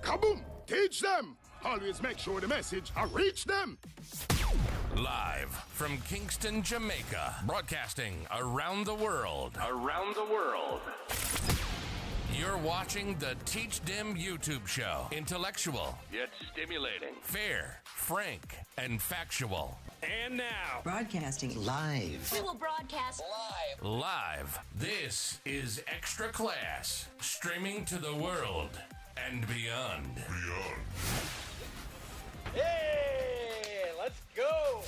Kaboom! Teach them! Always make sure the message reach them. Live from Kingston, Jamaica, broadcasting around the world. You're watching the Teach Them YouTube show. Intellectual, yet stimulating. Fair, frank, and factual. And now, broadcasting live. We will broadcast live. This is Extra Class, streaming to the world and beyond. Hey, let's go.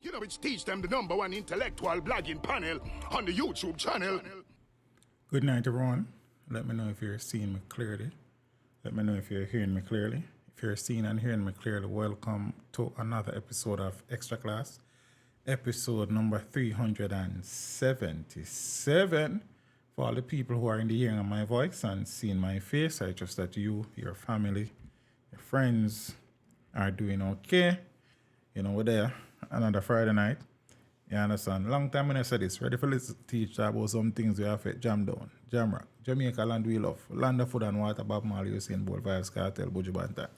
You know, it's Teach Them, the #1 intellectual blogging panel on the YouTube channel. Good night, everyone. Let me know if you're seeing me clearly. Let me know if you're hearing me clearly. If you're seeing and hearing me clearly, welcome to another episode of Extra Class, episode number 377. For all the people who are in the hearing of my voice and seeing my face, I trust that you, your family, your friends are doing okay. You know, we're there. Another Friday night. You understand? Long time when I said this, ready for this teach about some things we have to jam down. Jam rock. Jamaica land we love. Land of food and water, Bob Marley, Usain Bolt, Vibes Cartel, Buju Banton.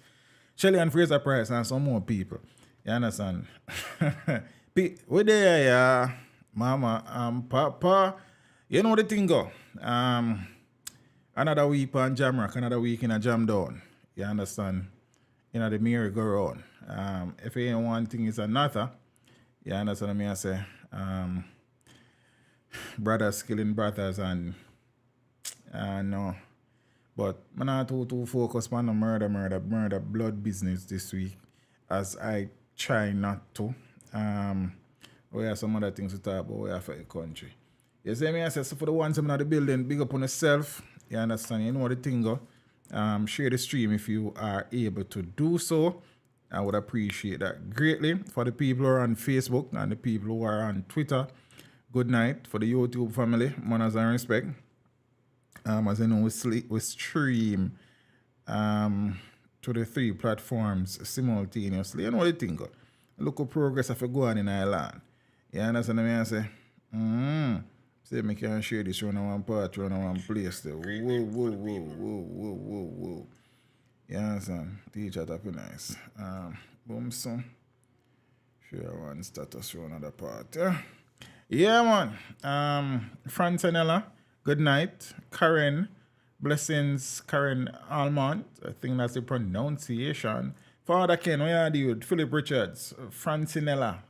Shelly and Fraser Price and some more people. You understand? We there, yeah. Mama, Papa. You know the thing go. Another week on jam rock, another week in a jam down. You understand? You know the merry-go-round. If it ain't one thing, it's another. You understand what I say? Brothers killing brothers and no. But I'm not too focused on the murder, blood business this week, as I try not to. We have some other things to talk about we have for the country. You see me? I say, so for the ones in the building, big up on yourself. You understand? You know the thing go. Share the stream if you are able to do so. I would appreciate that greatly. For the people who are on Facebook and the people who are on Twitter, good night. For the YouTube family, manners and respect. As you know, we stream to the 3 platforms simultaneously. You know the thing go. Look at progress if you go on in Ireland. You understand what I say? Say me can share this run on one part, run on one place there. Whoa. You understand? Teacher that be nice. Boom son. Share one status run another part. Yeah man. Francenella, good night. Karen, blessings, Karen Almond. I think that's the pronunciation. Father Ken, what you do? Philip Richards, Francinella.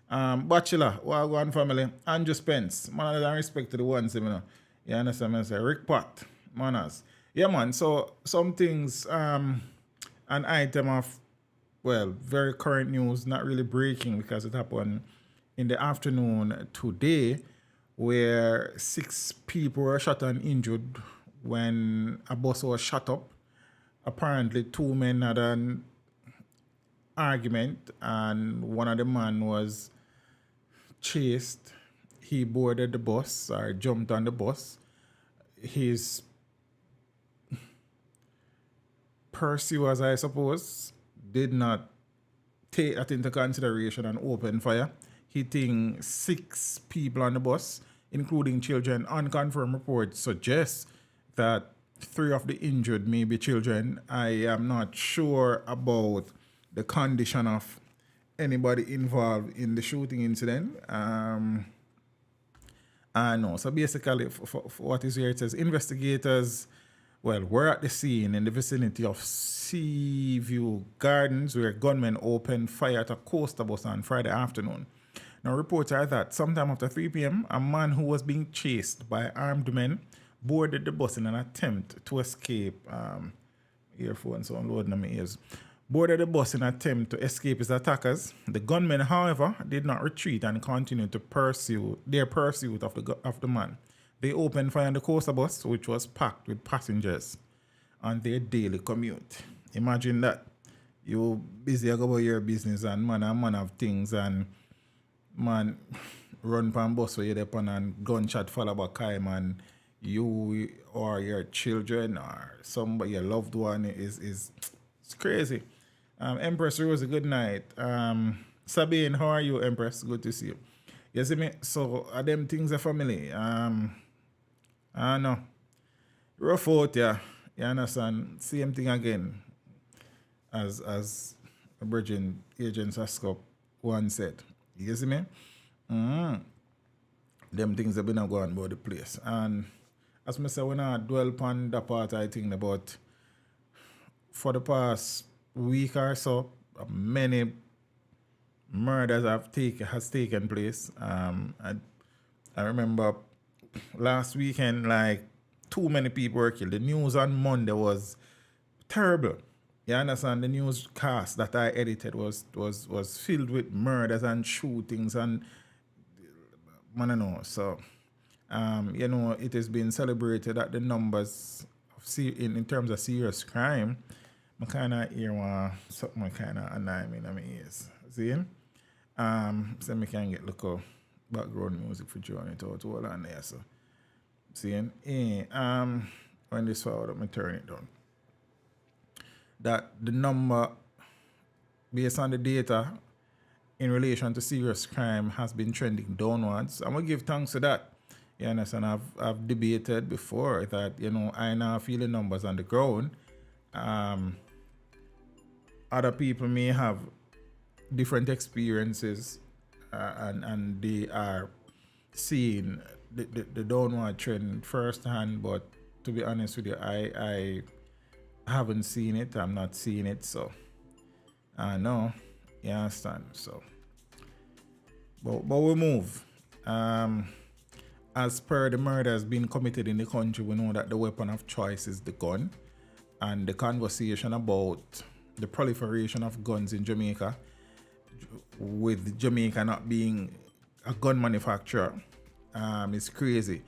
Bachelor, Wagwan family, Andrew Spence, man, I respect to the ones, you know. You understand me? Say Rick Pat, manners. Yeah, man. So some things, an item of, well, very current news, not really breaking because it happened in the afternoon today, where 6 people were shot and injured when a bus was shut up. Apparently, 2 men had an argument, and one of the men was chased. He boarded the bus or jumped on the bus. His pursuers, I suppose, did not take that into consideration and open fire, hitting 6 people on the bus, including children. Unconfirmed reports suggest that 3 of the injured may be children. I am not sure about the condition of anybody involved in the shooting incident. No. So basically, for what is here, it says investigators, were at the scene in the vicinity of Seaview Gardens where gunmen opened fire at a coaster bus on Friday afternoon. Now, reports are that sometime after 3 p.m., a man who was being chased by armed men boarded the bus in an attempt to escape. Earphones on loading on my ears. Boarded the bus in an attempt to escape his attackers. The gunmen, however, did not retreat and continued to pursue their pursuit of the man. They opened fire on the coaster bus, which was packed with passengers on their daily commute. Imagine that. You busy about your business and man have things and man run pan bus where you're there and gunshot fall back him and you or your children or somebody, your loved one is it's crazy. Empress Rose, good night. Sabine, how are you, Empress? Good to see you. You see me? So, are them things a family? I know. Rough out, yeah. You understand? Same thing again as Virgin Agent Saskop once said. You see me? Them things have been going about the place. And as I say, when I dwell upon that part, I think about for the past week or so, many murders has taken place. I remember last weekend, like, too many people were killed. The news on Monday was terrible. You understand? The newscast that I edited was filled with murders and shootings and I don't know. So, it has been celebrated that the numbers in terms of serious crime, I kind of hear something kind of annoy me in my ears. See? So I can get local background music for John it out all on there. So, see? When this forward, I'm turn it down. That the number, based on the data, in relation to serious crime has been trending downwards. I'm going to give thanks to that. You understand? I've debated before that, I now feel the numbers on the ground. Other people may have different experiences and they are seeing the downward trend firsthand, but to be honest with you, I haven't seen it. I'm not seeing it, so I know. You understand? So, but we move. As per the murders being committed in the country, we know that the weapon of choice is the gun, and the conversation about the proliferation of guns in Jamaica, with Jamaica not being a gun manufacturer, is crazy.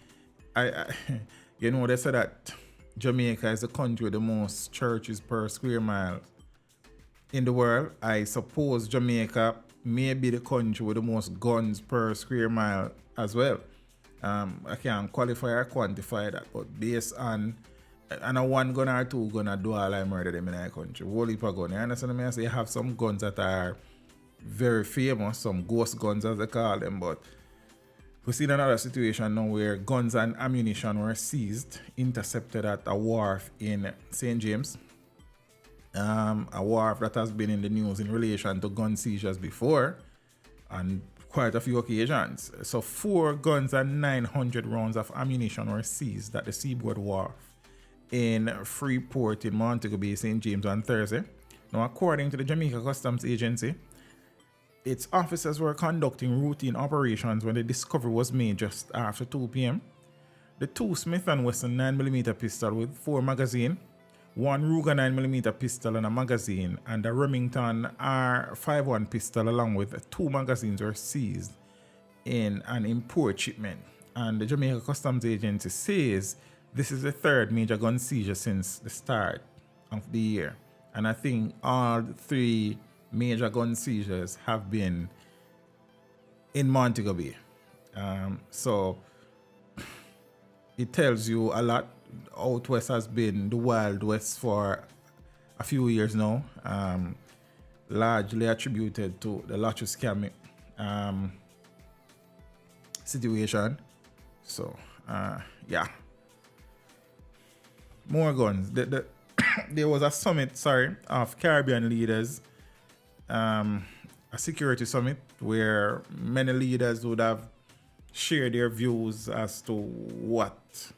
They say that Jamaica is the country with the most churches per square mile in the world. I suppose Jamaica may be the country with the most guns per square mile as well. I can't qualify or quantify that, but based on a one gun or two gun do all I murder them in our country. Whole heap of gun. You understand me? I say you have some guns that are very famous, some ghost guns as they call them, but we see another situation now where guns and ammunition were seized, intercepted at a wharf in St. James. A wharf that has been in the news in relation to gun seizures before, and quite a few occasions. So 4 guns and 900 rounds of ammunition were seized at the Seaboard Wharf in Freeport in Montego Bay, St. James on Thursday. Now, according to the Jamaica Customs Agency, its officers were conducting routine operations when the discovery was made just after 2 p.m. The 2 Smith & Wesson 9mm pistol with 4 magazines, 1 Ruger 9mm pistol and a magazine, and a Remington R51 pistol along with 2 magazines were seized in an import shipment. And the Jamaica Customs Agency says this is the 3rd major gun seizure since the start of the year. And I think all 3 major gun seizures have been in Montego Bay. So it tells you a lot. Out west has been the Wild West for a few years now, largely attributed to the lottery scam situation. So, yeah. More guns. There was a summit, of Caribbean leaders, a security summit where many leaders would have shared their views as to what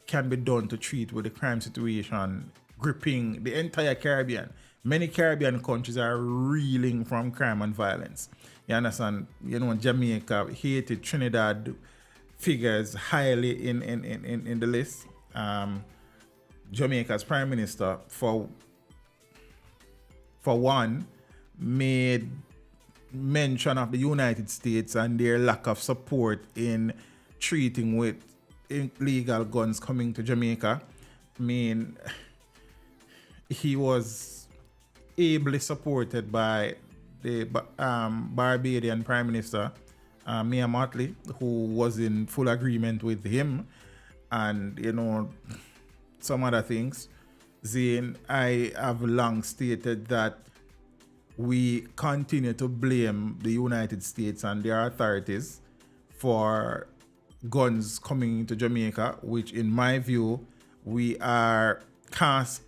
can be done to treat with the crime situation gripping the entire Caribbean. Many Caribbean countries are reeling from crime and violence. You understand? Jamaica, Haiti, Trinidad figures highly in the list. Jamaica's Prime Minister, for one, made mention of the United States and their lack of support in treating with illegal guns coming to Jamaica. I mean, he was ably supported by the Barbadian Prime Minister, Mia Mottley, who was in full agreement with him, and some other things. Zane, I have long stated that we continue to blame the United States and their authorities for guns coming into Jamaica, which in my view, we are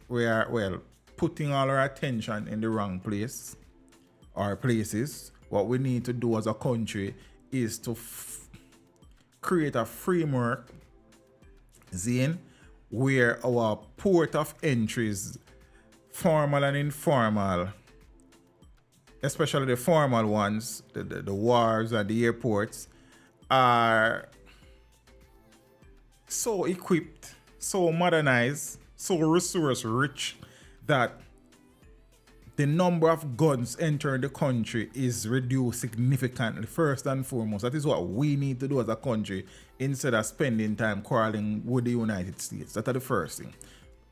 we are, well, putting all our attention in the wrong place or places. What we need to do as a country is to create a framework, Zane, where our port of entries, formal and informal, especially the formal ones, the wharves and the airports, are so equipped, so modernized, so resource rich that the number of guns entering the country is reduced significantly, first and foremost. That is what we need to do as a country instead of spending time quarreling with the United States. That's the first thing.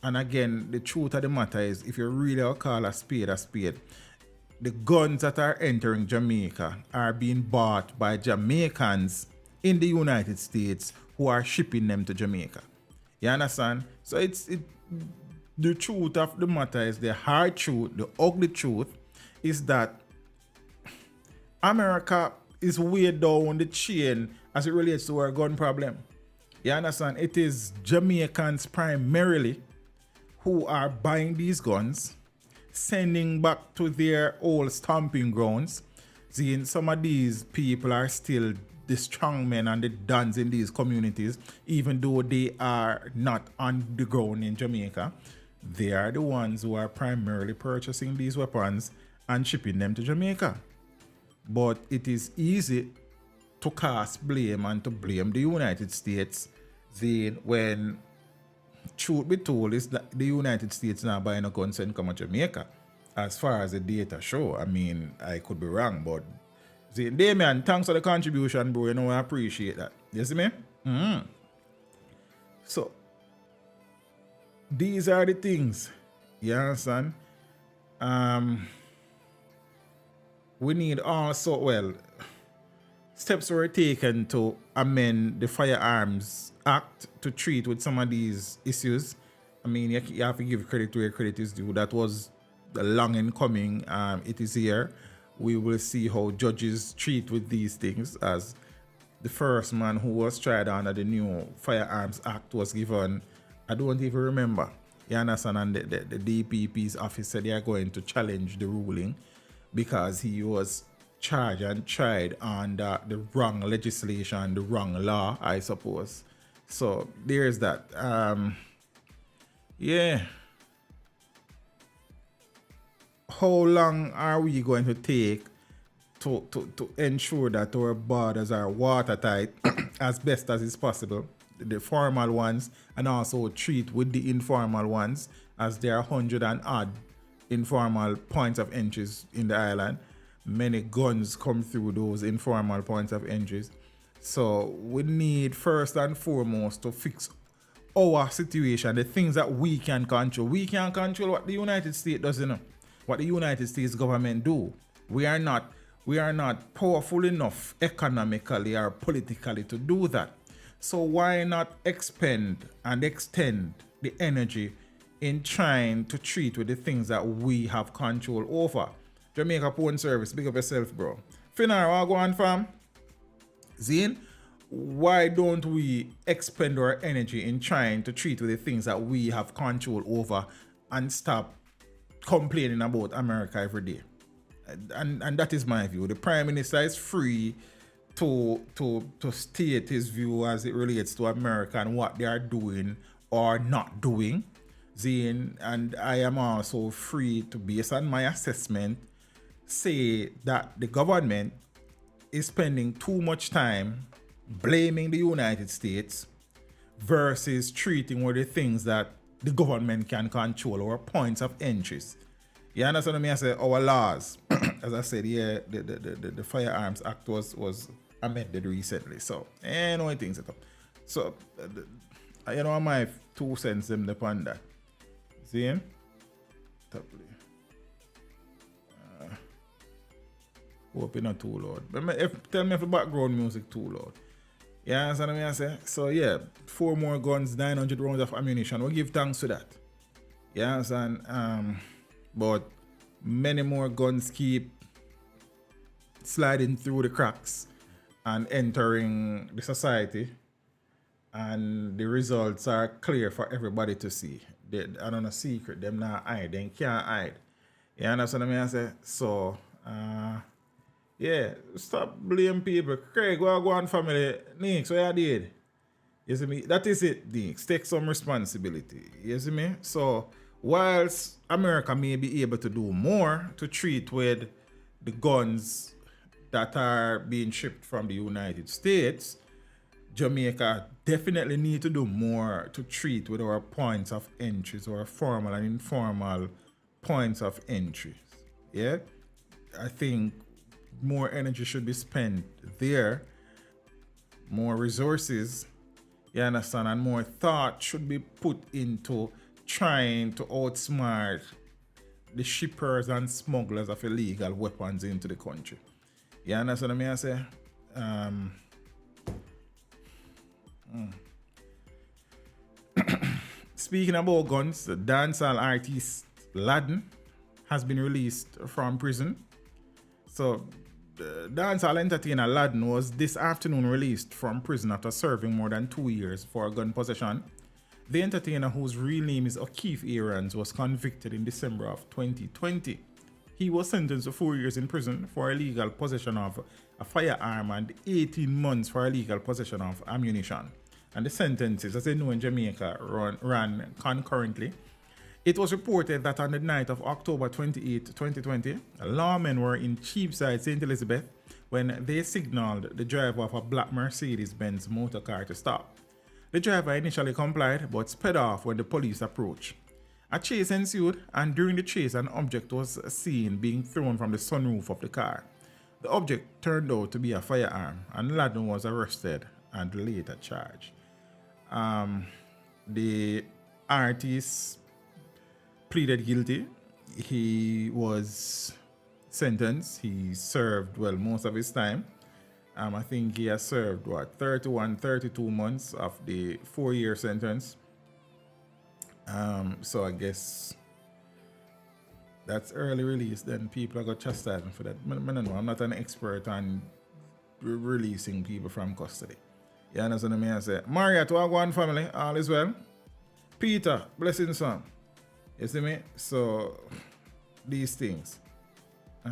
And again, the truth of the matter is, if you really call a spade, the guns that are entering Jamaica are being bought by Jamaicans in the United States who are shipping them to Jamaica. You understand? So the truth of the matter is, the hard truth, the ugly truth is that America is way down the chain as it relates to our gun problem. You understand? It is Jamaicans primarily who are buying these guns, sending back to their old stomping grounds. See, some of these people are still the strongmen and the dons in these communities, even though they are not on the ground in Jamaica. They are the ones who are primarily purchasing these weapons and shipping them to Jamaica. But it is easy to cast blame and to blame the United States when truth be told is that the United States not buying a guns and come to Jamaica. As far as the data show, I mean, I could be wrong, but see, Damien, thanks for the contribution, bro. You know, I appreciate that. You see me? Mm-hmm. So, these are the things. You understand? We need also, well, steps were taken to amend the Firearms Act to treat with some of these issues. I mean, you have to give credit where credit is due. That was long in coming. It is here. We will see how judges treat with these things, as the first man who was tried under the new Firearms Act was given, I don't even remember. You understand? And the DPP's office said they are going to challenge the ruling because he was charged and tried under the wrong legislation, the wrong law, I suppose. So there's that. Yeah. How long are we going to take to ensure that our borders are watertight as best as is possible? The formal ones, and also treat with the informal ones, as there are 100 and odd informal points of entries in the island. Many guns come through those informal points of entries. So we need first and foremost to fix our situation, the things that we can control. We can't control what the United States does, what the United States government do. We are not powerful enough economically or politically to do that. So why not expend and extend the energy in trying to treat with the things that we have control over? Jamaica Phone Service, big up yourself, bro. Finar, what go on, fam? Zine, why don't we expend our energy in trying to treat with the things that we have control over and stop complaining about America every day? And that is my view. The Prime Minister is free to state his view as it relates to America and what they are doing or not doing. Zane, and I am also free to, based on my assessment, say that the government is spending too much time blaming the United States versus treating with the things that the government can control, or points of entries. You understand what I mean? I say our laws, as I said, yeah, the Firearms Act was amended recently. So, no things set up. So, you know, my 2 cents them upon that. See him? Hope it's not too loud. But tell me if the background music too loud. You understand what I say? So yeah, 4 more guns, 900 rounds of ammunition. We give thanks to that. You understand? But many more guns keep sliding through the cracks and entering the society. and the results are clear for everybody to see. They are not a secret. Them not hide. They can't hide. You understand what I mean? I say? So, yeah, stop blaming people. Craig, go on family. Nix, what you did? You see me? That is it, Nix. Take some responsibility. You see me? So, whilst America may be able to do more to treat with the guns that are being shipped from the United States, Jamaica definitely need to do more to treat with our points of entries, our formal and informal points of entry. Yeah? I think more energy should be spent there, more resources, you understand, and more thought should be put into trying to outsmart the shippers and smugglers of illegal weapons into the country. You understand what I say? Speaking about guns, the dancehall artist Laden has been released from prison. So, the dancehall entertainer Laden was this afternoon released from prison after serving more than 2 years for gun possession. The entertainer, whose real name is O'Keefe Aarons, was convicted in December of 2020. He was sentenced to 4 years in prison for illegal possession of a firearm and 18 months for illegal possession of ammunition. And the sentences, as they know in Jamaica, ran concurrently. It was reported that on the night of October 28, 2020, lawmen were in Cheapside, St. Elizabeth, when they signaled the driver of a black Mercedes-Benz motor car to stop. The driver initially complied but sped off when the police approached. A chase ensued, and during the chase, an object was seen being thrown from the sunroof of the car. The object turned out to be a firearm, and Laden was arrested and later charged. The artist pleaded guilty. He was sentenced. He served, most of his time. I think he has served, 32 months of the 4-year sentence. So I guess that's early release. Then people are going to chastise him for that. I don't know. I'm not an expert on releasing people from custody. You understand what I say? Maria, to our one family, all is well. Peter, blessing son. You see me? So, these things. I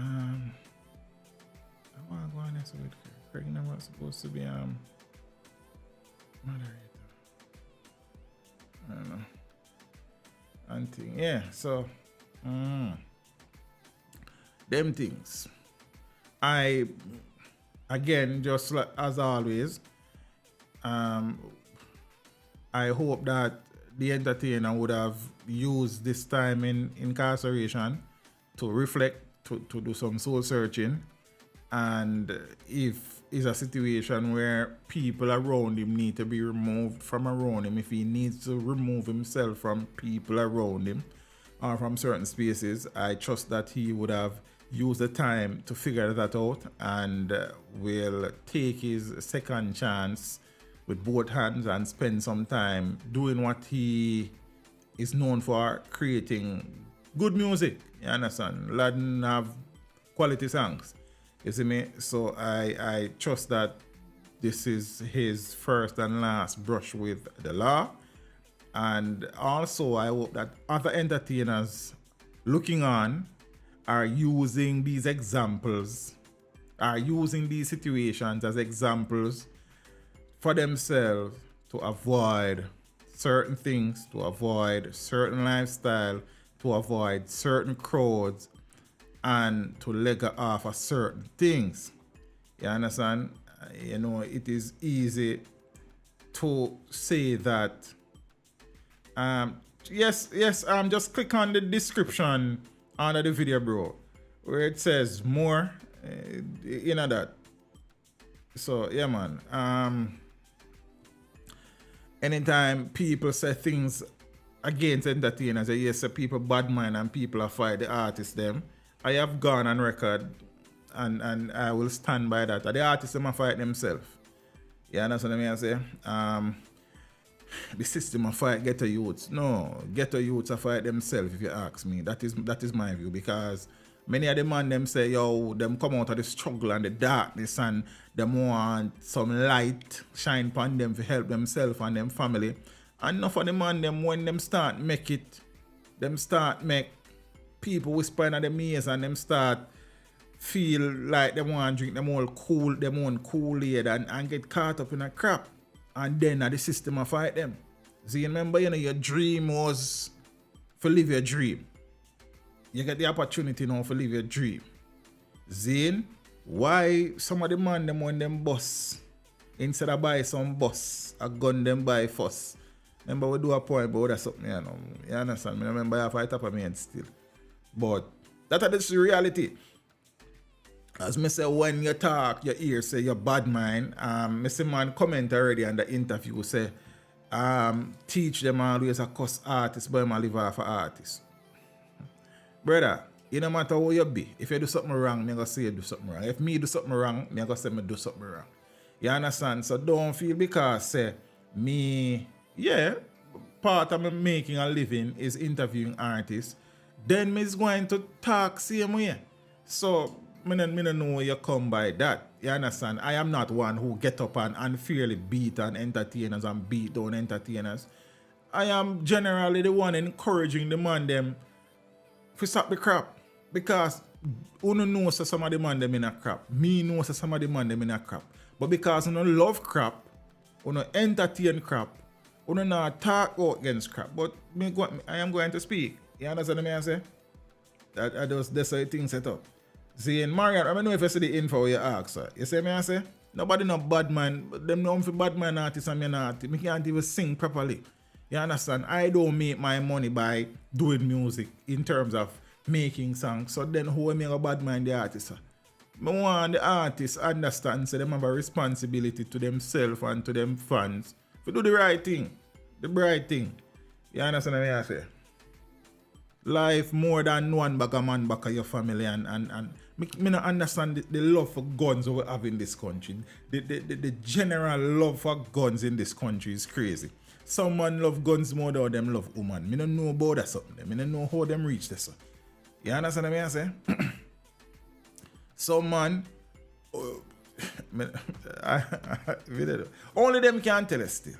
want to go on next with Craig. Was supposed to be moderator. I don't know. And thing. Yeah, so them things. I again, just like, as always, I hope that the entertainer would have used this time in incarceration to reflect, to do some soul searching, and if it's a situation where people around him need to be removed from around him, if he needs to remove himself from people around him or from certain spaces, I trust that he would have used the time to figure that out and will take his second chance with both hands and spend some time doing what he is known for, creating good music. You understand? Laden have quality songs. You see me? So I trust that this is his first and last brush with the law. And also I hope that other entertainers looking on are using these examples, are using these situations as examples for themselves to avoid certain things, to avoid certain lifestyle, to avoid certain crowds, and to leg off of certain things. You understand? You know, it is easy to say that yes, just click on the description under the video, bro, where it says more, you know that. So yeah, man. Anytime people say things against entertainers, yes, people bad mind and people are fight the artists them, I have gone on record and I will stand by that. The artists them fight themselves. You understand what I say? The system of fight ghetto youths. No, ghetto youths are fight themselves, if you ask me. That is my view, because Many of the man them say, yo, them come out of the struggle and the darkness and them want some light shine upon them to help themselves and them family. And enough of the man them when them start make it, them start make people whisper in the ears and them start feel like they want to drink them all cool, them own Kool-Aid and get caught up in a crap. And then the system will fight them. See, remember, your dream was to live your dream. You get the opportunity now to live your dream. Zane, why some of the man them when them bus, instead of buy some bus, a gun them buy first. Remember we do a point, but that's something, you understand? I remember I fight up on me and still. But that's the reality. As me say, when you talk, your ears say you're bad mind. Me see man comment already on the interview say, teach them always a cuss artist, but I live off an artist. Brother, it no matter who you be. If you do something wrong, me gonna say you do something wrong. If me do something wrong, me gonna say me do something wrong. You understand? So don't feel because say me, part of me making a living is interviewing artists. Then me is going to talk same way. So me no know where you come by that. You understand? I am not one who get up and unfairly beat on entertainers and beat down entertainers. I am generally the one encouraging the man them to stop the crap. Because uno knows some of the man them in a crap. Me knows some of the man them in a crap. But because uno love crap, uno entertain crap, uno not talk out against crap. But I am going to speak. You understand what I say? That's how things set up. See, in Marian, I don't know if you see the info you ask, sir. You see me I say? Nobody no bad man, but them know for bad man artists and me not. Me can't even sing properly. You understand? I don't make my money by doing music in terms of making songs. So then who am I a bad man the artist, sir? I want the artists understand so them have a responsibility to themselves and to them fans to do the right thing. The right thing. You understand what I say? Life more than one back a man back of your family and me not understand the love for guns we have in this country. The general love for guns in this country is crazy. Some man love guns more than them love women. Me don't know about that something. Me don't know how them reach this. You understand what I say? Some man only them can tell us still.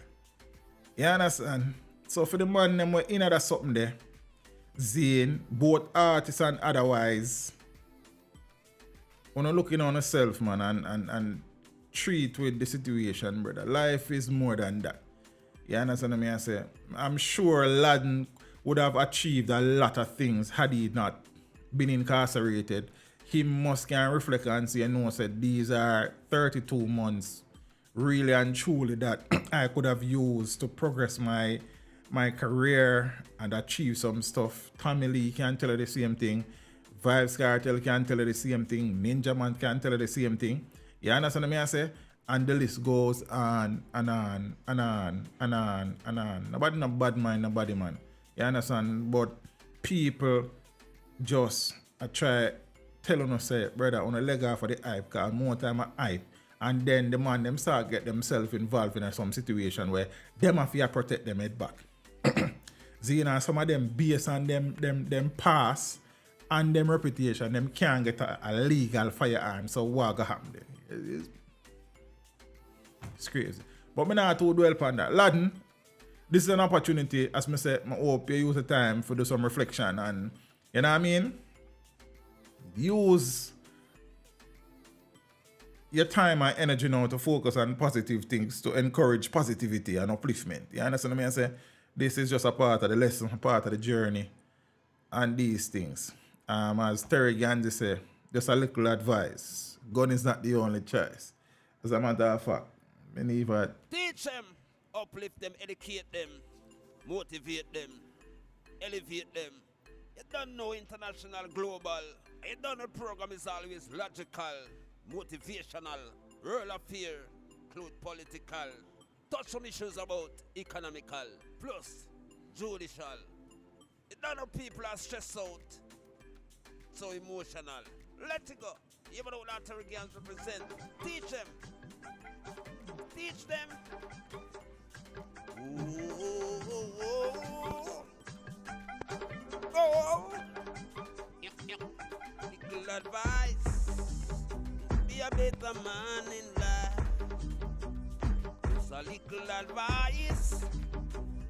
You understand? So for the man them we in that something there. Zane, both artists and otherwise, when you're looking on yourself, man, and treat with the situation, brother. Life is more than that. You understand what I say? I'm sure Laden would have achieved a lot of things had he not been incarcerated. He must can reflect and say, said these are 32 months, really and truly, that I could have used to progress my career and achieve some stuff. Tommy Lee can tell her the same thing. Vibes Cartel can tell her the same thing. Ninja Man can tell her the same thing. You understand what I say? And the list goes on and on and on and on and on. Nobody no bad mind, nobody man. You understand? But people just try telling us, say, brother, on a leg off of the hype, because more time I hype. And then the man them start get themselves involved in some situation where them have to protect them head back. See, some of them base on them pass and them reputation, them can't get a legal firearm. So what happen there? It's crazy. But me not to dwell upon that. Laden, this is an opportunity, as I said, I hope you use the time for do some reflection and, you know what I mean? Use your time and energy now to focus on positive things, to encourage positivity and upliftment. You understand what I say? This is just a part of the lesson, a part of the journey and these things. As Terry Gandy said, just a little advice. Gun is not the only choice. As a matter of fact, teach them, uplift them, educate them, motivate them, elevate them. You don't know international, global. You don't know the program is always logical, motivational, world affair, include political, touch some issues about economical, plus judicial. You don't know people are stressed out, so emotional. Let it go. Even though that Terry Gans represent, teach them. Teach them. Ooh. Oh. Yep. advice. Be a better man in life. Just a little advice.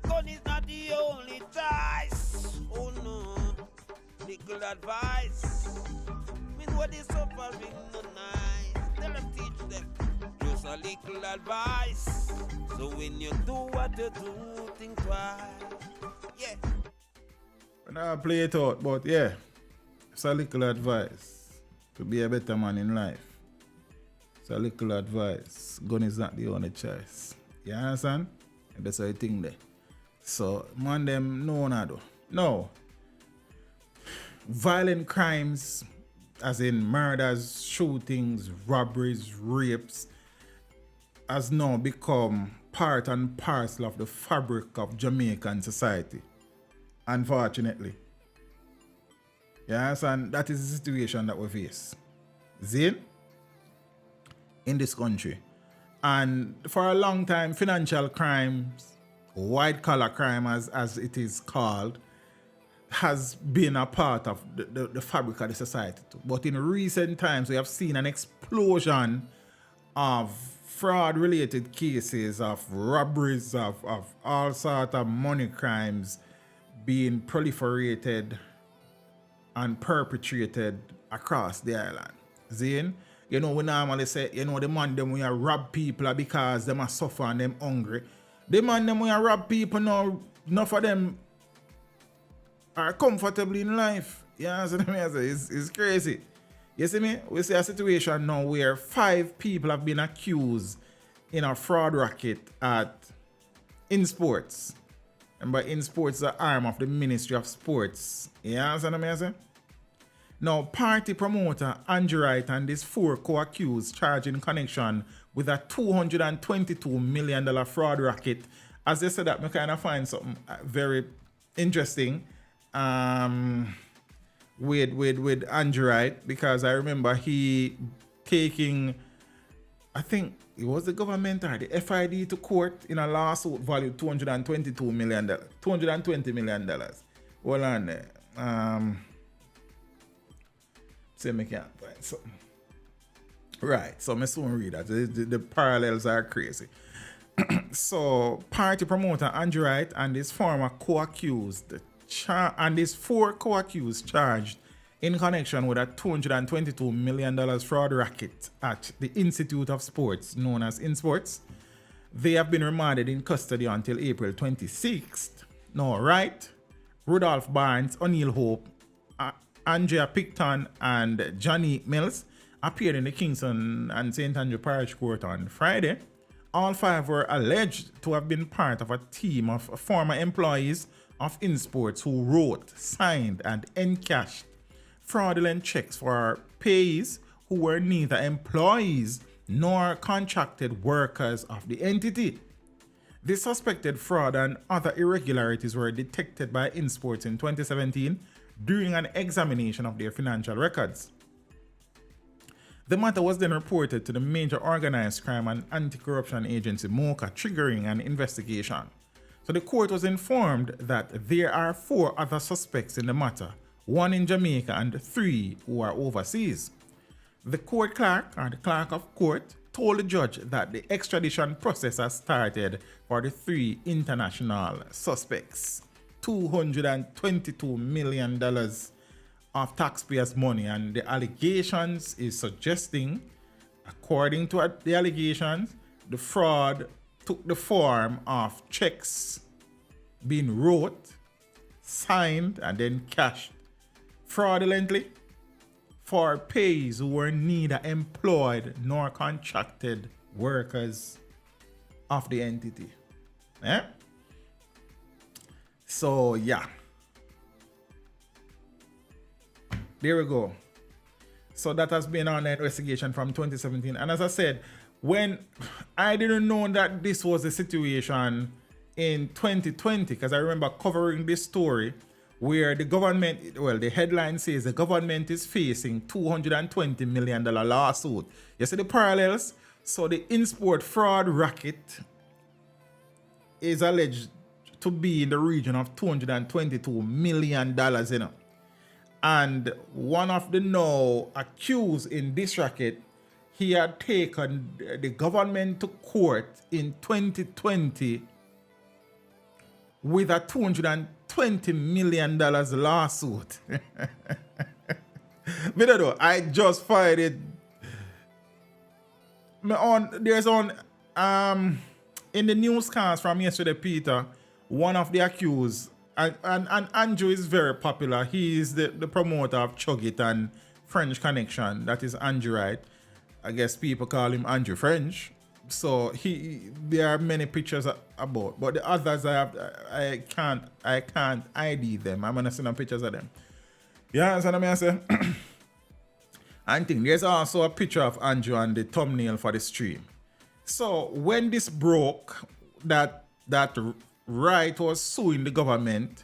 Gun is not the only choice. Oh no. Little advice. Mean what is suffering no nice. Tell them, teach them. Just a little advice. So when you do what you do, think twice. Yeah. When I play it out, but yeah, it's a little advice to be a better man in life. It's a little advice. Gun is not the only choice. You understand? And that's how you think there. So, man, them no, do. No. Violent crimes, as in murders, shootings, robberies, rapes, has now become part and parcel of the fabric of Jamaican society. Unfortunately. Yes, and that is the situation that we face. Zin? In this country. And for a long time, financial crimes, white collar crime as it is called, has been a part of the fabric of the society too. But in recent times, we have seen an explosion of fraud-related cases, of robberies, of all sorts of money crimes being proliferated and perpetrated across the island. Zane, you know, we normally say, you know, the man them we rob people because them are suffer and them hungry. The man them we rob people now, enough of them are comfortably in life. You know what I mean? It's crazy. You see me? We see a situation now where 5 people have been accused in a fraud racket at Insports. And by Insports, the arm of the Ministry of Sports. You understand what I mean? Now, party promoter Andrew Wright and his 4 co-accused charged in connection with a $222 million fraud racket. As they said that, I kind of find something very interesting with Andrew Wright, because I remember he taking, I think it was the government or the FID to court in a lawsuit valued $220 million. Hold on there. Say me can't find something. Right, so me soon read that. The parallels are crazy. So, party promoter Andrew Wright and his former co-accused and his 4 co-accused charged in connection with a $222 million fraud racket at the Institute of Sports, known as Insports. They have been remanded in custody until April 26th. Now, Wright, Rudolph Barnes, O'Neill Hope, Andrea Picton, and Johnny Mills appeared in the Kingston and St. Andrew Parish Court on Friday. All 5 were alleged to have been part of a team of former employees of Insports who wrote, signed, and encashed fraudulent checks for payees who were neither employees nor contracted workers of the entity. The suspected fraud and other irregularities were detected by Insports in 2017 during an examination of their financial records. The matter was then reported to the Major Organized Crime and Anti-Corruption Agency, MOCA, triggering an investigation. So the court was informed that there are 4 other suspects in the matter, 1 in Jamaica and 3 who are overseas. The court clerk, or the clerk of court, told the judge that the extradition process has started for the 3 international suspects. $222 million of taxpayers' money, and the allegations is suggesting, according to the allegations, the fraud took the form of checks being wrote, signed, and then cashed fraudulently for payees who were neither employed nor contracted workers of the entity. So, yeah. There we go. So that has been on an investigation from 2017. And as I said, when I didn't know that this was the situation in 2020, because I remember covering this story where the government, well, the headline says the government is facing $220 million lawsuit. You see the parallels? So the Insport fraud racket is alleged to be in the region of $222 million, you know. And one of the now accused in this racket, he had taken the government to court in 2020 with a $220 million lawsuit. But I just fired it. There's in the newscast from yesterday, Peter, one of the accused, and Andrew is very popular. He is the promoter of Chug It and French Connection. That is Andrew, right? I guess people call him Andrew French. So there are many pictures about, but the others I can't ID them. I'm gonna send them pictures of them. Yeah, understand what I say? I think there's also a picture of Andrew on the thumbnail for the stream. So when this broke, that Wright was suing the government,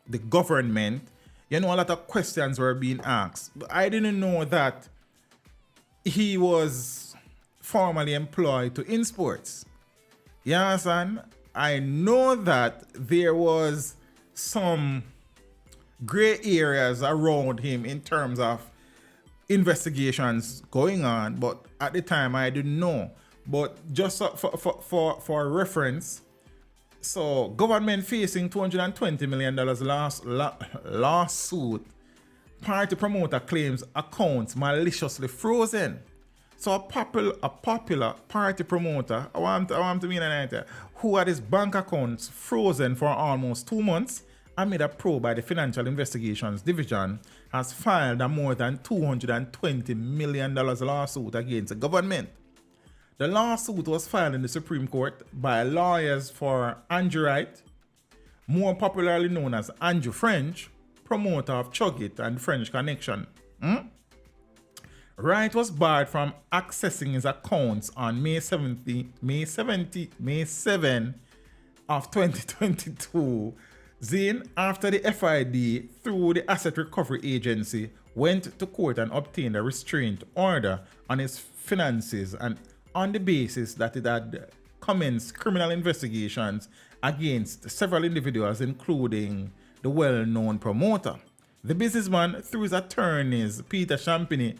you know, a lot of questions were being asked. I didn't know that he was formerly employed to Insports. You understand? I know that there was some gray areas around him in terms of investigations going on, but at the time I didn't know. But just for reference, so government facing $220 million lawsuit. Party promoter claims accounts maliciously frozen. So a popular party promoter, I want to mean an idea, who had his bank accounts frozen for almost 2 months, amid a probe by the Financial Investigations Division, has filed a more than $220 million lawsuit against the government. The lawsuit was filed in the Supreme Court by lawyers for Andrew Wright, more popularly known as Andrew French, promoter of Chug It and French Connection. Wright was barred from accessing his accounts on May 7 of 2022. Then, after the FID, through the Asset Recovery Agency, went to court and obtained a restraint order on his finances, and on the basis that it had commenced criminal investigations against several individuals, including the well-known promoter. The businessman, through his attorneys, Peter Champagny,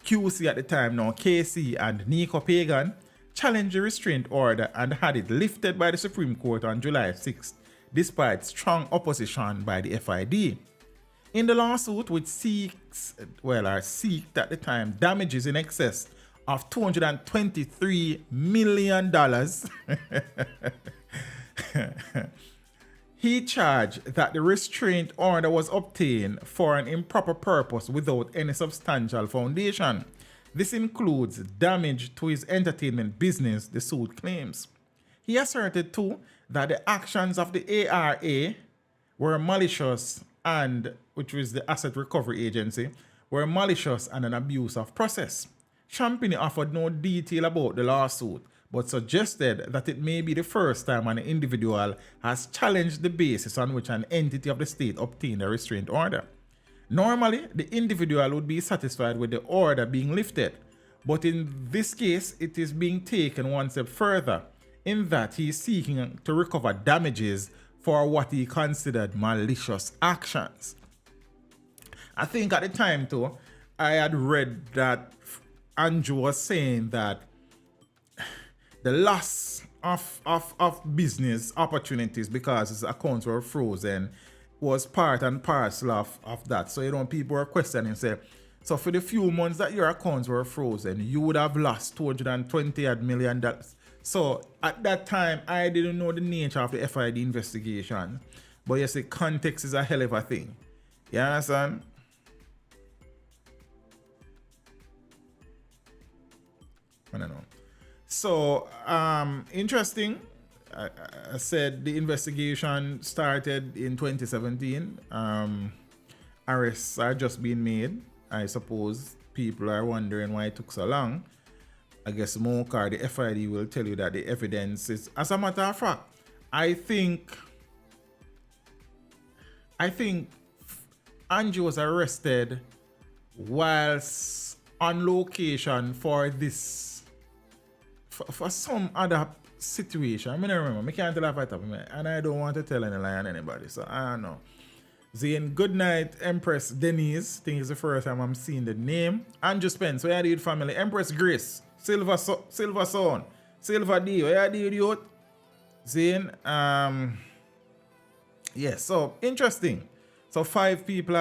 QC at the time, now KC, and Nico Pagan, challenged the restraint order and had it lifted by the Supreme Court on July 6th, despite strong opposition by the FID. In the lawsuit, which seeked at the time damages in excess of $223 million, he charged that the restraint order was obtained for an improper purpose without any substantial foundation. This includes damage to his entertainment business, the suit claims. He asserted too that the actions of the ARA were malicious, and which was the Asset Recovery Agency, were malicious and an abuse of process. Champagny offered no detail about the lawsuit, but suggested that it may be the first time an individual has challenged the basis on which an entity of the state obtained a restraint order. Normally, the individual would be satisfied with the order being lifted, but in this case, it is being taken one step further, in that he is seeking to recover damages for what he considered malicious actions. I think at the time too, I had read that Andrew was saying that the loss of business opportunities because his accounts were frozen was part and parcel of that. So, people were questioning, say, so for the few months that your accounts were frozen, you would have lost $220 million. So at that time, I didn't know the nature of the FID investigation. But yes, the context is a hell of a thing. You understand? I don't know. So, interesting. I said the investigation started in 2017. Arrests are just being made. I suppose people are wondering why it took so long. I guess Mocha or the FID will tell you that the evidence is... As a matter of fact, I think Andrew was arrested whilst on location for this... For some other situation. I don't remember. I can't tell off the top of my head. And I don't want to tell any lie on anybody. So I don't know. Zane, good night, Empress Denise. Think it's the first time I'm seeing the name. Andrew Spence, where you did family? Empress Grace, Silver Son, Silver D, where you did youth? Zane, yes, so interesting. So 5 people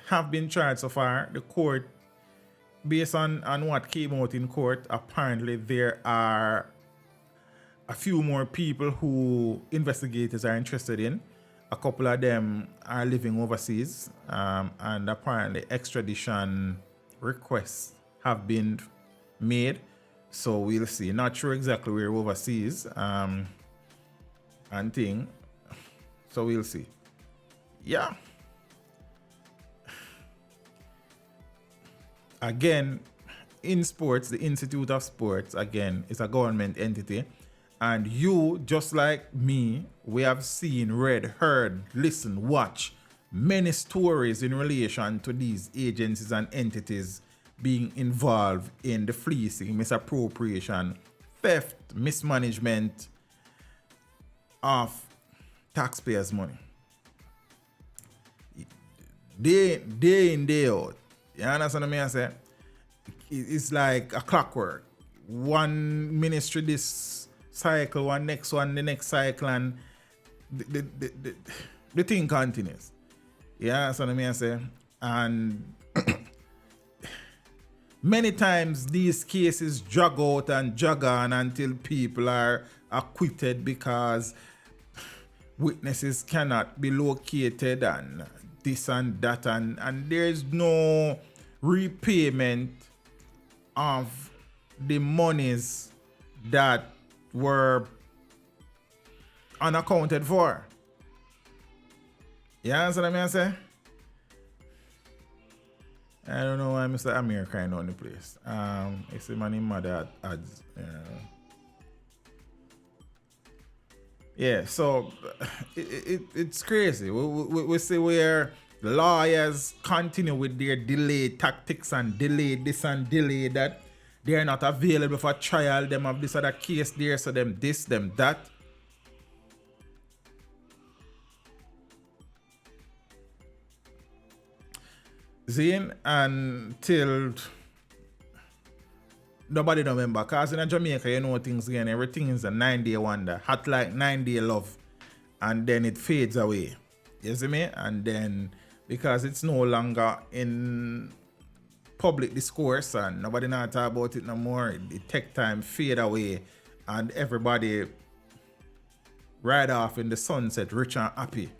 have been charged so far. The court, based on what came out in court, apparently there are a few more people who investigators are interested in. A couple of them are living overseas, and apparently extradition requests have been made. So we'll see. Not sure exactly where overseas, and thing. So we'll see. Yeah. Again, Insports, the Institute of Sports, again, is a government entity. And you, just like me, we have seen, read, heard, listened, watched many stories in relation to these agencies and entities being involved in the fleecing, misappropriation, theft, mismanagement of taxpayers' money. Day in, day out. You understand what I say? It's like a clockwork. One ministry this cycle, one next one, the next cycle, and the thing continues. Yeah, that's what I say. And many times these cases drag out and drag on until people are acquitted because witnesses cannot be located and this and that, and there's no repayment of the monies that were unaccounted for. You understand what I say? I don't know why Mr. Amir crying on the place. It's the man in mother ads. Yeah, so it's crazy. We see where lawyers continue with their delay tactics and delay this and delay that. They are not available for trial. Them have this other case there, so them this, them that. Zane, until nobody remember, because in Jamaica, you know things again, everything is a 9-day wonder, hot like 9-day love, and then it fades away. You see me? And then because it's no longer in public discourse and nobody not talk about it no more, it take time fade away, and everybody ride off in the sunset, rich and happy.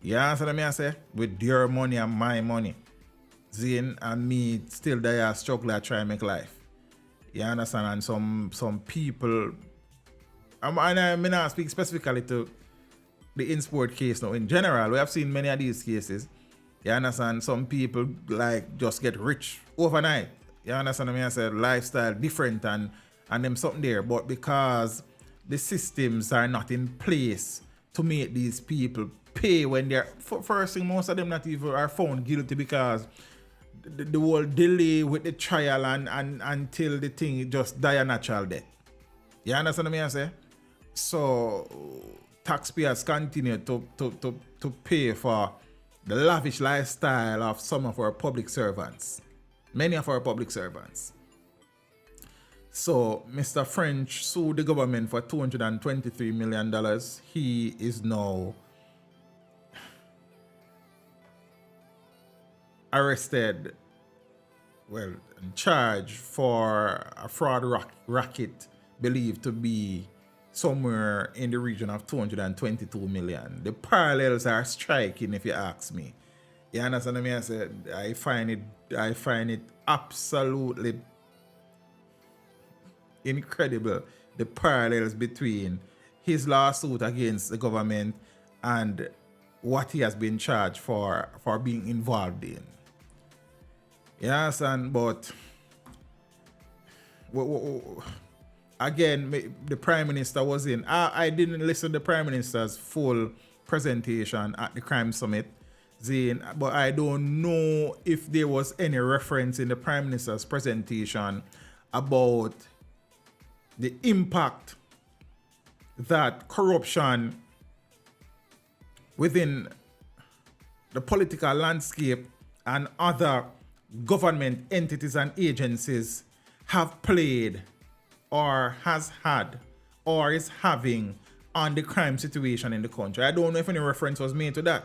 You understand what I say? With your money and my money. Zane and me still there struggle to try and make life. You understand? And some people, and I may not speak specifically to the Insport case now. In general, we have seen many of these cases. You understand? Some people like just get rich overnight. You understand what I say? Lifestyle different and them something there. But because the systems are not in place to make these people pay when they're, first thing, most of them not even are found guilty because the whole delay with the trial and until the thing just die a natural death. You understand what I say? So taxpayers continue to pay for the lavish lifestyle of some of our public servants. Many of our public servants. So Mr. French sued the government for $223 million. He is now arrested, well, charged for a fraud racket believed to be somewhere in the region of 222 million. The parallels are striking, if you ask me. You understand what I said? I find it absolutely incredible, the parallels between his lawsuit against the government and what he has been charged for being involved in. Yes, and but again, the Prime Minister was in. I didn't listen to the Prime Minister's full presentation at the Crime Summit, Zane, but I don't know if there was any reference in the Prime Minister's presentation about the impact that corruption within the political landscape and other government entities and agencies have played or has had or is having on the crime situation in the country. I don't know if any reference was made to that.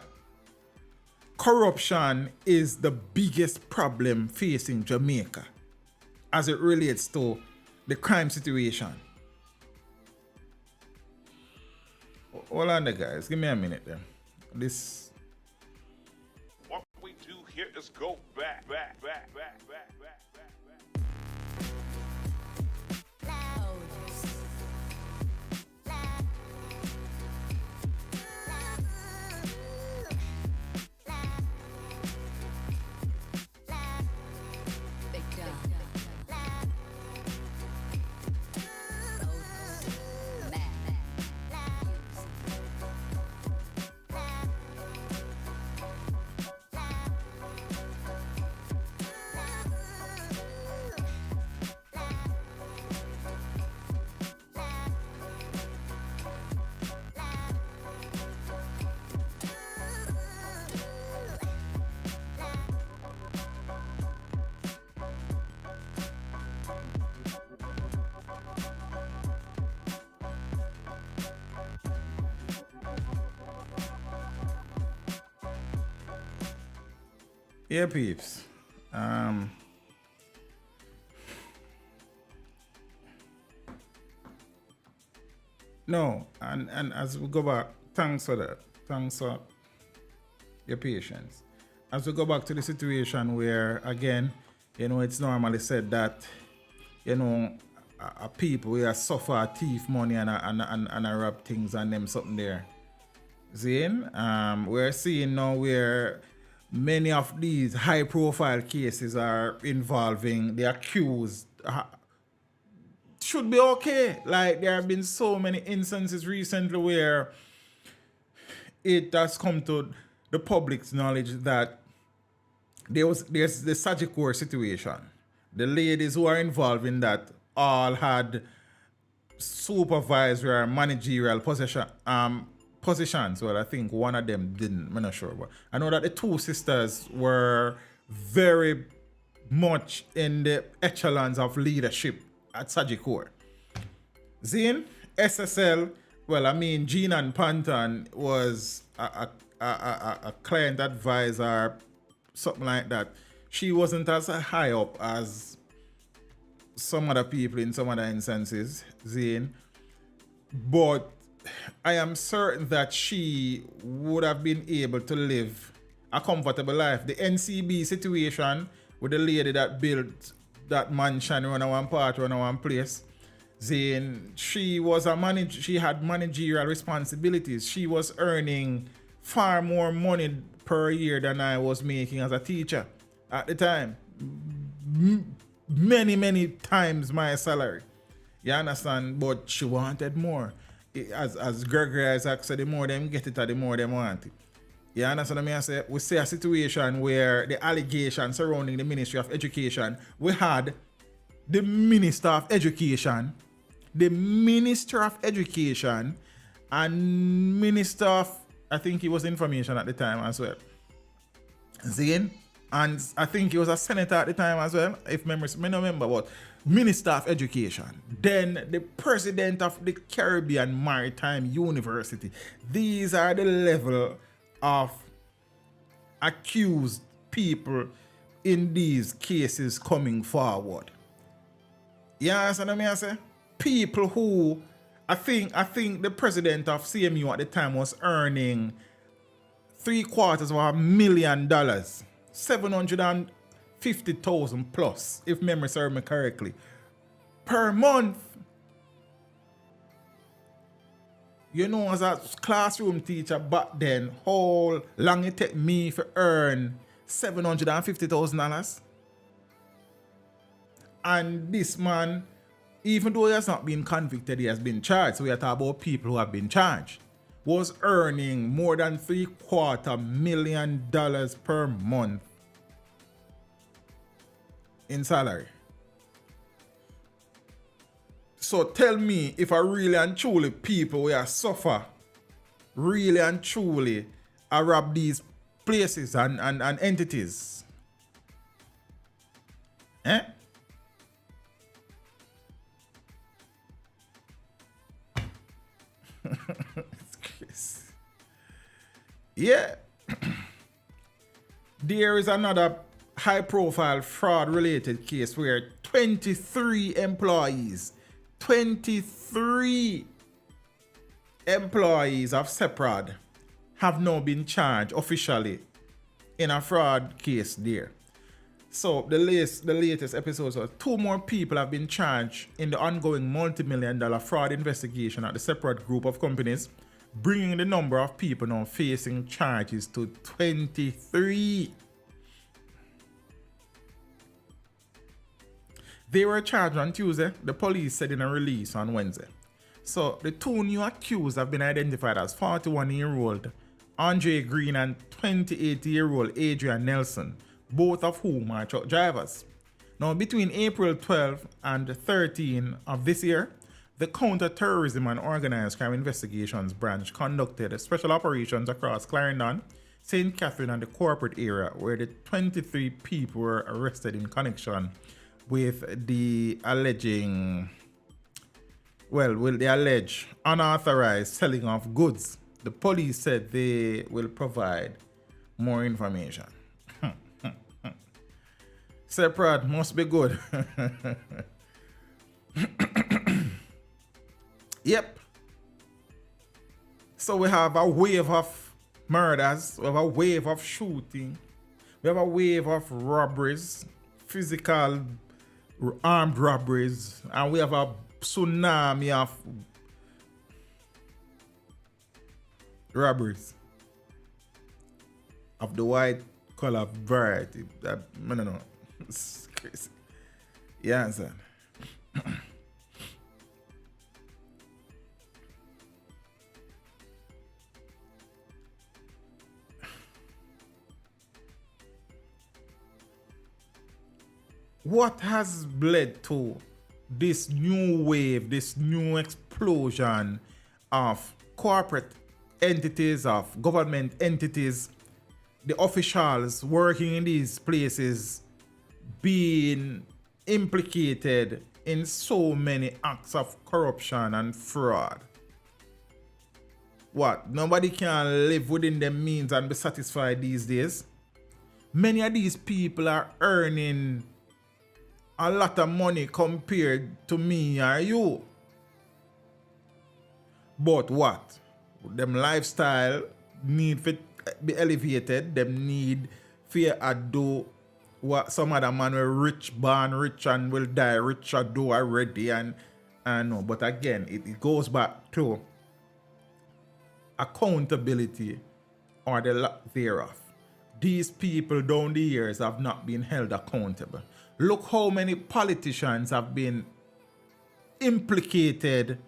Corruption is the biggest problem facing Jamaica as it relates to the crime situation. Hold on there, guys. Give me a minute there. What we do here is go back. Yeah, peeps. No, and as we go back, thanks for that. Thanks for your patience. As we go back to the situation where, again, it's normally said that, people will suffer thief money and rob things and them something there. Zane, we're seeing now where many of these high-profile cases are involving the accused. Should be okay. Like, there have been so many instances recently where it has come to the public's knowledge that there's the Sagicor situation. The ladies who are involved in that all had supervisory or managerial positions. Well, I think one of them didn't. I'm not sure, but I know that the two sisters were very much in the echelons of leadership at Sagicor. Zane, SSL, well, I mean, Jean and Panton was a client advisor, something like that. She wasn't as high up as some other people in some other instances, Zane. But I am certain that she would have been able to live a comfortable life. The NCB situation with the lady that built that mansion on one part, on one place, Zane, she had managerial responsibilities. She was earning far more money per year than I was making as a teacher at the time. Many times my salary. You understand? But she wanted more. As Gregory Isaac said, the more them get it, the more them want it. You understand what I say? We see a situation where the allegations surrounding the Ministry of Education, we had the Minister of Education, the Minister of Education, and Minister of, I think he was Information at the time as well. Zane, and I think he was a senator at the time as well, if memory, I don't remember, but Minister of Education, then the President of the Caribbean Maritime University. These are the level of accused people in these cases coming forward. You understand what I say? People who, I think the president of CMU at the time was earning $750,000, 750,000 plus, if memory serves me correctly, per month. You know, as a classroom teacher back then, how long it take me to earn $750,000? And this man, even though he has not been convicted, he has been charged. So we are talking about people who have been charged. Was earning more than $750,000 per month in salary. So tell me if I really and truly people will suffer, really and truly I rob these places and entities. Eh? It's crazy. Yeah. There is another high-profile fraud-related case where 23 employees of Seprod have now been charged officially in a fraud case there. So the latest episodes are 2 more people have been charged in the ongoing multi-million-dollar fraud investigation at the Seprod group of companies, bringing the number of people now facing charges to 23. They were charged on Tuesday, the police said in a release on Wednesday. So the 2 new accused have been identified as 41-year-old Andre Green and 28-year-old Adrian Nelson, both of whom are truck drivers. Now, between April 12 and 13 of this year, the Counter-Terrorism and Organized Crime Investigations Branch conducted special operations across Clarendon, St. Catherine, and the corporate area, where the 23 people were arrested in connection with the alleged unauthorized selling of goods. The police said they will provide more information. Seprod must be good. Yep. So we have a wave of murders, we have a wave of shooting, we have a wave of robberies, physical armed robberies, and we have a tsunami of robberies of the white collar variety. I don't know. It's crazy. Yeah, sir. What has led to this new wave, this new explosion of corporate entities, of government entities, the officials working in these places being implicated in so many acts of corruption and fraud? What? Nobody can live within their means and be satisfied these days? Many of these people are earning a lot of money compared to me or you. But what? Them lifestyle need to be elevated. Them need fear to do what some other man will rich, born rich and will die rich or do already. And no. But again, it goes back to accountability or the lack thereof. These people down the years have not been held accountable. Look how many politicians have been implicated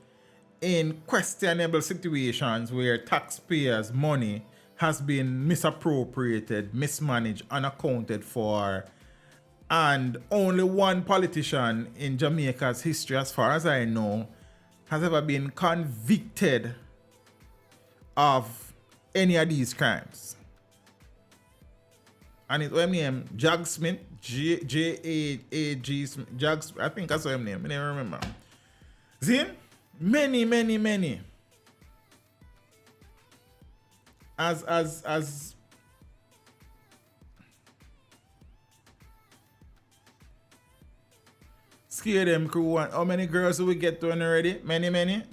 in questionable situations where taxpayers' money has been misappropriated, mismanaged, unaccounted for. And only one politician in Jamaica's history, as far as I know, has ever been convicted of any of these crimes. And it's what name? Jag Smith, J-A-G Smith, Jag, I think that's what his name. I never remember. See? Many. As scare them crew. How many girls do we get to already? Many.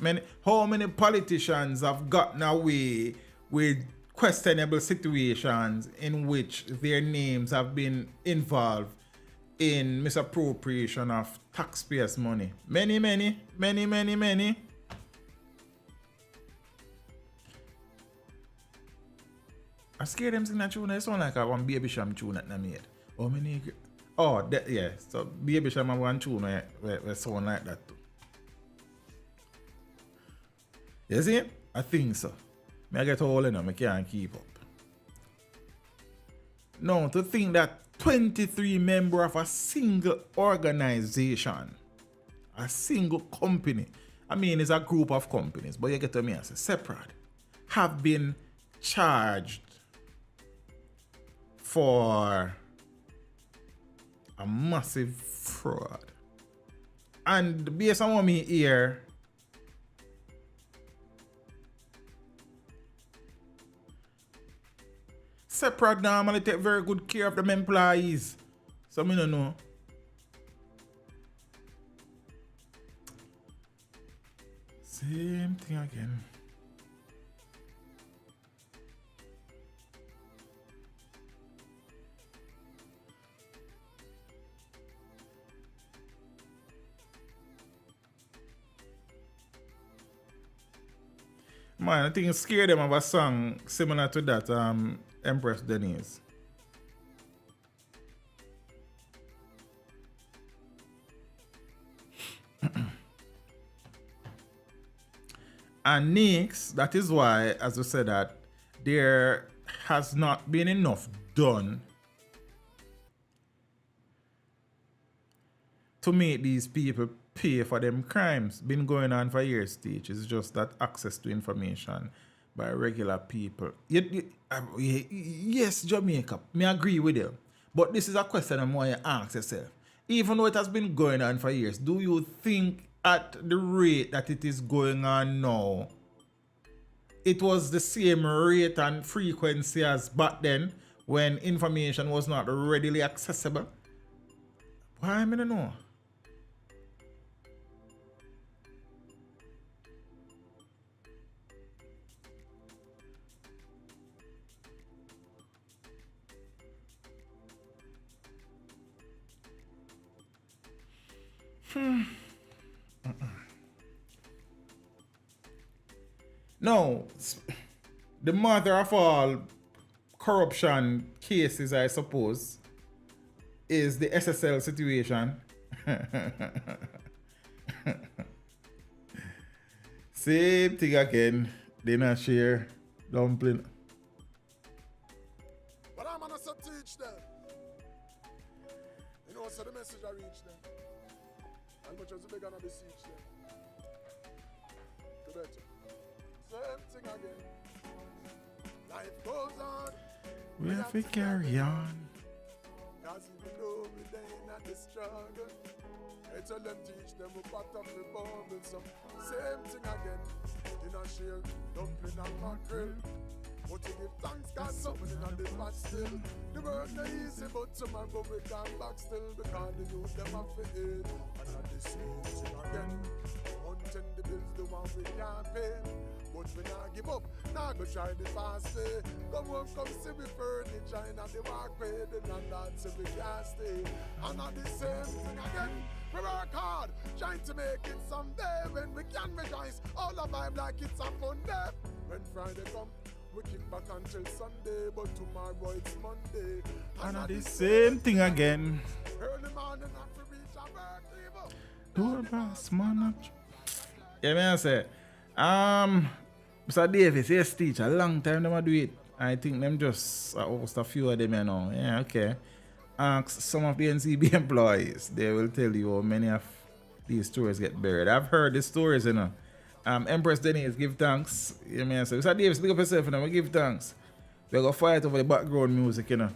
How many politicians have gotten away with questionable situations in which their names have been involved in misappropriation of taxpayers' money? Many. I scare them sing that tune. It sound like a one Baby Sham tune that I made. How many? Oh, that, yeah. So Baby Sham have one tune where sound like that too. You see? I think so. I get all in them, I can't keep up. No, to think that 23 members of a single organization, a single company, I mean, it's a group of companies, but you get to me and say, Seprod, have been charged for a massive fraud. And based on what me hear, Seprod normally take very good care of them employees. So me don't know. Same thing again. Man, I think it scared them of a song similar to that, Empress Denise. And next, that is why, as we said, that there has not been enough done to make these people pay for them crimes. Been going on for years, Teach. It's just that access to information by regular people. Yes, Jamaica, me agree with you. But this is a question I'm want to ask yourself. Even though it has been going on for years, do you think at the rate that it is going on now, it was the same rate and frequency as back then when information was not readily accessible? Why, I don't know. No, the mother of all corruption cases, I suppose, is the SSL situation. Same thing again. They not share dumpling. But I'm gonna teach them. You know, so the message I reach them. As much as they're gonna beseech them. To better. Same thing again. Life goes on. We have to carry on. Cause even though we day not the struggle, I tell them teach them we pot up the bubble. So same thing again. Dinner share, dumpling and mackerel. But to give thanks, got something in the pot still. The work not easy, but tomorrow we come back still. Because the youth them have to eat. And not the same thing again. Mountain the bills, the one we can't pay. But we not give up, now go try the fast way. Come home, come see we furniture and the walkway. The landlord say we can't stay. And not the same thing again. We work hard, trying to make it someday. When we can rejoice, all the vibe like it's a fun day. When Friday come, we kick back until Sunday, but tomorrow it's Monday. And the same thing again. Early morning after reach our work, leave up. Do a boss, man. Yeah, man, I say, Mr. Davis, yes, teach, a long time them do it. I think them just host a few of them, you know. Yeah, okay. Ask some of the NCB employees. They will tell you how many of these stories get buried. I've heard the stories, you know. Empress Denise, give thanks. You know, so Mr. Davis, pick up yourself, you know, we give thanks. We go fight over the background music, you know.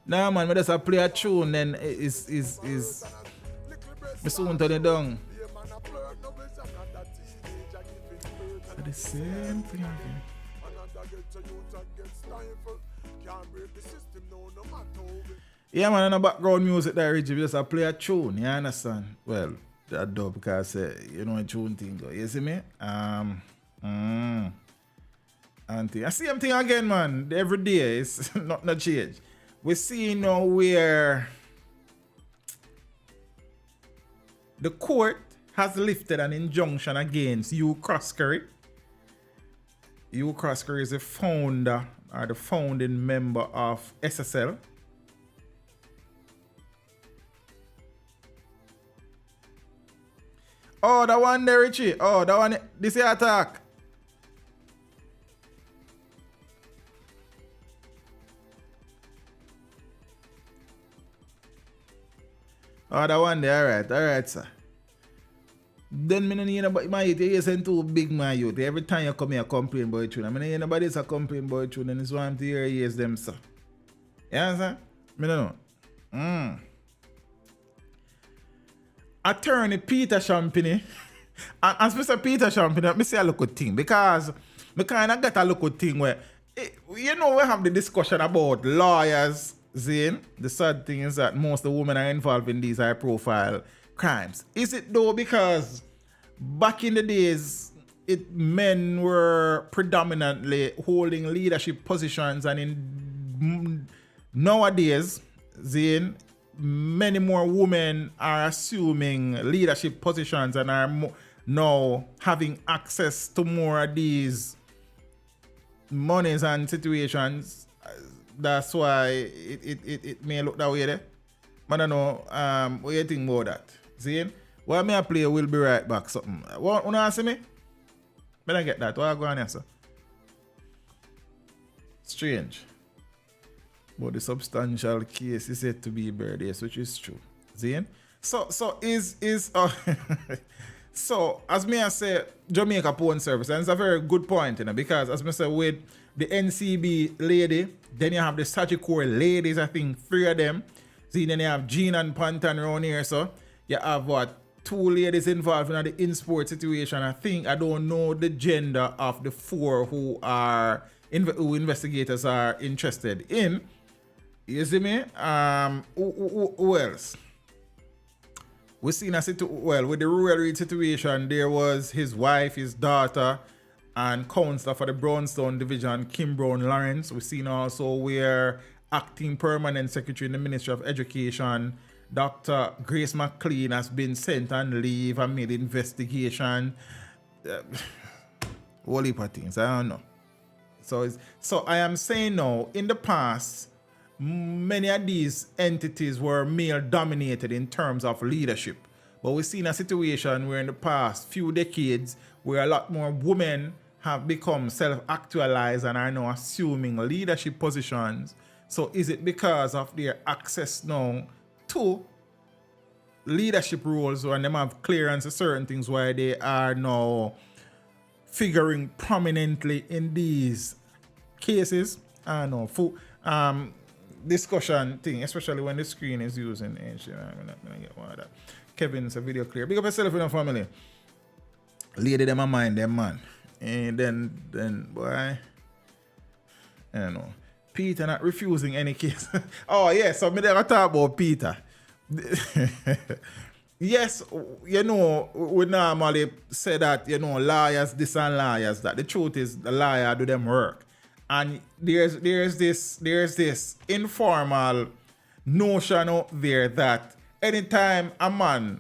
Nah, man, we just play a tune, then is me soon turn it down. The same thing again. Yeah, man, on the background music that Reggie, we just play a tune, you understand? Well, that dub because you know a tune thing go. You see me? And the same thing again, man. Every day it's not change. We see now where the court has lifted an injunction against Hugh Croskery. Hugh Croskery is the founder or the founding member of SSL. Oh, that one there, Richie. Oh, that one. This is attack. Oh, that one there. All right, sir. Then me no need nobody. My youth, you send too big, my youth. Every time you come here, complain about tune. I mean, nobody is a complain about tune, and it's one to hear yes them, sir. You understand? Me don't know. Attorney Peter Champagny. And as Mr. Peter Champagny, me say a look good thing because me kind of get a look good thing where we have the discussion about lawyers, Zane. The sad thing is that most of the women are involved in these high profile crimes. Is it though because back in the days men were predominantly holding leadership positions, and in nowadays, Zane, many more women are assuming leadership positions and are now having access to more of these monies and situations. That's why it may look that way there. But I don't know what you think about that. Zane? Why may I play We'll Be Right Back something? What you answer me? I don't get that. What I go on here, sir? Strange. But the substantial case is said to be birthdays, which is true. Zane? So so as me I say, Jamaica Porn Service, and it's a very good point, because as me say with the NCB lady, then you have the Sagicor ladies, I think 3 of them. See, then you have Jean and Panton around here, so you have 2 ladies involved in the Insports situation. I don't know the gender of the 4 who who investigators are interested in. You see me? Who else? We seen with the Rural Reed situation, there was his wife, his daughter, and counsellor for the Brownstone Division, Kim Brown Lawrence. We seen also where acting permanent secretary in the Ministry of Education, Dr. Grace McLean, has been sent on leave and made investigation. Whole heap of things, I don't know. So I am saying now, in the past, many of these entities were male dominated in terms of leadership. But we've seen a situation where in the past few decades where a lot more women have become self-actualized and are now assuming leadership positions. So is it because of their access now to leadership roles, and them have clearance to certain things, why they are now figuring prominently in these cases? I don't know. Discussion thing, especially when the screen is using age. I'm not gonna get one of that. Kevin's a video clear. Big up yourself in the family. Lady them a mind them, man. And then boy, I don't know. Peter not refusing any case. Oh yeah, so me never talk about Peter. Yes, we normally say that, lawyers this and lawyers that. The truth is the lawyer do them work. And there's this informal notion out there that anytime a man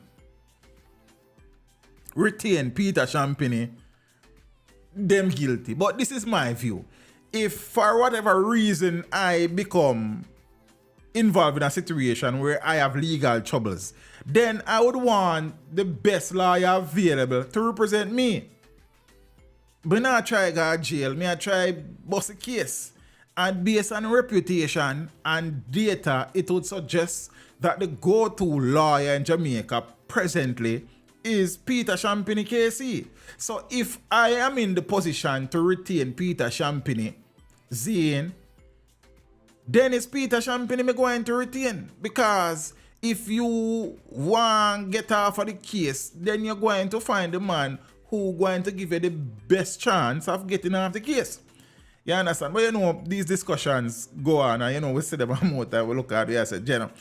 retain Peter Champagny, them guilty. But this is my view. If for whatever reason I become involved in a situation where I have legal troubles, then I would want the best lawyer available to represent me. But now I try to go to jail, I try bust a case. And based on reputation and data, it would suggest that the go-to lawyer in Jamaica presently is Peter Champagny KC. So if I am in the position to retain Peter Champagny, Zane, then it's Peter Champagny me going to retain. Because if you want to get off of the case, then you're going to find the man who going to give you the best chance of getting off the case. You understand? But these discussions go on, and we see them more time, we look at it as a general.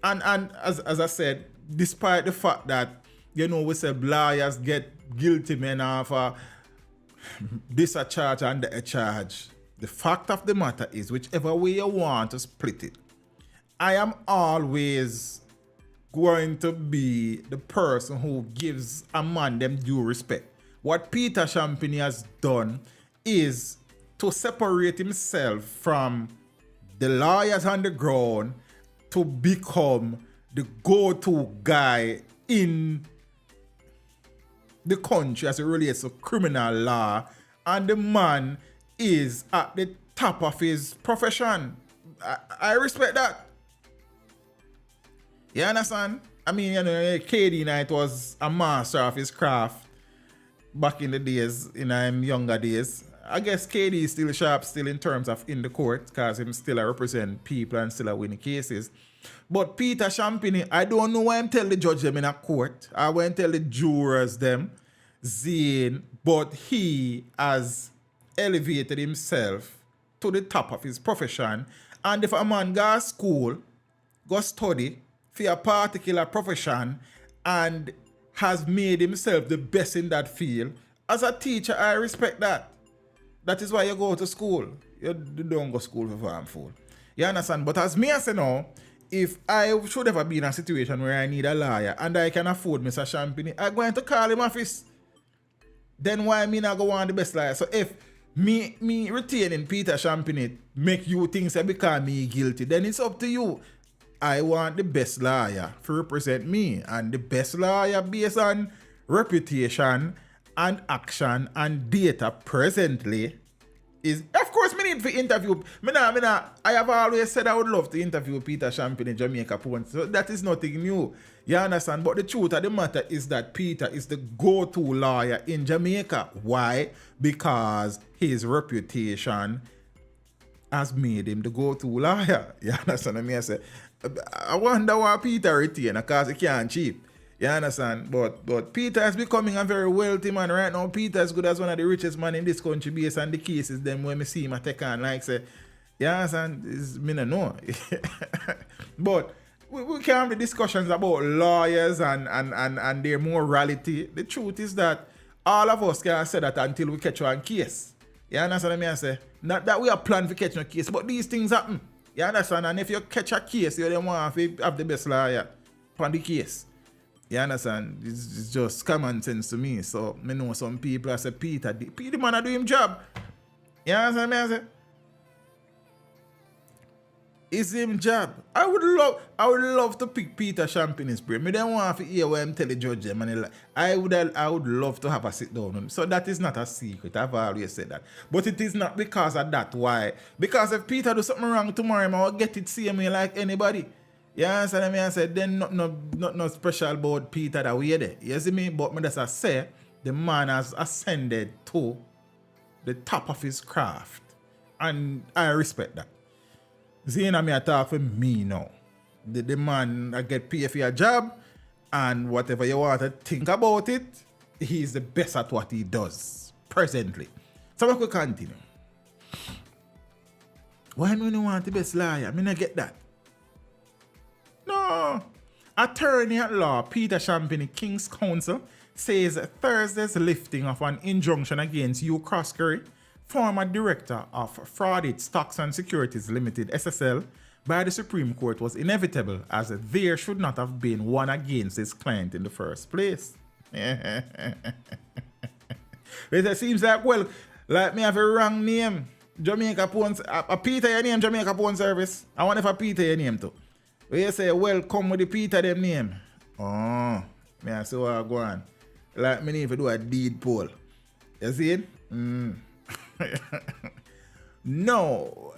And as I said, despite the fact that, we say lawyers get guilty men of this a charge and a charge, the fact of the matter is, whichever way you want to split it, I am always going to be the person who gives a man them due respect. What Peter Champagny has done is to separate himself from the lawyers on the ground to become the go-to guy in the country as it relates to criminal law, and the man is at the top of his profession. I respect that. You understand? I mean, KD Knight was a master of his craft back in the days, in younger days. I guess KD is still sharp still in terms of in the court because him still represent people and still winning cases. But Peter Champagny, I don't know why I'm telling the judge them in a court. I won't tell the jurors them, Zane, but he has elevated himself to the top of his profession. And if a man go to school, go study for a particular profession and has made himself the best in that field, as a teacher, I respect that. That is why you go to school. You don't go to school for farm fool. You understand? But as me I say now, if I should ever be in a situation where I need a lawyer and I can afford Mr. Champagny, I'm going to call him office. Then why me not go want the best lawyer? So if me retaining Peter Champagny make you think say because me guilty, then it's up to you. I want the best lawyer to represent me. And the best lawyer based on reputation and action and data presently is, of course, me need to interview. I have always said I would love to interview Peter Champagny in Jamaica Point. So that is nothing new. You understand? But the truth of the matter is that Peter is the go-to lawyer in Jamaica. Why? Because his reputation has made him the go-to lawyer. You understand what I say? I wonder why Peter retained because he can't cheat. You understand? But Peter is becoming a very wealthy man right now. Peter is good as one of the richest men in this country based on the cases them when me see him I take on like say, you understand? Me no know. But we can have the discussions about lawyers and their morality. The truth is that all of us can say that until we catch one case. You understand what I say? Not that we are planning to catch no case, but these things happen. You understand? And if you catch a case, you don't want to have the best lawyer on the case. You understand? It's just common sense to me. So, I know some people I say, Peter, the man do him job. You understand me? I say, it's him job. I would love to pick Peter Champagny's brain. I don't want to hear what I'm telling the judge. I would love to have a sit down with him. So that is not a secret. I've always said that. But it is not because of that. Why? Because if Peter do something wrong tomorrow, I will get it same way like anybody. You understand me? I said, then not special about Peter that we there. You see me? But me just say, the man has ascended to the top of his craft. And I respect that. Zane me talk for me now. The man I get paid for your job, and whatever you want to think about it, he's the best at what he does presently. So we could continue. Why me no want the best lawyer? Me not get that. No. Attorney at law Peter Champagny, King's Counsel, says Thursday's lifting of an injunction against Hugh Croskery, former director of Fraudit Stocks and Securities Limited, SSL, by the Supreme Court was inevitable, as there should not have been one against his client in the first place. It seems like, well, like me have a wrong name. Jamaica Pawn, a Peter your name, Jamaica Pawn Service. I wonder if a Peter your name too. When you say, well, come with the Peter them name. Oh, me I see what I go on. Like me need to do a deed poll. You see it? No.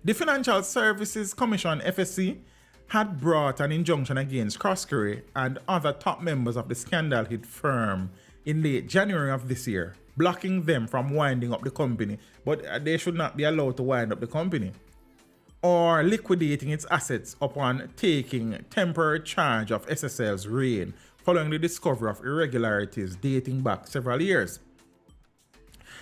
The Financial Services Commission, FSC, had brought an injunction against Croskery and other top members of the scandal-hit firm in late January of this year, blocking them from winding up the company. But they should not be allowed to wind up the company or liquidating its assets upon taking temporary charge of SSL's reign following the discovery of irregularities dating back several years.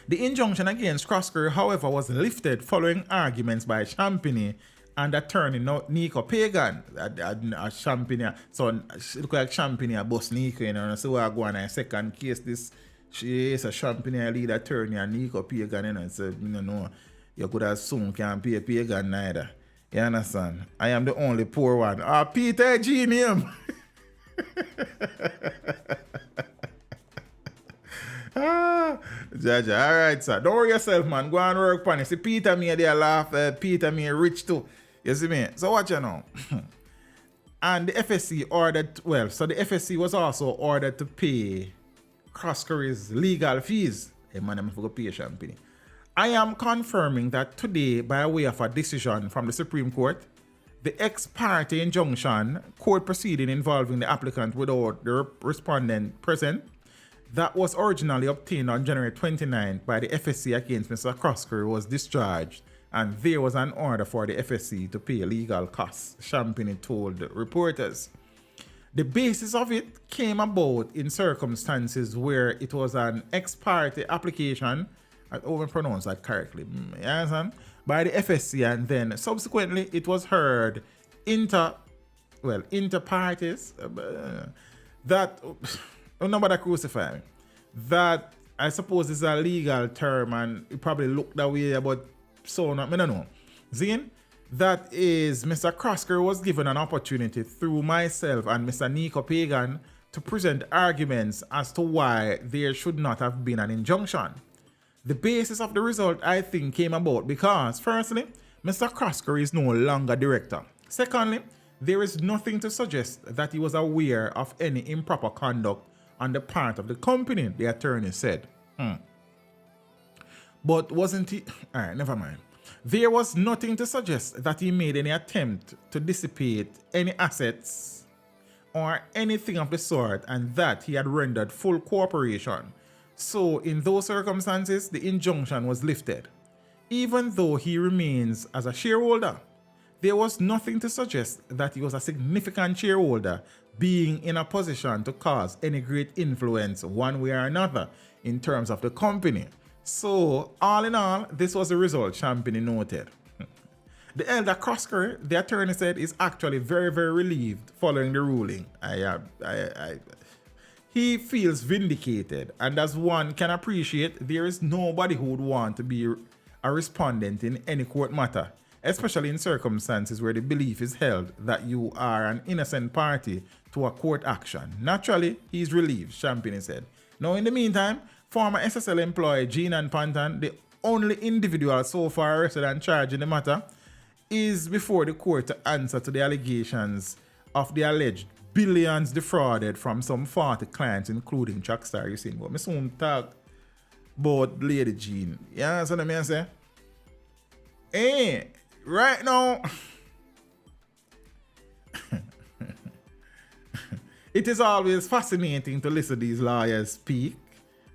The injunction against Croskery, however, was lifted following arguments by Champagny and attorney Nico Pagan. Champagny, so she look like Champagny a boss Nico, you know, so I go on a second case. This she is a Champagny lead attorney and Nico Pagan, you know, so you know, you could have soon can't pay Pagan neither. You understand? I am the only poor one. Peter G name. Jaja, alright, sir. Don't worry yourself, man. Go and work on it. See, Peter me there laugh. Peter me rich too. You see me? So watch you now. And the FSC ordered, well, so the FSC was also ordered to pay Croskery's legal fees. Hey man, I'm going to pay Champagny. I am confirming that today, by way of a decision from the Supreme Court, the ex parte injunction court proceeding involving the applicant without the respondent present that was originally obtained on January 29th by the FSC against Mr. Croskery was discharged, and there was an order for the FSC to pay legal costs, Champagne told reporters. The basis of it came about in circumstances where it was an ex parte application, I overpronounced that correctly, by the FSC, and then subsequently it was heard inter parties that nobody crucify me. That I suppose is a legal term and it probably looked that way, but so not, I don't know. Zine, that is Mr. Croskery was given an opportunity through myself and Mr. Nico Pagan to present arguments as to why there should not have been an injunction. The basis of the result, I think, came about because, firstly, Mr. Croskery is no longer director. Secondly, there is nothing to suggest that he was aware of any improper conduct on the part of the company, the attorney said. But wasn't he... Alright, never mind. There was nothing to suggest that he made any attempt to dissipate any assets or anything of the sort, and that he had rendered full cooperation. So, in those circumstances, the injunction was lifted. Even though he remains as a shareholder, there was nothing to suggest that he was a significant shareholder being in a position to cause any great influence one way or another in terms of the company. So, all in all, this was the result, Champagne noted. The elder Croskery, the attorney said, is actually very, very relieved following the ruling. He feels vindicated, and as one can appreciate, there is nobody who would want to be a respondent in any court matter, especially in circumstances where the belief is held that you are an innocent party to a court action. Naturally, he's relieved, Champagne said. Now, in the meantime, former SSL employee Jean Panton, the only individual so far arrested and charged in the matter, is before the court to answer to the allegations of the alleged billions defrauded from some 40 clients, including Trackstar. You see, but I soon talk about Lady Jean. Yeah, that's what I say. Hey, right now, it is always fascinating to listen to these lawyers speak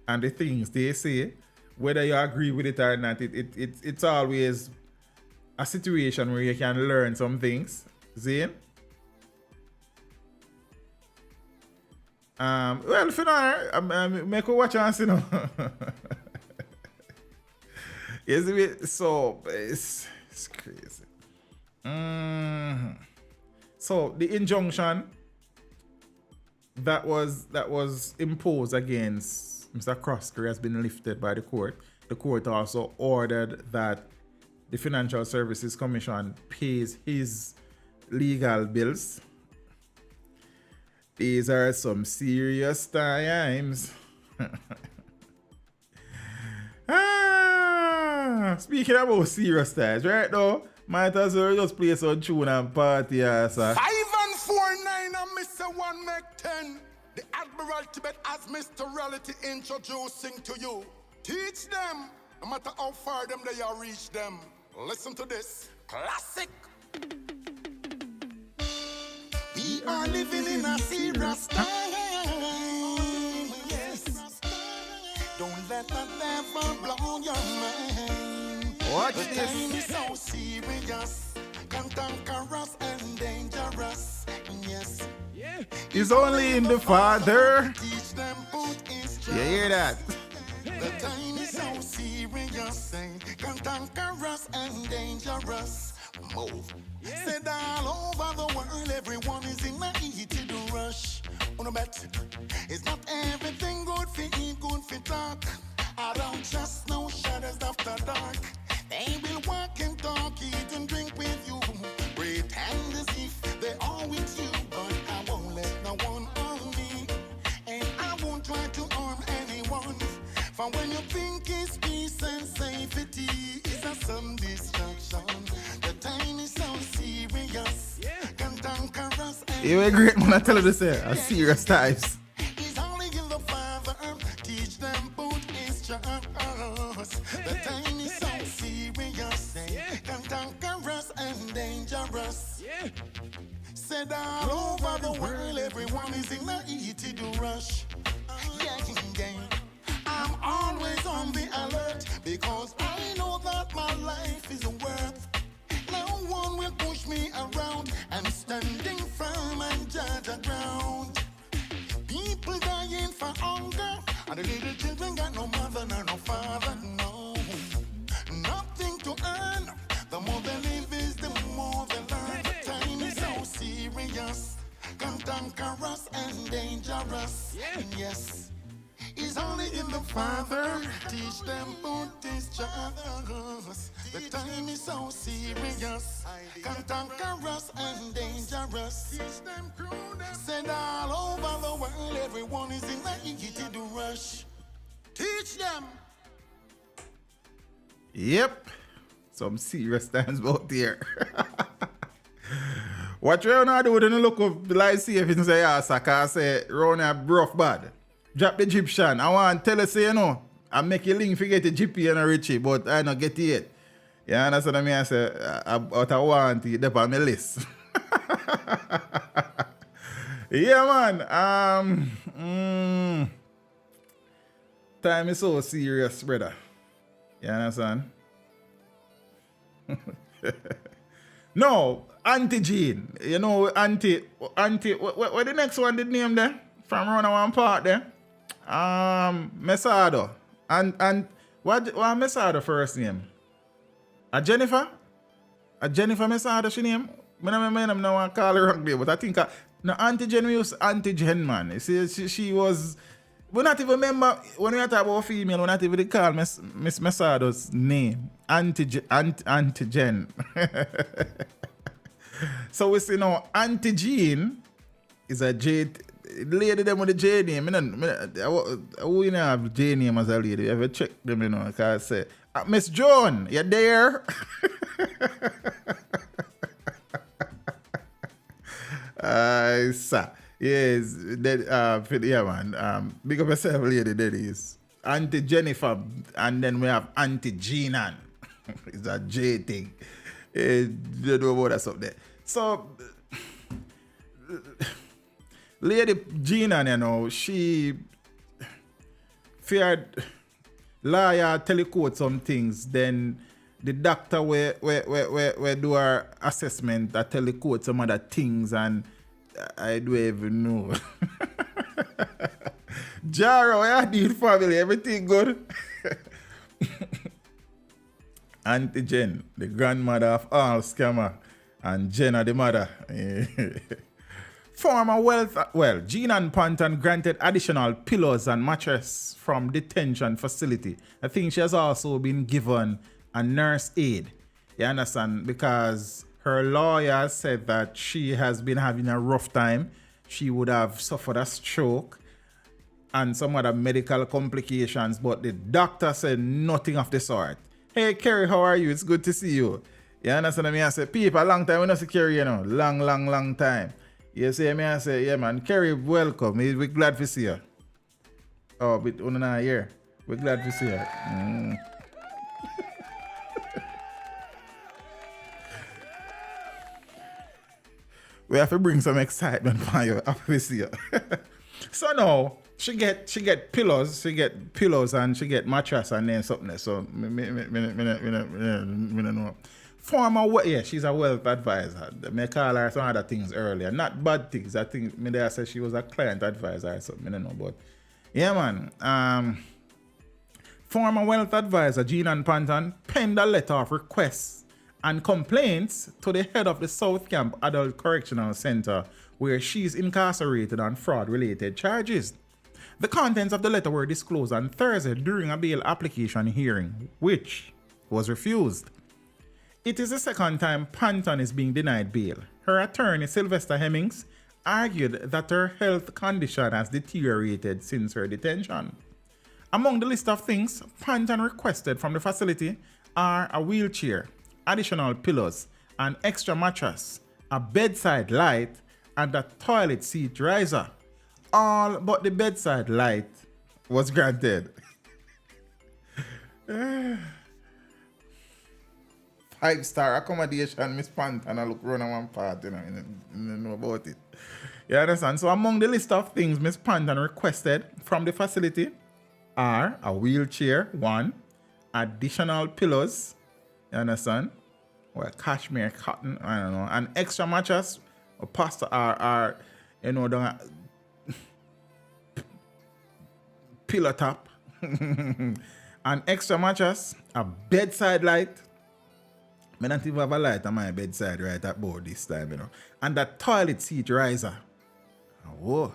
and the things they say, whether you agree with it or not. It's always a situation where you can learn some things. See? Well, if you know, make a watch and see now. So it's crazy. So the injunction that was imposed against Mr. Croskery has been lifted by the court. The court also ordered that the Financial Services Commission pays his legal bills. These are some serious times. Speaking about serious times, right now, might as well just play some tune and party, sir. 5 and 4, 9 and Mr. 1 make 10. The Admiral Tibet as Mr. Reality introducing to you. Teach them, no matter how far them they are reach them. Listen to this classic. We are living in a serious time. Yes. Don't let the devil blow your mind. Watch the this. time is so serious, cantankerous and dangerous. Yes. Yeah. It's only in the Father. Teach them put instructions. You hear that? The time is so serious, cantankerous and dangerous. Move. Yeah. Said all over the world, everyone is in a heated rush. On a bet, it's not everything good for eat, good for talk. I don't trust no shadows after dark. They will walk and talk, eat and drink with you. Pretend as if they are with you, but I won't let no one harm me, and I won't try to harm anyone. For when you think it's peace and safety, it's a some distraction. The time is so serious. Cantankerous and you ain't great man, I tell you this here. A serious times. it's only in the Father. Teach them put instructions. The time is so serious. Cantankerous and dangerous. Said all over the world, everyone is in a heated rush. Yeah, again. I'm always on the alert because I know that my life is worth. No one will push me around. I'm standing firm and judge the ground. People dying for hunger, and the little children got no mother nor no father, no. Nothing to earn. The more they live is the more they learn. Time is so serious, cantankerous and dangerous. Yes. Is only in the Father. Teach them Buddhist others. The time is so serious, cantankerous and dangerous. Said all over the world, everyone is in the heated rush. Teach them. Yep. Some serious times out there. What you wanna do when you look up the life safe and say, yeah, Saka say, round a rough bad. Drop the Egyptian. I want to tell you, say, you know, I make a link to get the GP and a Richie, but I don't get it yet. You understand what I mean? I say, I want to get on my list. Yeah, man. Time is so serious, brother. You understand? No, anti-gene. You know, what the next one did name there? From around one part there? Mesado. And what Mesado first name? A Jennifer Mesado she name? I don't want to call her wrong there, but I think no antigen we use antigen man. You see, she was. We not even remember when we talk about female. We not even call Miss Mesado's name antigen. So we see now antigen is a J. Lady them with the J name. Who you know have J name as a lady? You ever check them? You know, because I say Miss Joan, you there? Sir. Yes, that, yeah, man. Big up yourself, lady. That is Auntie Jennifer, and then we have Auntie Jeanan. It's a J thing. You know about that up there. So, Lady Jeanan, you know, she feared lawyer telequote some things. Then the doctor will do her assessment that telequote some other things, and I don't even know. Jaro, yeah, deal family, everything good. Auntie Jen, the grandmother of all scammer, and Jenna, the mother. Former Jean and Panton granted additional pillows and mattress from detention facility. I think she has also been given a nurse aid. You understand? Because her lawyer said that she has been having a rough time. She would have suffered a stroke and some other medical complications, but the doctor said nothing of the sort. Hey, Kerry, how are you? It's good to see you. You understand me? I say, people, a long time we not see Kerry, you know. Long time. You see me? I say, yeah, man. Kerry, welcome. We're glad to see you. Oh, but we're not here. We're glad to see you. We have to bring some excitement for you after this year. So now she get pillows, and she get mattress and then something. So me don't know. Former, she's a wealth advisor. Me call her some other things earlier, not bad things. I think me there said she was a client advisor or something. I don't know, but yeah, man. Former wealth advisor Jean and Panton penned a letter of requests and complaints to the head of the South Camp Adult Correctional Center, where she's incarcerated on fraud-related charges. The contents of the letter were disclosed on Thursday during a bail application hearing, which was refused. It is the second time Panton is being denied bail. Her attorney, Sylvester Hemmings, argued that her health condition has deteriorated since her detention. Among the list of things Panton requested from the facility are a wheelchair, additional pillows, an extra mattress, a bedside light, and a toilet seat riser. All but the bedside light was granted. 5-star accommodation, Miss Panton, I look round on one part, you know about it. You understand? So among the list of things Miss Panton requested from the facility are a wheelchair, 1, additional pillows, you understand? Or cashmere cotton, I don't know, an extra mattress, or pasta, or you know, the pillow top, an extra mattress, a bedside light. I don't even have a light on my bedside right at board this time, you know. And a toilet seat riser. Whoa.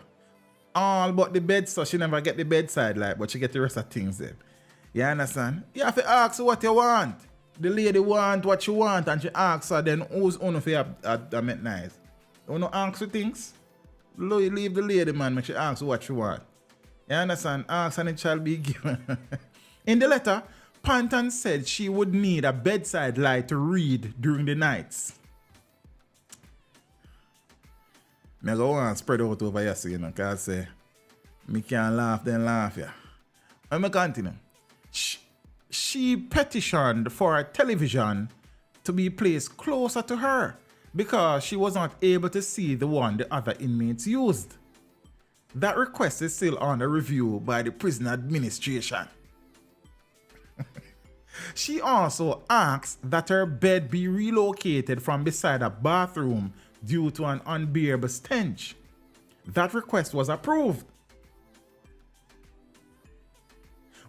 All but the bed, so she never get the bedside light, but she get the rest of things there. You understand? You have to ask her what you want. The lady want what she want, and she asks her, then who's on for you make nice? You don't ask for things? Leave the lady, man, make she ask what she want. You understand? Ask and it shall be given. In the letter, Panton said she would need a bedside light to read during the nights. I go on and spread out over here, so you know, because I say, me can't laugh, then laugh, yeah. Let me continue. She petitioned for a television to be placed closer to her because she was not able to see the one the other inmates used. That request is still under review by the prison administration. She also asked that her bed be relocated from beside a bathroom due to an unbearable stench. That request was approved.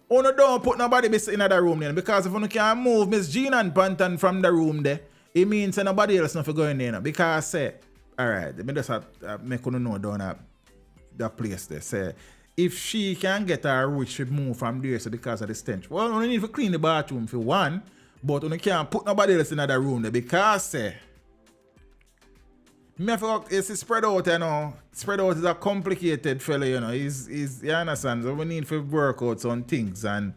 Oh, no, don't put nobody in the room then, because if you can't move Miss Jean and Panton from the room there, it means nobody else not go in there. Because say, alright, let me just make you know down at that place there. Say, if she can get her root, she move from there so because of the stench. Well, you need to clean the bathroom for one, but you can't put nobody else in the room there because say, it's spread out, you know. Spread out is a complicated fella, you know. He's you understand? So we need to work out some things and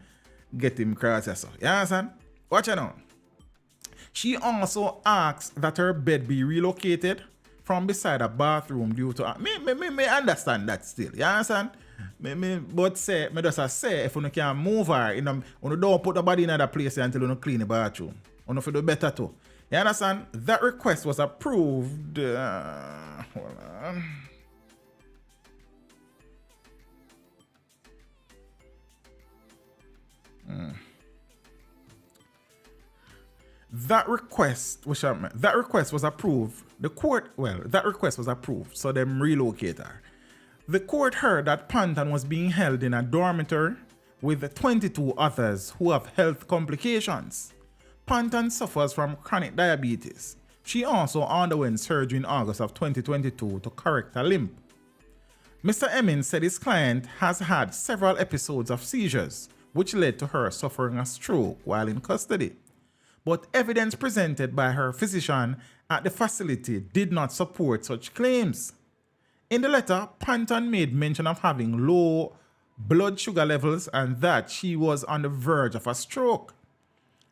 get him across here. So, you understand? Watch it now. She also asked that her bed be relocated from beside a bathroom due to... Me understand that still. You understand? But say, me just say, if you can move her, you don't put the body in another place until you clean the bathroom. You do better too. You understand? That request was approved. Hold on. That request was approved. That request was approved, so them relocate her. The court heard that Panton was being held in a dormitory with 22 others who have health complications. Panton suffers from chronic diabetes. She also underwent surgery in August of 2022 to correct a limp. Mr. Emmons said his client has had several episodes of seizures, which led to her suffering a stroke while in custody. But evidence presented by her physician at the facility did not support such claims. In the letter, Panton made mention of having low blood sugar levels and that she was on the verge of a stroke.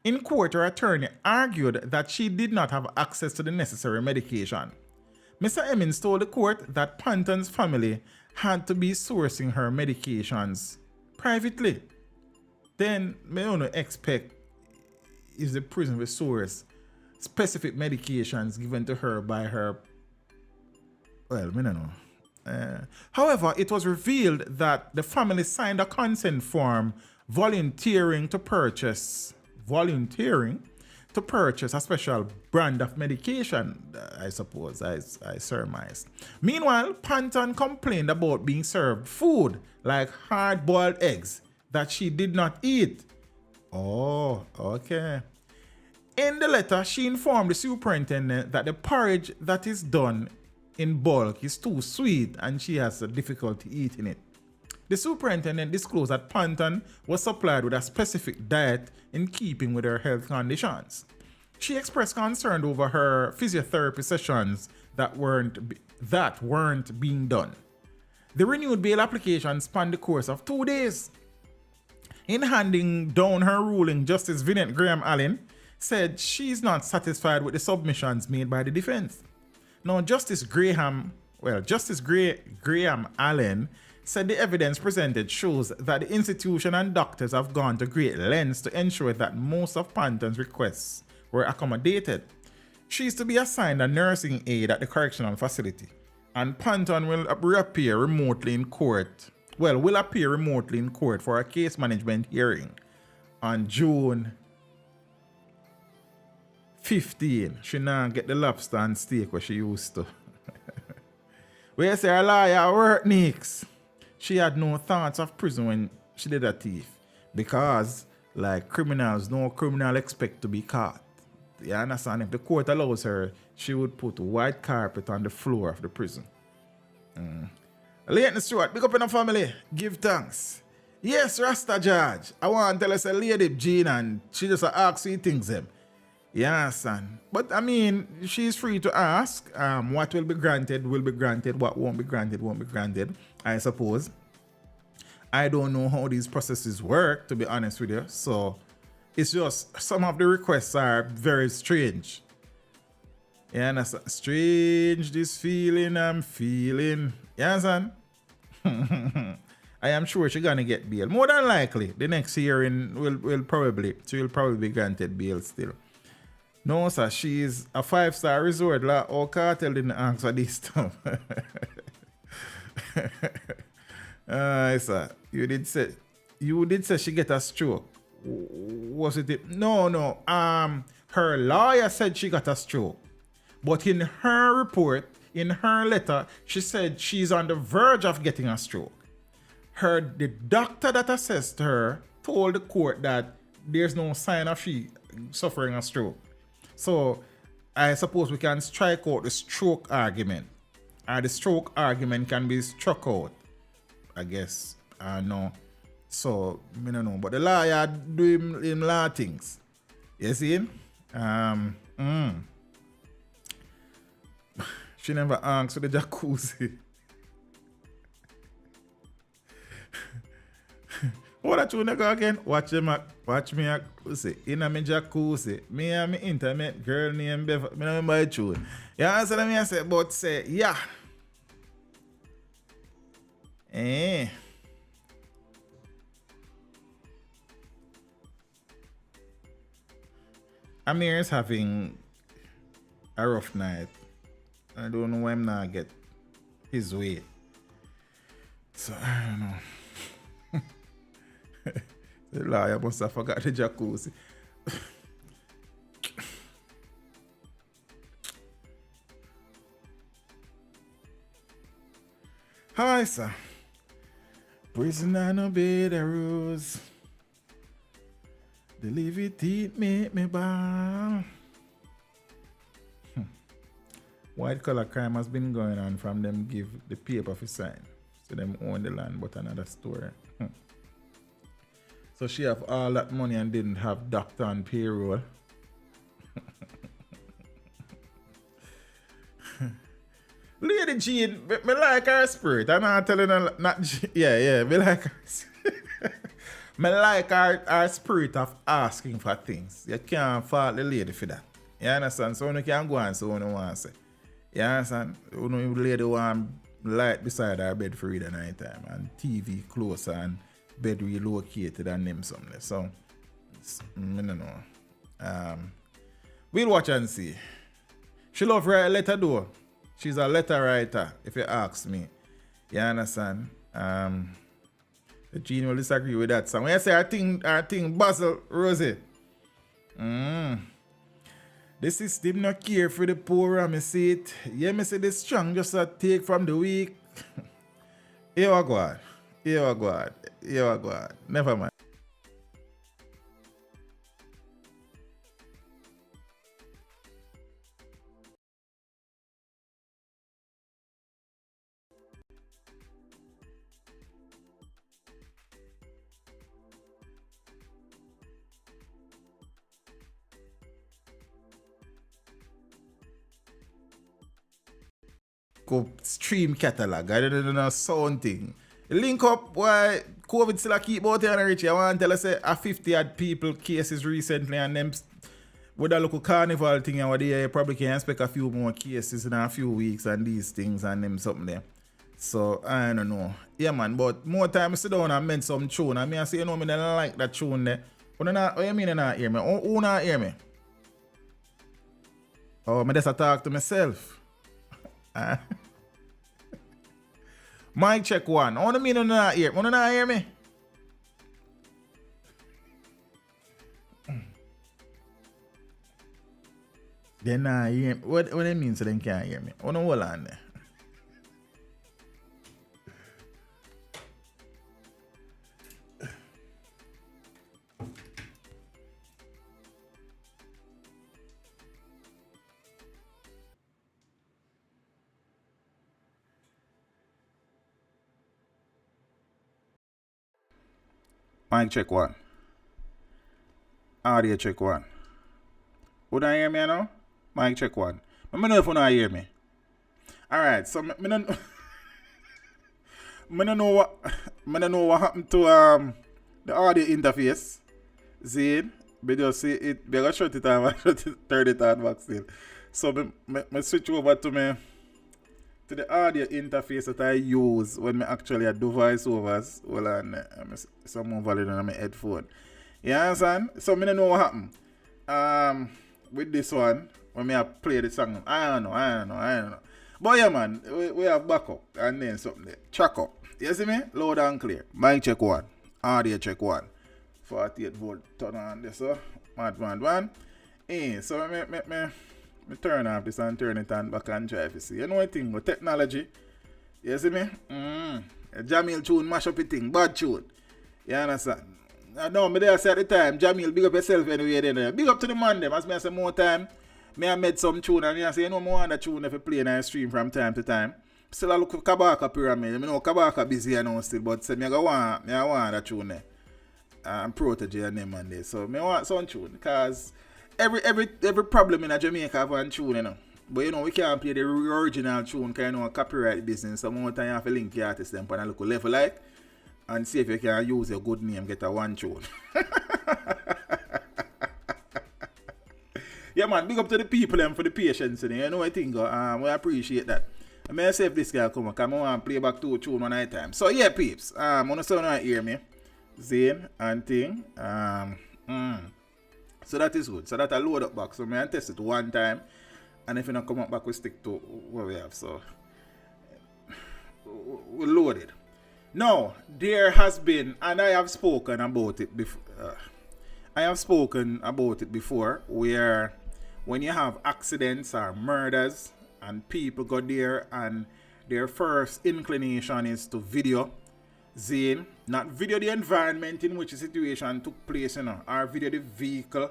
In court, her attorney argued that she did not have access to the necessary medication. Mr. Emmons told the court that Panton's family had to be sourcing her medications privately. Then, me don't expect is the prison will source specific medications given to her by her. Well, me don't know. However, it was revealed that the family signed a consent form volunteering to purchase a special brand of medication, I suppose, I surmised. Meanwhile, Panton complained about being served food like hard-boiled eggs that she did not eat. Oh, okay. In the letter, she informed the superintendent that the porridge that is done in bulk is too sweet and she has a difficulty eating it. The superintendent disclosed that Panton was supplied with a specific diet in keeping with her health conditions. She expressed concern over her physiotherapy sessions that weren't being done. The renewed bail application spanned the course of 2 days. In handing down her ruling, Justice Vinette Graham Allen said she's not satisfied with the submissions made by the defense. Now, Justice Graham Allen said the evidence presented shows that the institution and doctors have gone to great lengths to ensure that most of Panton's requests were accommodated. She is to be assigned a nursing aide at the correctional facility, and Panton will reappear remotely in court will appear remotely in court for a case management hearing on June 15. She now get the lobster and steak where she used to. Where you say her lawyer work, Nix? She had no thoughts of prison when she did a thief. Because, like criminals, no criminal expect to be caught. You understand? If the court allows her, she would put white carpet on the floor of the prison. Laden Stewart, big up in the family. Give thanks. Yes, Rasta Judge. I want to tell us a lady, Jean, and she just asks you things them. Yeah, son. But I mean, she's free to ask. What will be granted, what won't be granted, I suppose. I don't know how these processes work, to be honest with you. So it's just some of the requests are very strange. Yeah, that's strange, this feeling I'm feeling. Yeah, son. I am sure she's gonna get bail. More than likely, the next hearing will probably be granted bail still. No, sir, she is a 5-star resort. Like, oh, cartel didn't ask for this stuff. Sir, you did say she get a stroke. Was it? No. Her lawyer said she got a stroke, but in her report, in her letter, she said she's on the verge of getting a stroke. The doctor that assessed her told the court that there's no sign of she suffering a stroke. So I suppose we can strike out the stroke argument. The stroke argument can be struck out, I guess. No. So, I don't know. But the lawyer do him law things. You see him? She never asked for the jacuzzi. What that you nigga again? Watch me pussy. In a me jacuzzi. Me and me intimate girl named Bev. Me remember it tune. You answer me I say, but say, yeah. Amir is having a rough night. I don't know why I'm not get his way. So I don't know. The lawyer must have forgot the jacuzzi. Hi, sir. Prisoner no obey the rules. The leave it eat make me ball. White collar crime has been going on from them give the paper for sign. So them own the land, but another story. So she have all that money and didn't have doctor on payroll. Lady Jean, me like her spirit. I'm not telling her, me like her. Me like her spirit of asking for things. You can't fault the lady for that. You understand? So you can go and say what you want to say. You understand? You know, the lady want light beside her bed for read at night time and TV closer and bed relocated and them something. So, I don't know. We'll watch and see. She love write a letter though. She's a letter writer, if you ask me. You understand? The Gene will disagree with that. So when I say our thing Basil, Rosie. The system not care for the poor, I see it. Yeah, me say the strong just a take from the weak. Here we go. Never mind. Go stream catalog. I don't know sound thing. Link up why COVID still a keep out here and reach. I want to tell us a 50 odd people cases recently and them with a local carnival thing and what they probably can expect a few more cases in a few weeks and these things and them something there. So I don't know. Yeah man, but more time I sit down and mend some tune. I mean I say you know me don't like that tune there. What you mean you not hear me? Who not hear me? Oh, I just talk to myself. Mic check one. I want to mean you not hear. Want to not hear me? They not hear me. What it means so they can't hear me? I want to hold on there. Mic check one. Audio check one. Would I hear me now? Mic check one. Let me know if you not hear me. Alright, so I don't know what happened to the audio interface. See, but just see it, we gotta shut it off, turn it on back still. So I switch over to the audio interface that I use when I actually do voiceovers. Well, and some more valid on my headphone. You understand? So I don't know what happened. With this one, when I play the song, I don't know. But yeah, man, we have backup and then something there. Track up. You see me? Loud and clear. Mic check one. Audio check one. 48 volt turn on this. So, mad. So I turn off this and turn it on back and try to see. You know what thing with technology? You see me? Jamil tune mash up the thing. Bad tune. You understand? I know me there say at the time, Jamil, big up yourself anyway then. Big up to the man them. As me I say more time, me I made some tune and I say, you know more on the tune if you play in a stream from time to time. Still I look for Kabaka Pyramid. I know Kabaka busy now still, but say me I want that tune there. I'm protege and them and this. So me want some tune because every problem in a Jamaica have one tune, you know. But you know, we can't play the original tune because you know copyright business. So more time you have to link the artist them on a local level like and see if you can use your good name, get a one tune. Yeah man, big up to the people and for the patience, you know I think we appreciate that. I may say if this guy come because I want to play back 2 tune one at a time. So yeah peeps, I want to say you hear me. Zane and thing. So that is good. So that I load up back. So I test it one time. And if you don't come up back, we stick to what we have. So we load it. Now, there has been, and I have spoken about it before. Where when you have accidents or murders and people go there and their first inclination is to video. Zane, not video the environment in which the situation took place, you know, or video the vehicle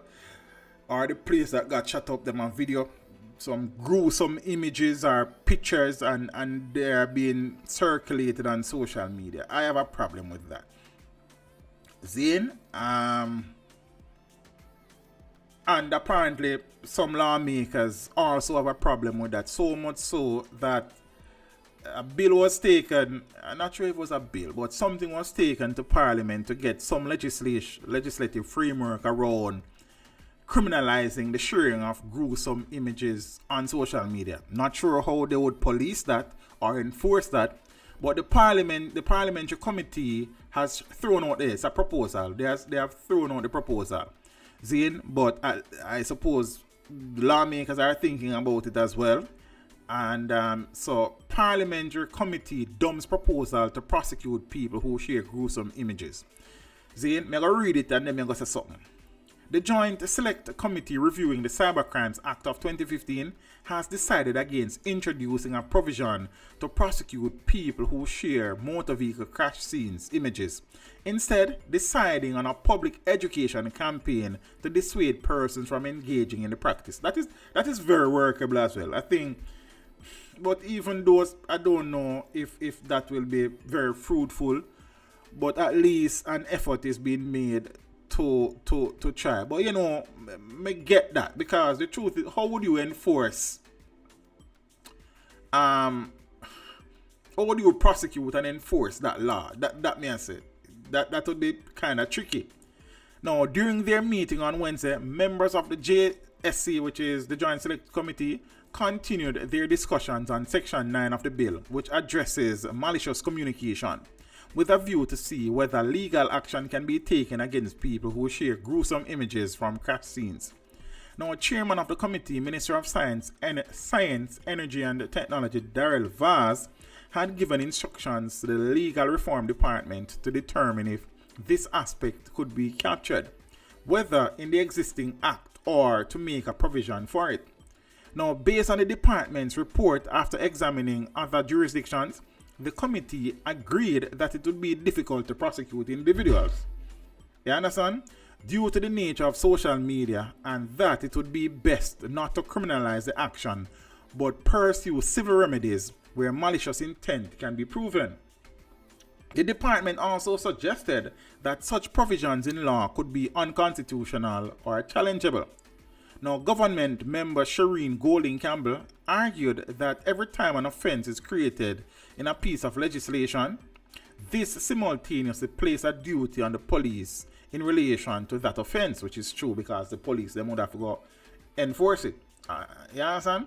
or the place that got shut up, them on video some gruesome images or pictures and they're being circulated on social media. I have a problem with that. Zane, and apparently some lawmakers also have a problem with that, so much so that a bill was taken. I'm not sure if it was a bill, but something was taken to Parliament to get some legislative framework around criminalizing the sharing of gruesome images on social media. Not sure how they would police that or enforce that, but the parliamentary committee has thrown out this, a proposal. They have thrown out the proposal, Zane, but I suppose the lawmakers are thinking about it as well. And so parliamentary committee dumps proposal to prosecute people who share gruesome images. Zane, I'm going to read it and then I'm going to say something. The Joint Select Committee reviewing the Cybercrimes Act of 2015 has decided against introducing a provision to prosecute people who share motor vehicle crash scenes images, instead deciding on a public education campaign to dissuade persons from engaging in the practice. That is very workable as well, I think. But even those, I don't know if that will be very fruitful, but at least an effort is being made to try. But you know, me get that, because the truth is, how would you enforce how would you prosecute and enforce that law? That may I say that would be kind of tricky. Now, during their meeting on Wednesday, members of the JSC, which is the Joint Select Committee, continued their discussions on Section 9 of the bill, which addresses malicious communication, with a view to see whether legal action can be taken against people who share gruesome images from crash scenes. Now, Chairman of the committee, Minister of Science, Energy and Technology, Darrell Vaz, had given instructions to the Legal Reform Department to determine if this aspect could be captured, whether in the existing act or to make a provision for it. Now, based on the department's report after examining other jurisdictions, the committee agreed that it would be difficult to prosecute individuals. You understand? Due to the nature of social media, and that it would be best not to criminalize the action but pursue civil remedies where malicious intent can be proven. The department also suggested that such provisions in law could be unconstitutional or challengeable. Now, government member Shireen Golding Campbell argued that every time an offense is created in a piece of legislation, this simultaneously places a duty on the police in relation to that offense, which is true because the police, they would have to go enforce it. You understand?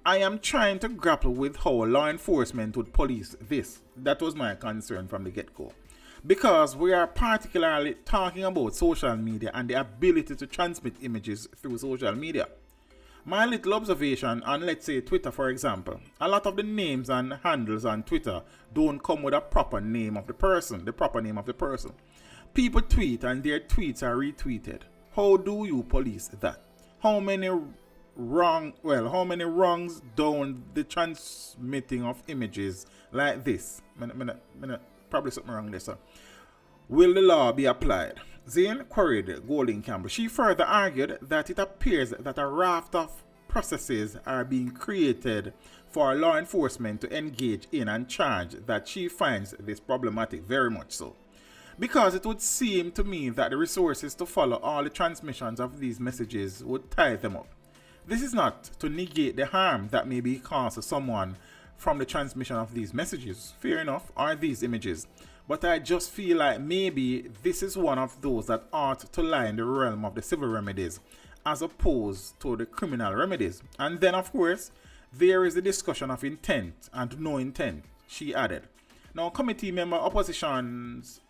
I am trying to grapple with how law enforcement would police this. That was my concern from the get-go. Because we are particularly talking about social media and the ability to transmit images through social media. My little observation on, let's say, Twitter, for example, a lot of the names and handles on Twitter don't come with a proper name of the person, People tweet and their tweets are retweeted. How do you police that? How many wrongs down the transmitting of images like this? Probably something wrong there, sir. Will the law be applied? Zane queried Golding Campbell. She further argued that it appears that a raft of processes are being created for law enforcement to engage in and charge, that she finds this problematic, very much so. Because it would seem to me that the resources to follow all the transmissions of these messages would tie them up. This is not to negate the harm that may be caused to someone from the transmission of these messages, fair enough, or these images. But I just feel like maybe this is one of those that ought to lie in the realm of the civil remedies as opposed to the criminal remedies. And then, of course, there is the discussion of intent and no intent, she added. Now, committee member opposition's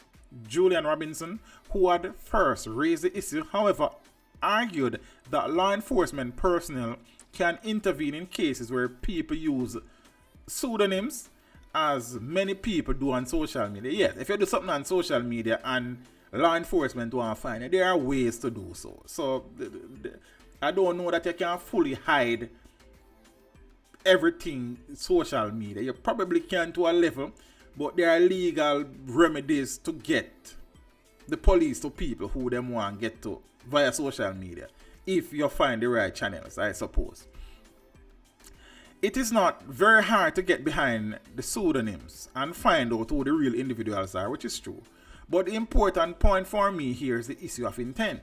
Julian Robinson, who had first raised the issue, however, argued that law enforcement personnel can intervene in cases where people use pseudonyms, as many people do on social media. Yes, if you do something on social media and law enforcement want to find it, there are ways to do so. So, I don't know that you can fully hide everything social media. You probably can to a level, but there are legal remedies to get the police to people who them want to get to via social media, if you find the right channels, I suppose. It is not very hard to get behind the pseudonyms and find out who the real individuals are, which is true. But the important point for me here is the issue of intent.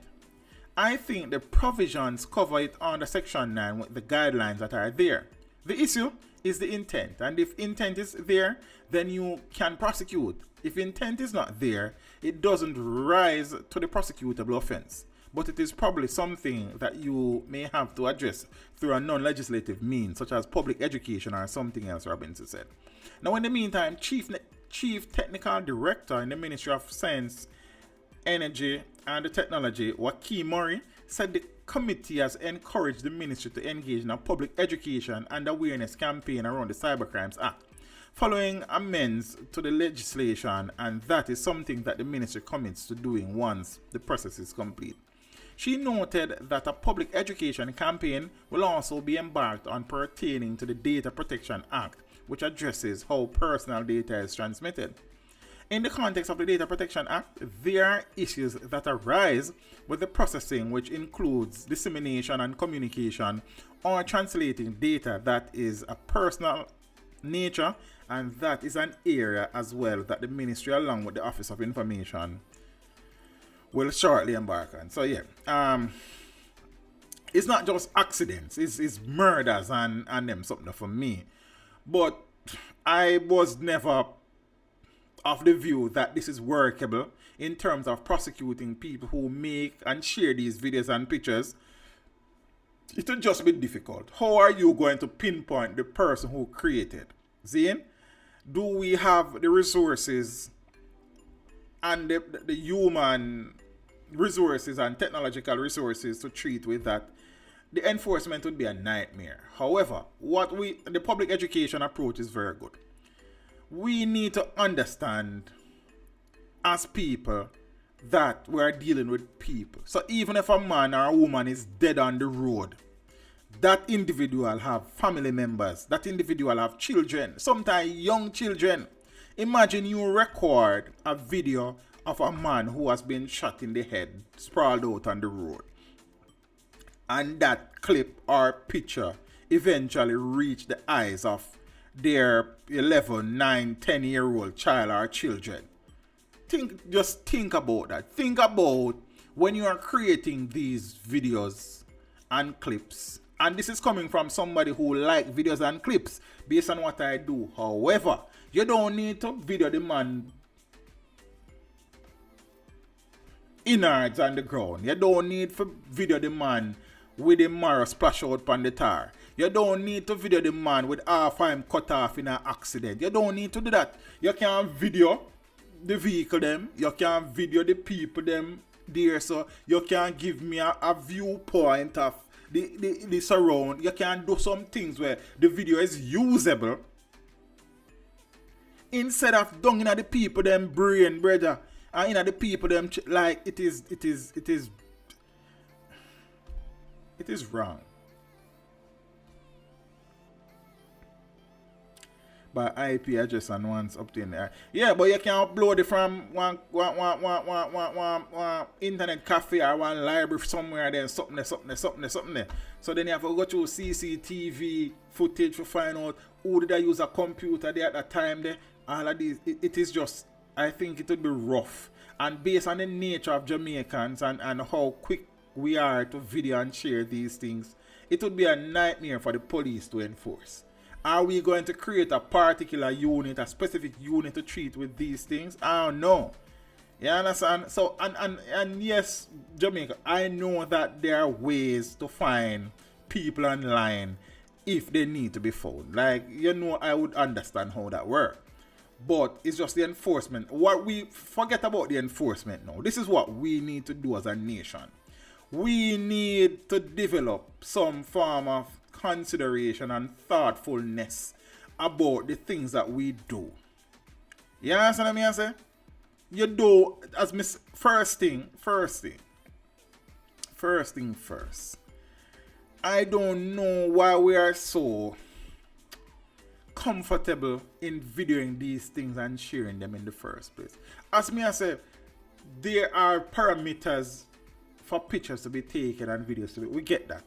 I think the provisions cover it under Section 9 with the guidelines that are there. The issue is the intent, and if intent is there, then you can prosecute. If intent is not there, it doesn't rise to the prosecutable offense. But it is probably something that you may have to address through a non-legislative means, such as public education or something else, Robinson said. Now, in the meantime, Chief Technical Director in the Ministry of Science, Energy and Technology, Joaquin Murray, said the committee has encouraged the ministry to engage in a public education and awareness campaign around the Cybercrimes Act, following amends to the legislation, and that is something that the ministry commits to doing once the process is complete. She noted that a public education campaign will also be embarked on pertaining to the Data Protection Act, which addresses how personal data is transmitted. In the context of the Data Protection Act, there are issues that arise with the processing, which includes dissemination and communication or translating data that is a personal nature, and that is an area as well that the ministry, along with the Office of Information, will shortly embark on. So yeah, it's not just accidents, it's murders and them something for me. But I was never of the view that this is workable in terms of prosecuting people who make and share these videos and pictures. It will just be difficult. How are you going to pinpoint the person who created? Zane, do we have the resources and the human resources and technological resources to treat with that? The enforcement would be a nightmare. However, the public education approach is very good. we need to understand as people that we are dealing with people. So even if a man or a woman is dead on the road, that individual have family members, that individual have children, sometimes young children. Imagine you record a video of a man who has been shot in the head, sprawled out on the road. And that clip or picture eventually reach the eyes of their 11, 9, 10-year-old child or children. Just think about that. Think about when you are creating these videos and clips. And this is coming from somebody who likes videos and clips based on what I do. However, you don't need to video the man innards on the ground. You don't need to video the man with the marrow splash out on the tar. You don't need to video the man with half arm cut off in an accident. You don't need to do that. You can video the vehicle them. You can video the people them there. So you can give me a viewpoint of the surround. You can do some things where the video is usable. Instead of dung in the people them brain, brother. And in the people them like it is wrong. By IP address and once up to in there. Yeah, but you can upload it from one internet cafe or one library somewhere, then something. So then you have to go through CCTV footage to find out who did I use a computer there at that time there. All of these, it is just, I think it would be rough. And based on the nature of Jamaicans and how quick we are to video and share these things, it would be a nightmare for the police to enforce. Are we going to create a particular unit, a specific unit to treat with these things? I don't know. You understand? So, and yes, Jamaica, I know that there are ways to find people online if they need to be found. Like, you know, I would understand how that works. But it's just the enforcement. What we forget about the enforcement now. This is what we need to do as a nation. We need to develop some form of consideration and thoughtfulness about the things that we do. You understand what I say? You do as miss first thing first. I don't know why we are so comfortable in videoing these things and sharing them in the first place. As me I say, there are parameters for pictures to be taken and videos to be. We get that.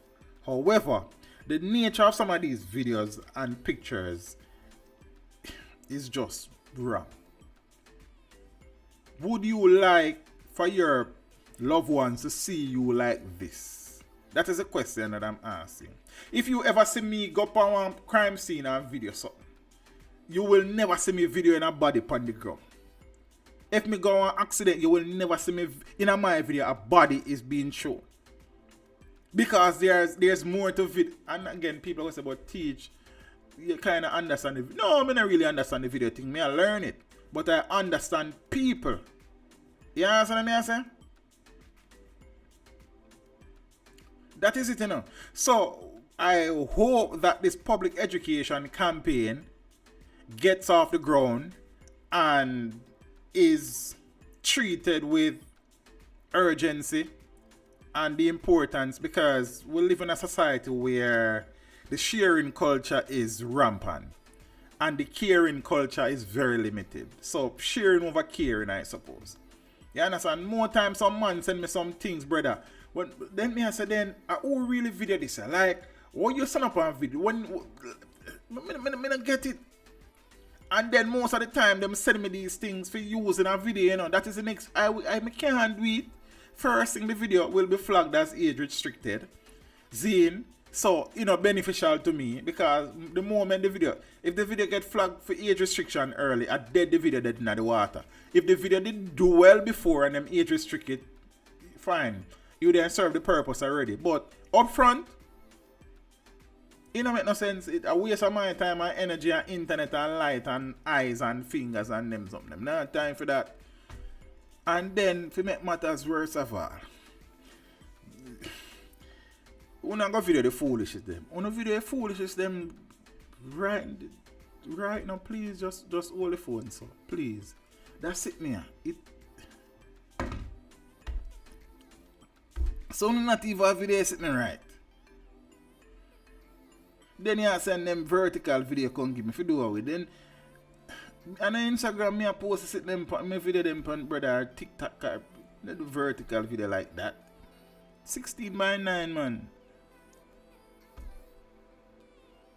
However, the nature of some of these videos and pictures is just wrong. Would you like for your loved ones to see you like this? That is a question that I'm asking. If you ever see me go up on a crime scene and video something, you will never see me videoing a body on the ground. If me go on accident, you will never see me in my video a body is being shown. Because there's more to it. And again, people always say about teach. You kind of understand it. No, I don't really understand the video thing. I learn it. But I understand people. You understand what I say? That is it, you know. So, I hope that this public education campaign gets off the ground and is treated with urgency and the importance, because we live in a society where the sharing culture is rampant and the caring culture is very limited. So sharing over caring, I suppose. You understand? More times some man send me some things, brother. Then me I say, then who really video this? Like, what you send up on video? When me not get it. And then most of the time them send me these things for using a video, you know. That is the next. I can't do it. First thing, the video will be flagged as age restricted. Zine. So, you know, beneficial to me, because the moment if the video get flagged for age restriction early, I dead the video dead in the water. If the video didn't do well before and them age restricted, fine. You then serve the purpose already. But up front, it don't make no sense. It's a waste of my time and energy and internet and light and eyes and fingers and them something. No time for that. And then, to make matters worse of all, we not go video the foolishness them. We not video the foolishness them right right now, please just hold the phone, so please. That's it, me. So not even a video sitting right. Then you send them vertical video come give me if you do away. Then on Instagram me I post sit them me video them on brother TikTok they do vertical video like that. 16:9 man.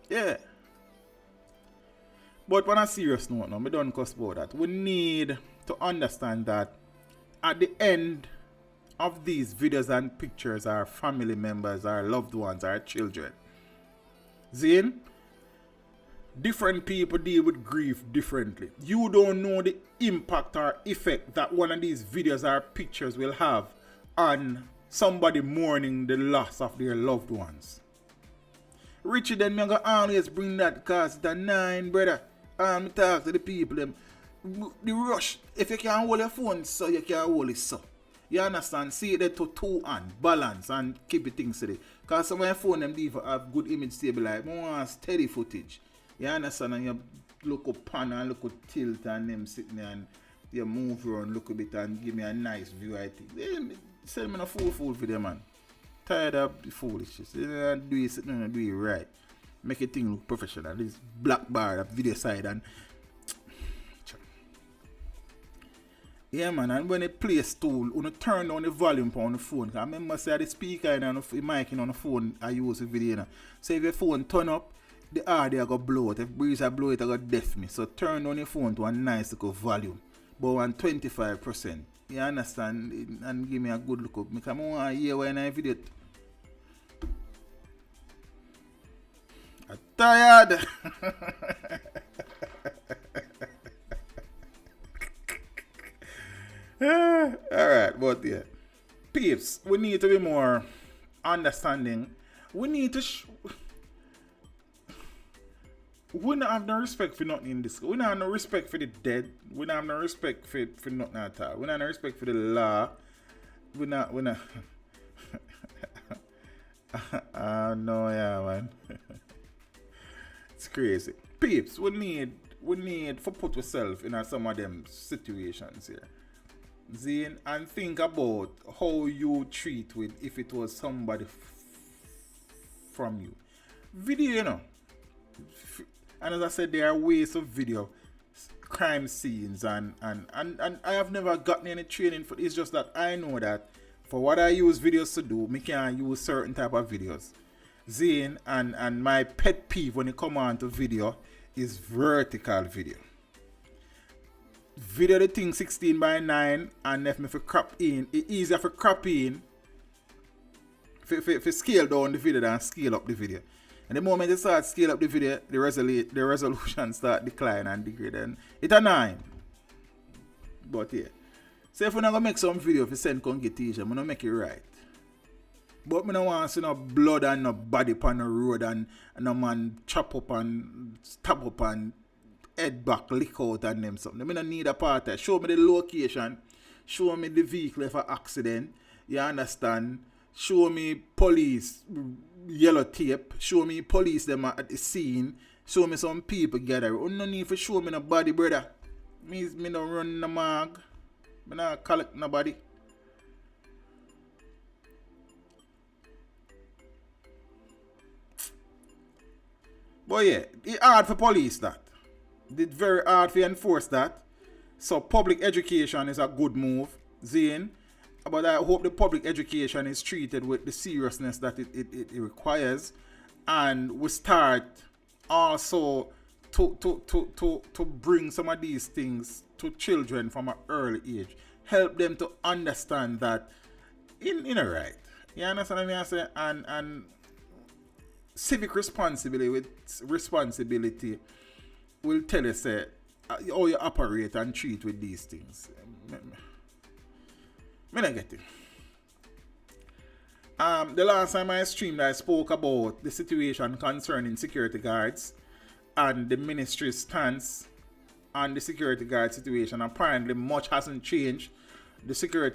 Yeah. But on a serious note now, me don't cuss about that. We need to understand that at the end of these videos and pictures are family members, our loved ones, our children. Zane, different people deal with grief differently. You don't know the impact or effect that one of these videos or pictures will have on somebody mourning the loss of their loved ones. Richie, then me gonna always bring that because it's a 9, brother. And talk to the people, them. The rush, if you can hold your phone, so you can hold it so. You understand? See it there to 2 and balance and keep it things steady. Because some of your phone them even have good image stabilize. I want steady footage. You understand? And you look up pan and look up tilt and them sitting there and you move around, look a bit and give me a nice view, I think. They send me a fool video, man. Tired of the foolishness. They don't do it sitting and do it right. Make a thing look professional. This black bar, that video side and yeah, man, and when they play a stool, you turn down the volume on the phone. I remember say the speaker and the mic on the phone, I use the video. So if your phone turn up, the audio go blow it. If breeze I blow it, I go deaf me. So turn on your phone to a nice little volume. But on 25%. You understand? And give me a good look up. Because I want to hear when I video. I'm tired. Alright, but yeah. Peeps, we need to be more understanding. We need to we don't have no respect for nothing in this. We don't have no respect for the dead. We don't have no respect for nothing at all. We don't have no respect for the law. We not no, yeah, man. It's crazy. Peeps, we need to put ourselves in some of them situations here. Zane, and think about how you treat with if it was somebody from you. Video, you know. And as I said, there are ways of video, crime scenes, and I have never gotten any training for it. It's just that I know that for what I use videos to do, I can use certain type of videos. Zane, and my pet peeve when it come on to video is vertical video. Video the thing 16:9 and if me for crop in, it's easier for crop in for scale down the video than scale up the video. And the moment you start scale up the video, the resolution start decline and degrade and it's a 9. But yeah. So if we're not gonna make some video for send congitation, I'm gonna make it right. But I don't want to see no blood and no body on the road and no man chop up and stab up and head back, lick out and them something. I don't need a part of that. Show me the location. Show me the vehicle for accident. You understand? Show me police yellow tape. Show me police them at the scene. Show me some people gather. You no need for show me no body, brother. Me don't run no mag. Me not collect nobody. But yeah, it's hard for police that. It's very hard to enforce that. So public education is a good move, Zane. But I hope the public education is treated with the seriousness that it requires. And we start also to bring some of these things to children from an early age. Help them to understand that in a right. You understand what I say? And civic responsibility will tell us how you operate and treat with these things. Me not get it. The last time I streamed, I spoke about the situation concerning security guards and the ministry's stance on the security guard situation. Apparently, much hasn't changed.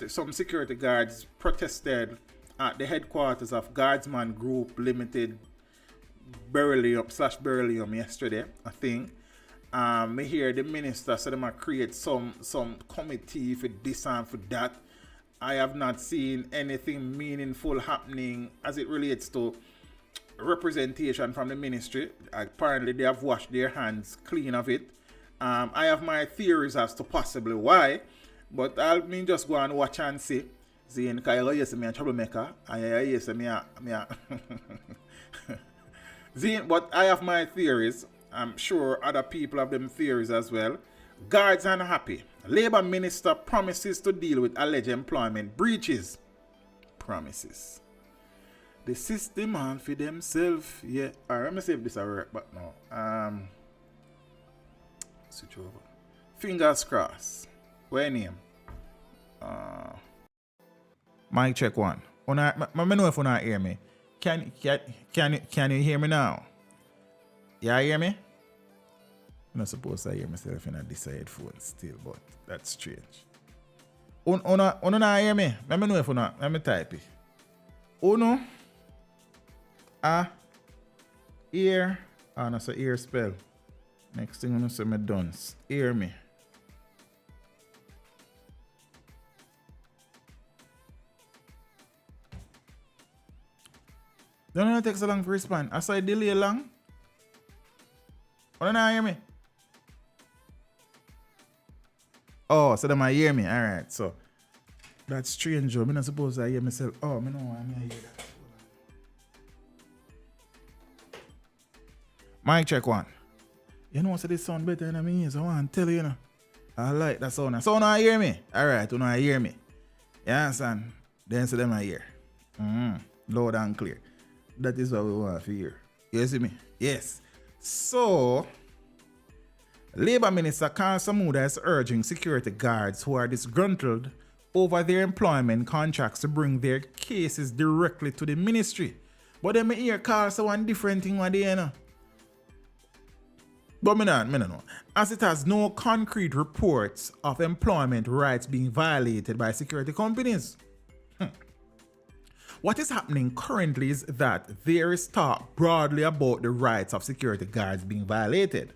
Some security guards protested at the headquarters of Guardsman Group Limited, Beryllium yesterday, I think. Me hear the minister say them create some committee for this and for that. I have not seen anything meaningful happening as it relates to representation from the ministry. Apparently they have washed their hands clean of it. I have my theories as to possibly why, but I'll just go and watch and see. Zane, because you say me a troublemaker. I say me a Zane, but I have my theories. I'm sure other people have them theories as well. Guards unhappy. Labour Minister promises to deal with alleged employment breaches. Promises. The system on for themselves. Yeah. Alright, let me see if this will work, but no. Switch over. Fingers crossed. Where name? Mic check 1. I know if you not hear me. Can you hear me now? Yeah, hear me? I'm not supposed to hear myself in this headphone still, but that's strange. Not hear me? Let me know if you not. Let me type it. Uno. Ear. That's an ear spell. Next thing I'm going to say, me done. Hear me. Don't know it takes so long to respond. I saw it delay long. Don't hear me? Oh, so they might hear me. Alright, so that's strange. I'm not supposed to hear myself. Oh, I know I'm hear that. Mic check 1. You know, so this sound better than me, so I want to tell you, I like that sound. So now hear me. Alright, you know hear me. You understand? Then so them I hear. Loud and clear. That is what we want to hear. You see me? Yes. So, Labour Minister Carl Samuda is urging security guards who are disgruntled over their employment contracts to bring their cases directly to the ministry. But then me hear Carl say one different thing what they know. But me no know. As it has no concrete reports of employment rights being violated by security companies. What is happening currently is that there is talk broadly about the rights of security guards being violated.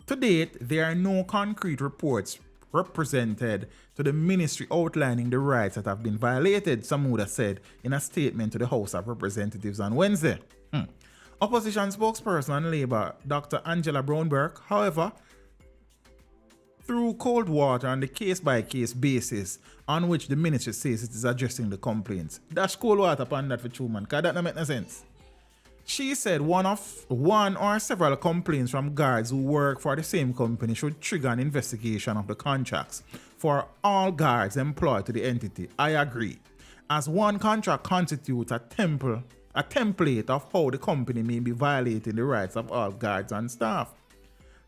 To date, there are no concrete reports represented to the ministry outlining the rights that have been violated, Samuda said in a statement to the House of Representatives on Wednesday. Opposition spokesperson on Labour, Dr. Angela Brownberg, however, threw cold water on the case-by-case basis on which the ministry says it is addressing the complaints. Dash cold water upon that for true, man, because that don't make no sense. She said one or several complaints from guards who work for the same company should trigger an investigation of the contracts for all guards employed to the entity. I agree. As one contract constitutes a template of how the company may be violating the rights of all guards and staff.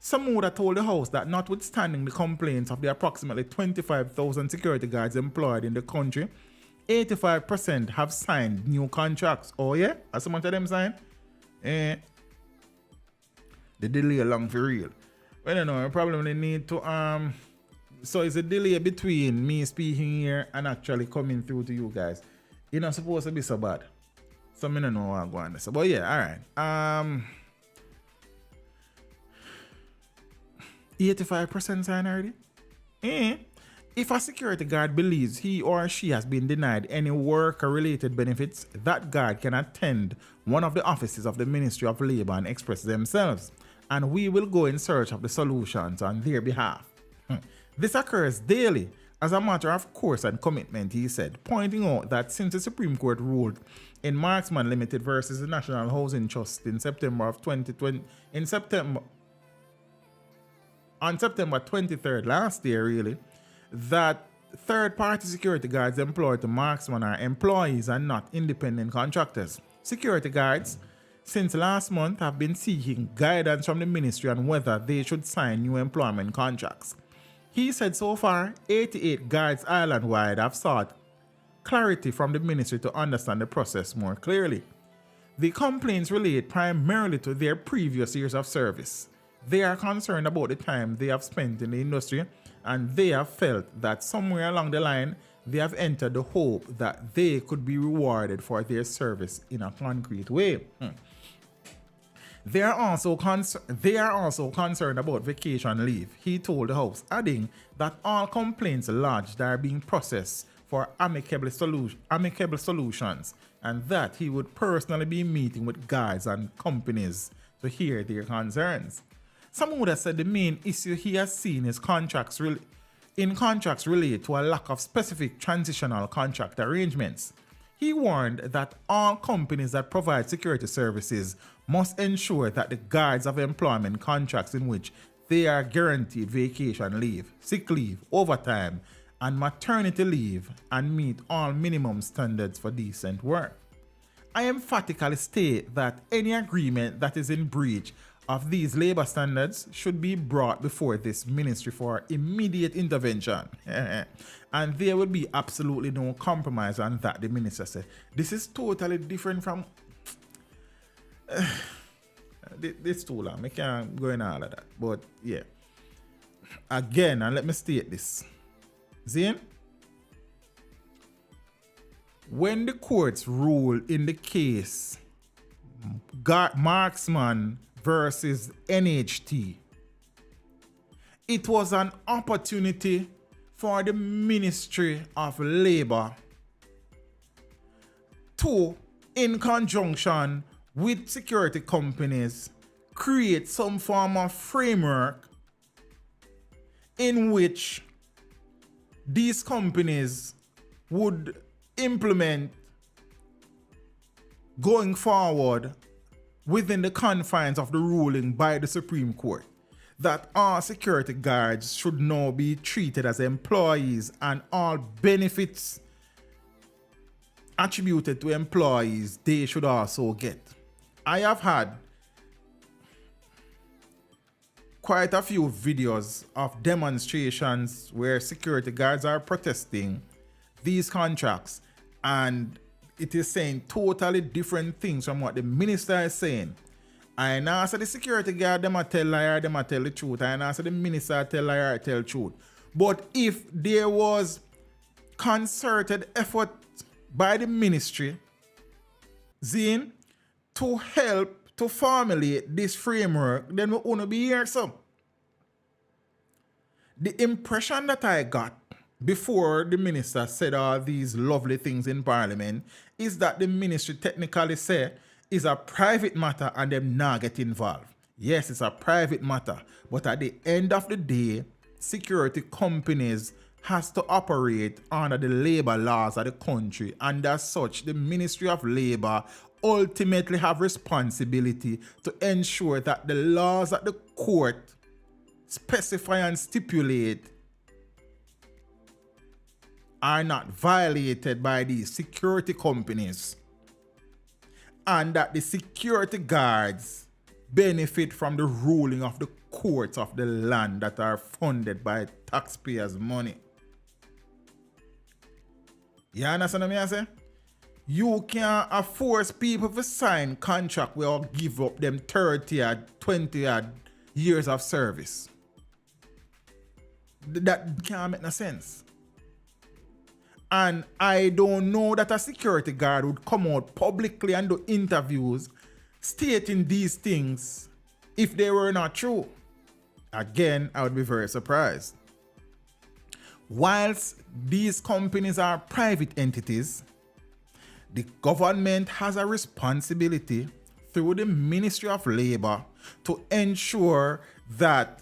Samuda told the House that notwithstanding the complaints of the approximately 25,000 security guards employed in the country, 85% have signed new contracts. Oh yeah? Has some of them signed? The delay long for real. Well, you know, I probably need to so it's a delay between me speaking here and actually coming through to you guys. You're not supposed to be so bad. So I don't know what I'm going to say. But yeah, alright. 85% signed already? If a security guard believes he or she has been denied any worker-related benefits, that guard can attend one of the offices of the Ministry of Labour and express themselves, and we will go in search of the solutions on their behalf. This occurs daily as a matter of course and commitment, he said, pointing out that since the Supreme Court ruled in Marksman Limited versus the National Housing Trust in September of 2020, on September 23rd last year, really, that third-party security guards employed to Marksman are employees and not independent contractors. Security guards, since last month, have been seeking guidance from the ministry on whether they should sign new employment contracts. He said so far, 88 guards island-wide have sought clarity from the ministry to understand the process more clearly. The complaints relate primarily to their previous years of service. They are concerned about the time they have spent in the industry, and they have felt that somewhere along the line they have entered the hope that they could be rewarded for their service in a concrete way. They are also concerned about vacation leave, he told the House, adding that all complaints lodged are being processed for amicable solutions, and that he would personally be meeting with guards and companies to hear their concerns. Samuda said the main issue he has seen is contracts related to a lack of specific transitional contract arrangements. He warned that all companies that provide security services must ensure that the guards have employment contracts in which they are guaranteed vacation leave, sick leave, overtime, and maternity leave and meet all minimum standards for decent work. I emphatically state that any agreement that is in breach of these labor standards should be brought before this ministry for immediate intervention. And there will be absolutely no compromise on that, the minister said. This is totally different from... this too long. I can't go in all of that. But yeah. Again, and let me state this. Zane? When the courts ruled in the case Marksman versus NHT, it was an opportunity for the Ministry of Labor to, in conjunction with security companies, create some form of framework in which these companies would implement going forward within the confines of the ruling by the Supreme Court that all security guards should now be treated as employees and all benefits attributed to employees they should also get. I have had quite a few videos of demonstrations where security guards are protesting these contracts, and it is saying totally different things from what the minister is saying. I now say the security guard, them a tell liar, them a tell the truth. I now say the minister tell liar, tell truth. But if there was concerted effort by the ministry, Zine, to help to formulate this framework, then we want to be here. So, the impression that I got before the minister said all these lovely things in Parliament is that the ministry technically said is a private matter and them not get involved. Yes, it's a private matter, but at the end of the day, security companies has to operate under the labor laws of the country, and as such, the Ministry of Labor ultimately have responsibility to ensure that the laws that the court specify and stipulate are not violated by these security companies, and that the security guards benefit from the ruling of the courts of the land that are funded by taxpayers' money. You understand what I say? You can't force people to sign contract where you give up them 30 or 20 years of service. That can't make no sense. And I don't know that a security guard would come out publicly and do interviews stating these things if they were not true. Again, I would be very surprised. Whilst these companies are private entities, the government has a responsibility through the Ministry of Labor to ensure that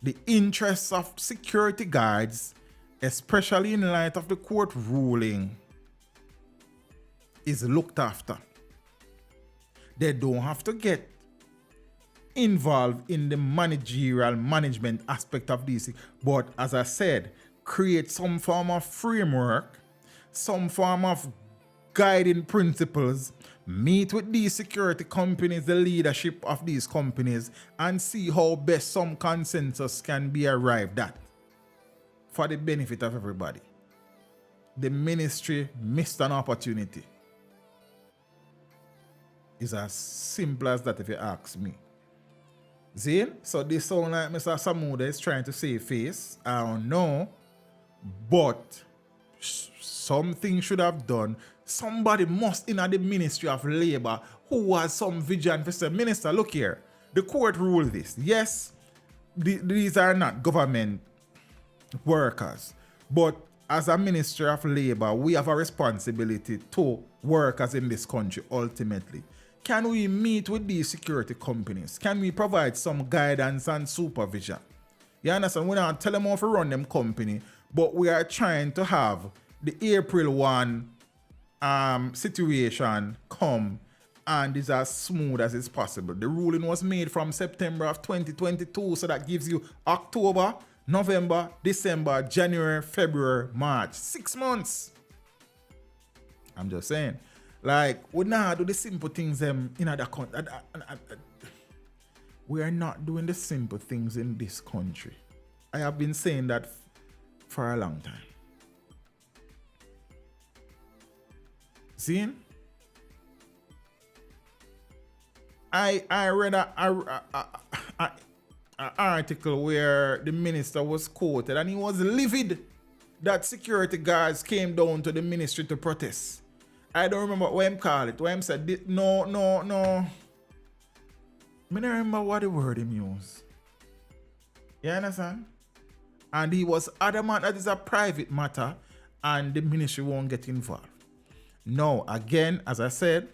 the interests of security guards, especially in light of the court ruling, is looked after. They don't have to get involved in the managerial management aspect of these, but as I said, create some form of framework, some form of guiding principles, meet with these security companies, the leadership of these companies, and see how best some consensus can be arrived at for the benefit of everybody. The ministry missed an opportunity. It's as simple as that if you ask me. Zane, so this sound like Mr. Samuda is trying to save face. I don't know. But something should have done. Somebody must in the Ministry of Labour who has some vision for say, Minister, look here. The court ruled this. Yes, these are not government workers. But as a Ministry of Labour, we have a responsibility to workers in this country ultimately. Can we meet with these security companies? Can we provide some guidance and supervision? You understand? We're not telling them how to run them company, but we are trying to have the April 1 situation come and is as smooth as it's possible. The ruling was made from September of 2022, so that gives you October, November, December, January, February, March. 6 months. I'm just saying. Like, we now do the simple things in other country. We are not doing the simple things in this country. I have been saying that for a long time. See? I read an article where the minister was quoted and he was livid that security guards came down to the ministry to protest. I don't remember what him called it. What him said, no. I don't remember what the word him used. You understand? And he was adamant that it's a private matter and the ministry won't get involved. No, again, as I said,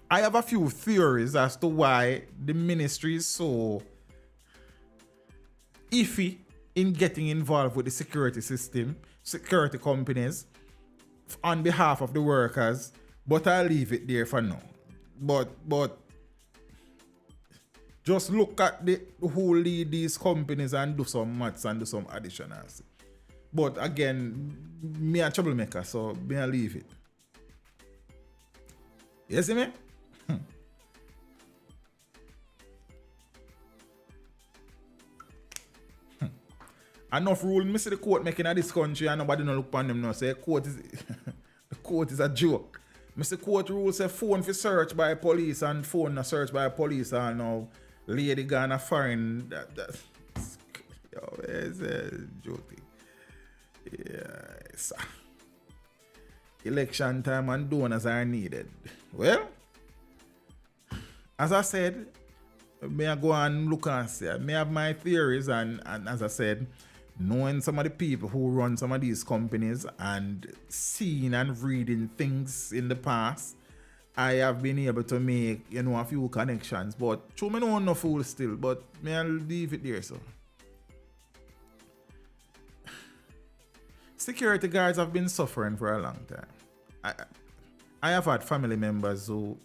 I have a few theories as to why the ministry is so iffy in getting involved with the security system, security companies, on behalf of the workers, but I'll leave it there for now. But just look at who lead these companies and do some maths and do some additionals. But again, me a troublemaker, so me I'll leave it. You see me? Enough rule, me see the court making in this country and nobody no look upon them now. Say court is the court is a joke. Me see court rule say phone for search by police and phone not search by police and now lady gonna foreign that yo, it's a joke. Yes. Election time and donors are needed. Well, as I said, may I go and look and see. I may have my theories and as I said, knowing some of the people who run some of these companies and seeing and reading things in the past, I have been able to make, a few connections. But true, me no fool still, but may I leave it there, so. Security guards have been suffering for a long time. I have had family members who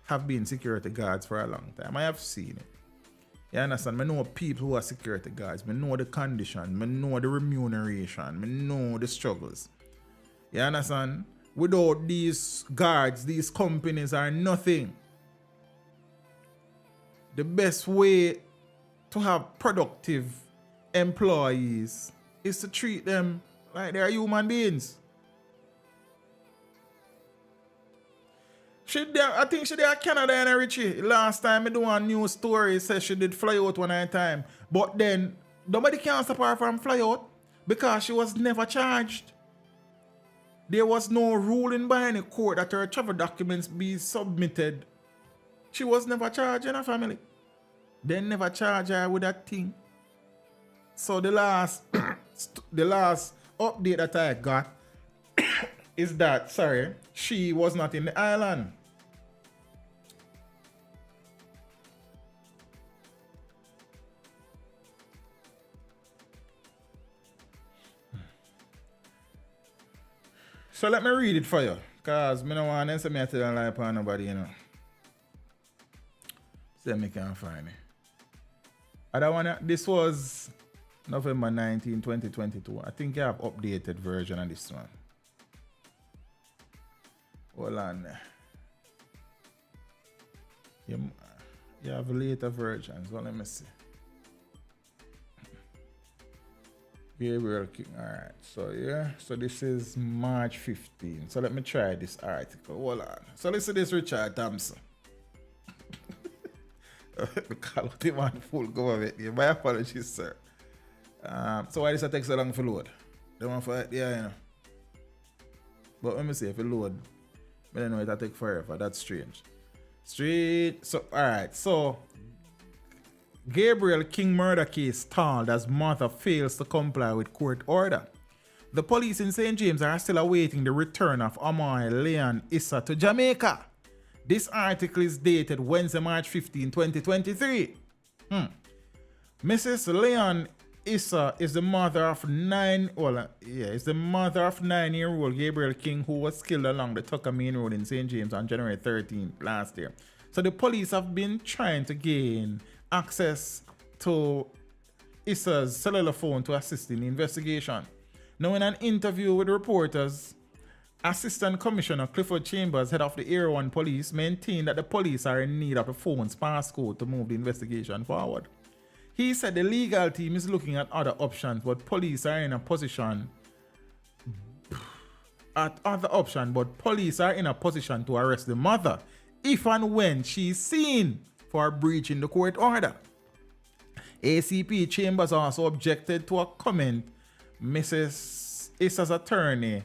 have been security guards for a long time. I have seen it. You understand? I know people who are security guards. I know the condition. I know the remuneration. I know the struggles. You understand? Without these guards, these companies are nothing. The best way to have productive employees is to treat them like they are human beings. I think she did a Canada and Richie. Last time I do a news story, says she did fly out one time. But then nobody can stop her from fly out because she was never charged. There was no ruling by any court that her travel documents be submitted. She was never charged in her family. They never charged her with that thing. So the last update that I got is that, she was not in the island. So let me read it for you, because I don't want to say me tell a lie upon nobody, See me can't find it. This was November 19, 2022. I think I have updated version of this one. Hold on. You have later versions. So let me see. Gabriel King. Alright. So this is March 15. So let me try this article. Hold on. So listen to this Richard Thompson. We call out him on full government. My apologies, sir. So why does it take so long for load? They want for yeah, you know. But let me see if it load. I don't know it'll take forever. That's strange. Straight. So alright, so Gabriel King murder case stalled as mother fails to comply with court order. The police in St. James are still awaiting the return of Amoy Leon Issa to Jamaica. This article is dated Wednesday, March 15, 2023. Mrs. Leon Issa is the mother of 9-year-old Gabriel King, who was killed along the Tucker Main Road in St. James on January 13th last year. So the police have been trying to gain access to Issa's cellular phone to assist in the investigation. Now, in an interview with reporters, Assistant Commissioner Clifford Chambers, head of the Area 1 Police, maintained that the police are in need of the phone's passcode to move the investigation forward. He said the legal team is looking at other options, but police are in a position to arrest the mother if and when she is seen for breaching the court order. ACP Chambers also objected to a comment Mrs. Issa's attorney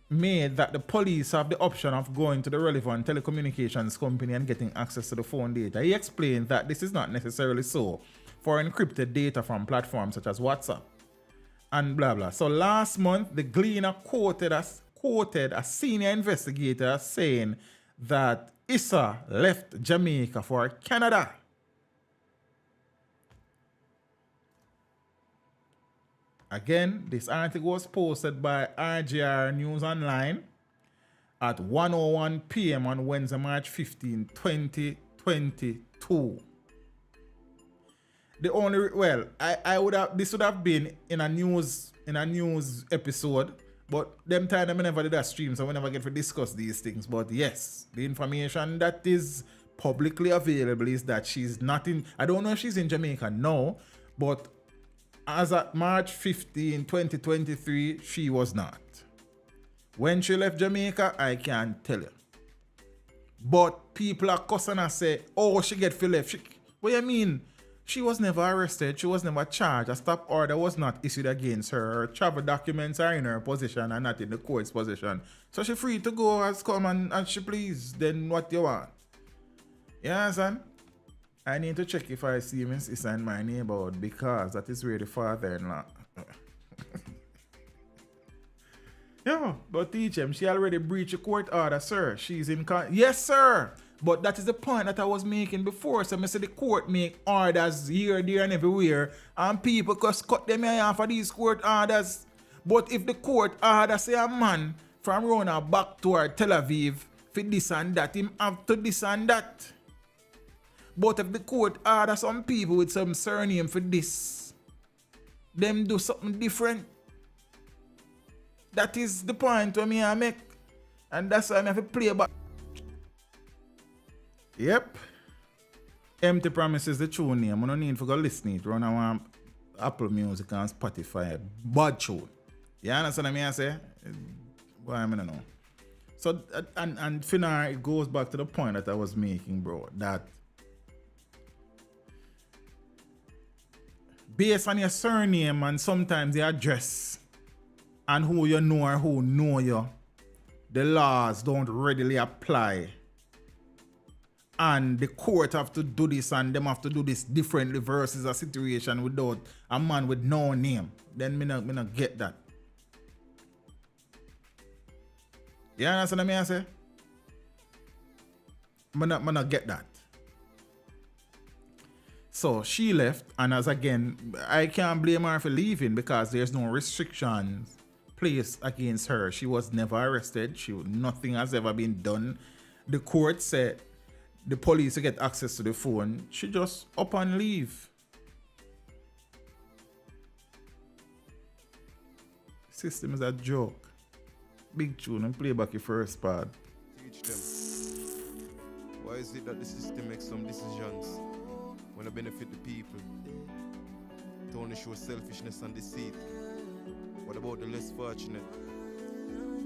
made that the police have the option of going to the relevant telecommunications company and getting access to the phone data. He explained that this is not necessarily so for encrypted data from platforms such as WhatsApp and blah blah. So last month, the Gleaner quoted a senior investigator saying that Issa left Jamaica for Canada. Again, this article was posted by RGR News Online at 1:01 p.m. on Wednesday, March 15, 2022. This would have been in a news episode, but them time I never did a stream, so we never get to discuss these things. But yes, the information that is publicly available is that she's not in. I don't know if she's in Jamaica now, but as at March 15, 2023, she was not. When she left Jamaica, I can't tell you. But people are cussing and say, oh, she get left. What do you mean? She was never arrested. She was never charged. A stop order was not issued against her. Her travel documents are in her possession and not in the court's possession. So she's free to go as come and she please. Then what you want? You understand? I need to check if I see Miss Issa in my neighborhood because that is where the father-in-law. Yeah, but teach him. She already breached a court order, sir. She's in yes, sir. But that is the point that I was making before. So I said the court make orders here, there, and everywhere, and people just cut them hair for these court orders. But if the court order say a man from Rona back toward Tel Aviv for this and that, him have to this and that. But if the court order some people with some surname for this, them do something different. That is the point where I make. And that's why I have to play back. Yep. Empty Promises the tune name. I don't need to go listen it. Run on Apple Music and Spotify. Bad tune. You understand what I say? Well, I don't know. So, and for now, it goes back to the point that I was making, bro. That based on your surname and sometimes your address and who you know or who know you, the laws don't readily apply. And the court have to do this and them have to do this differently versus a situation without a man with no name. Then me not get that. You understand what I say? Me not get that. So she left, and as again, I can't blame her for leaving because there's no restrictions placed against her. She was never arrested. Nothing has ever been done. The court said the police to get access to the phone. She just up and leave. System is a joke. Big tune and play back your first part. Teach them. Why is it that the system makes some decisions when it benefit the people? To only show selfishness and deceit. What about the less fortunate?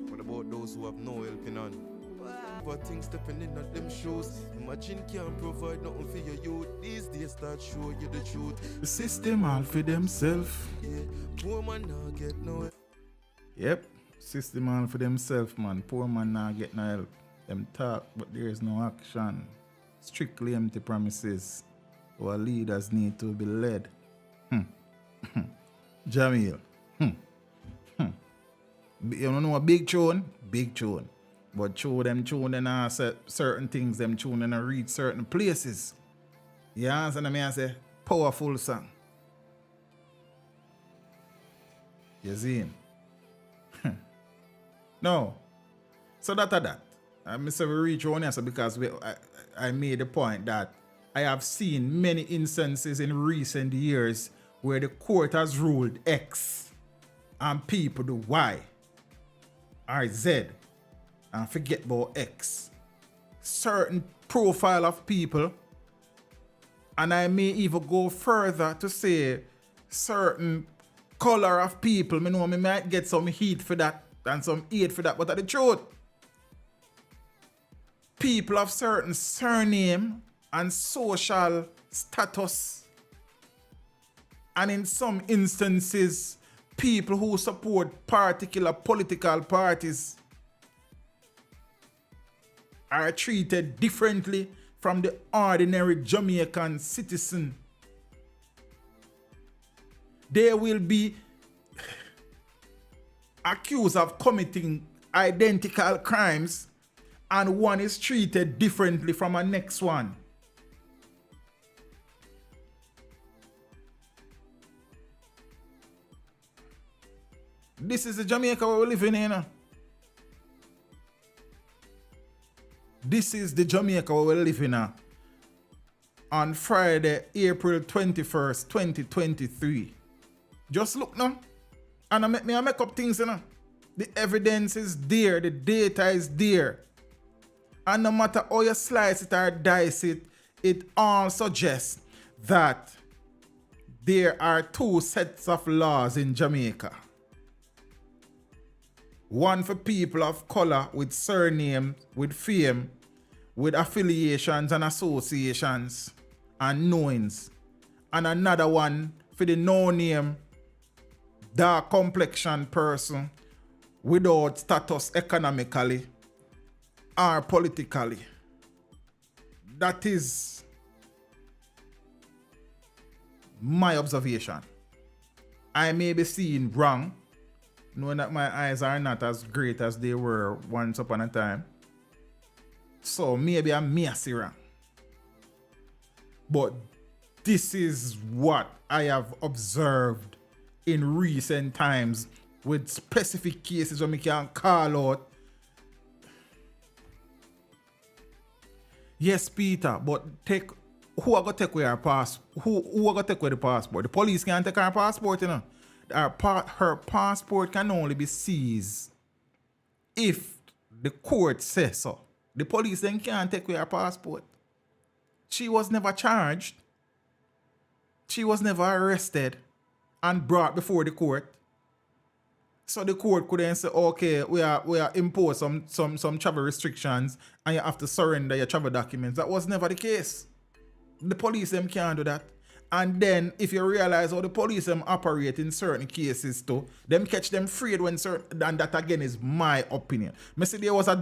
What about those who have no helping hand? Things stepping in at them shoes. Imagine can't provide nothing for your youth. These days start show you the truth. The system all for themselves. Yeah, poor man now get no help. Yep, system all for themselves, man. Poor man now get no help. Them talk, but there is no action. Strictly empty promises. Our leaders need to be led. Jamil. You know a big tune? Big tune. But through them tune and I say certain things, them tune and I reach certain places. You understand me? I say powerful song. You see? No. So that. I say we reach one answer because I made the point that I have seen many instances in recent years where the court has ruled X and people do Y or Z and forget about X. Certain profile of people, and I may even go further to say certain color of people. I know I might get some heat for that and some hate for that, but that's the truth. People of certain surname and social status, and in some instances, people who support particular political parties are treated differently from the ordinary Jamaican citizen. They will be accused of committing identical crimes, and one is treated differently from a next one. This is the Jamaica we're living in. This is the Jamaica we're living in. On Friday, April 21st, 2023. Just look now. And I make up things, you know. The evidence is there. The data is there. And no matter how you slice it or dice it, it all suggests that there are two sets of laws in Jamaica. One for people of color with surname, with fame, with affiliations and associations and knowings. And another one for the no-name, dark complexion person without status economically or politically. That is my observation. I may be seeing wrong, knowing that my eyes are not as great as they were once upon a time. So maybe I may see wrong. But this is what I have observed in recent times with specific cases where we can call out. Yes, Peter, but who are going to take away our passport? Who are going to take away the passport? The police can't take our passport, you know. Her passport can only be seized if the court says so. The police then can't take away her passport. She was never charged. She was never arrested and brought before the court. So the court could then say, okay, we are impose some travel restrictions and you have to surrender your travel documents. That was never the case. The police them can't do that. And then if you realize how the police them operate in certain cases too, them catch them freed when certain, and that again is my opinion. I see there was one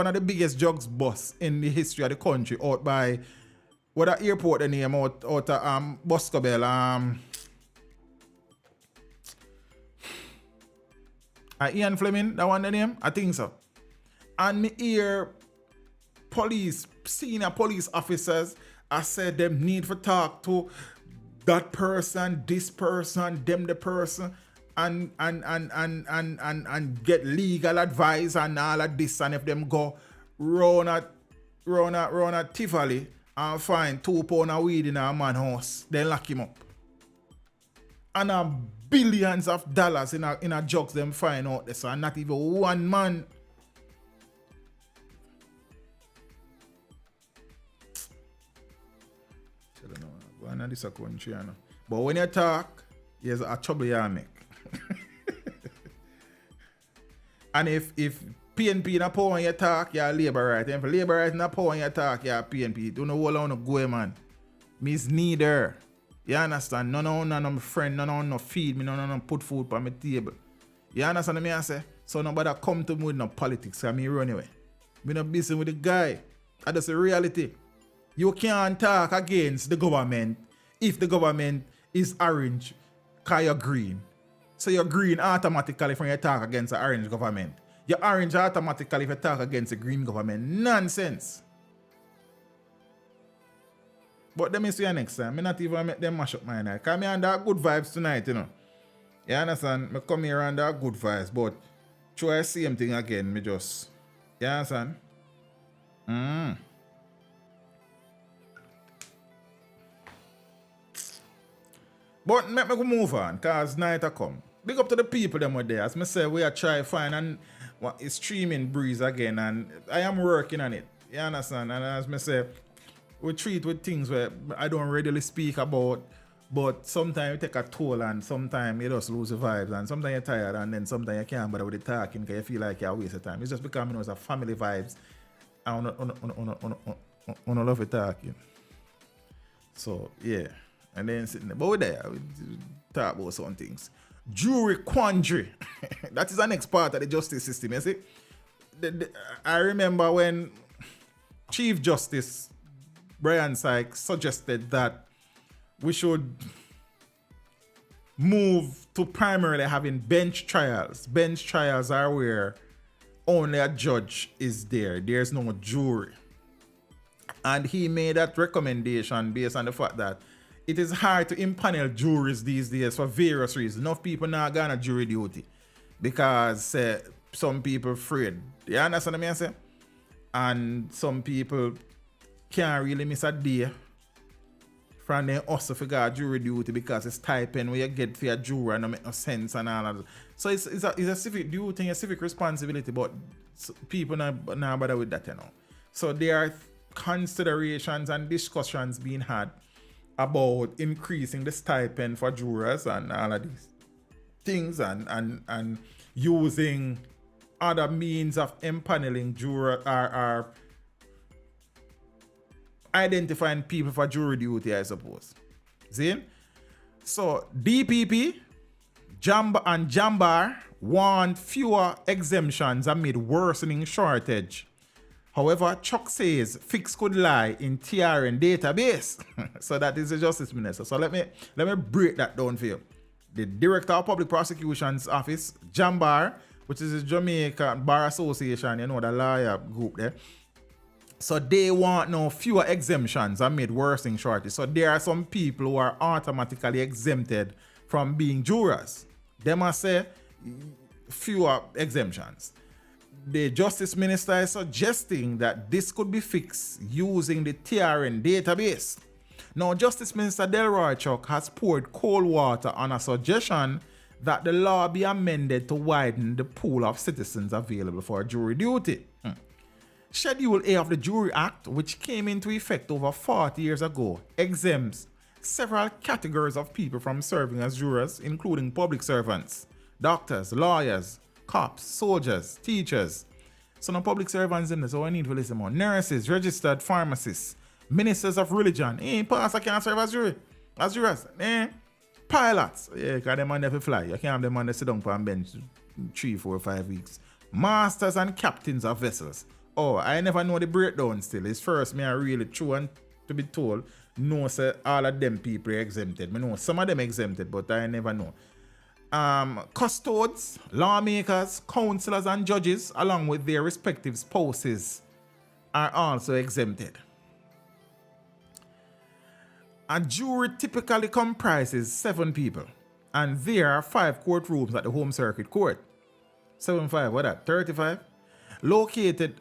of the biggest drugs bust in the history of the country out by what a airport the name out Boscobel. Ian Fleming, that one the name? I think so. And me hear senior police officers, I said them need to talk to that person, this person, them the person, and get legal advice and all of this. And if them go round at Tivoli and find 2 pounds of weed in a man's house, they lock him up. And billions of dollars in a jugs them find out there, so and not even one man. I don't know. Go on this country, you know. But when you talk, there's a trouble you make. And if PNP na power in your talk, yeah, labor right. And for labor right na power in your talk, yeah, PNP. Don't know what I want to go, man. Me's neither. You understand? None of my friend, none of no feed me, none of no put food on my table. You understand what I say? So nobody come to me with no politics, and me run away. Me not busy with the guy. That's the reality. You can't talk against the government if the government is orange, cause you're green. So you're green automatically when you talk against the orange government. You're orange automatically if you talk against the green government. Nonsense. But let me see you next time. I not even make them mash up my night. Because I under good vibes tonight, you know. You understand? I come here under good vibes, but try the same thing again. Me just, you understand? But let me go move on, because night I come. Big up to the people them were there. As I say, we are trying to find and it's streaming breeze again, and I am working on it. You understand? And as I say, we treat with things where I don't readily speak about, but sometimes you take a toll and sometimes you just lose the vibes, and sometimes you're tired, and then sometimes you can't bother with the talking because you feel like you're a waste of time. It's just because it's a family vibes. I don't love it talking. So yeah. And then sitting there. But we're there. We talk about some things. Jury quandary. That is the next part of the justice system. You see? I remember when Chief Justice Brian Sykes suggested that we should move to primarily having bench trials. Bench trials are where only a judge is there. There's no jury. And he made that recommendation based on the fact that it is hard to impanel juries these days for various reasons. Enough people now going on jury duty because some people afraid. You understand what I say? And some people can't really miss a day from them also figure jury duty because it's typing where you get for your jury and it make no sense and all of that. So it's a civic duty, a civic responsibility, but people not bother with that, you know. So there are considerations and discussions being had about increasing the stipend for jurors and all of these things and using other means of empaneling jurors or identifying people for jury duty, I suppose. See? So DPP, and Jambar want fewer exemptions amid worsening shortage. However, Chuck says fix could lie in TRN database. So that is the Justice Minister. So let me break that down for you. The Director of Public Prosecution's Office, Jambar, which is the Jamaica Bar Association, you know, the lawyer group there. So they want no fewer exemptions amid worsening shortage. So there are some people who are automatically exempted from being jurors. They must say fewer exemptions. The Justice Minister is suggesting that this could be fixed using the TRN database. Now, Justice Minister Delroy Chuck has poured cold water on a suggestion that the law be amended to widen the pool of citizens available for jury duty. Schedule A of the Jury Act, which came into effect over 40 years ago, exempts several categories of people from serving as jurors, including public servants, doctors, lawyers, cops, soldiers, teachers. So no public servants in there, so I need to listen more. Nurses, registered pharmacists, ministers of religion. Pastor can't serve as jurors. Pilots. Yeah, because them on never fly. You can't have them on the sit down on bench 3, 4, 5 weeks. Masters and captains of vessels. Oh, I never know the breakdown still. It's first me I really true and to be told, no, sir, all of them people are exempted. I know some of them exempted, but I never know. Custodes, lawmakers, councillors and judges, along with their respective spouses, are also exempted. A jury typically comprises 7 people, and there are 5 courtrooms at the Home Circuit Court. 7, 5, what that? 35? Located,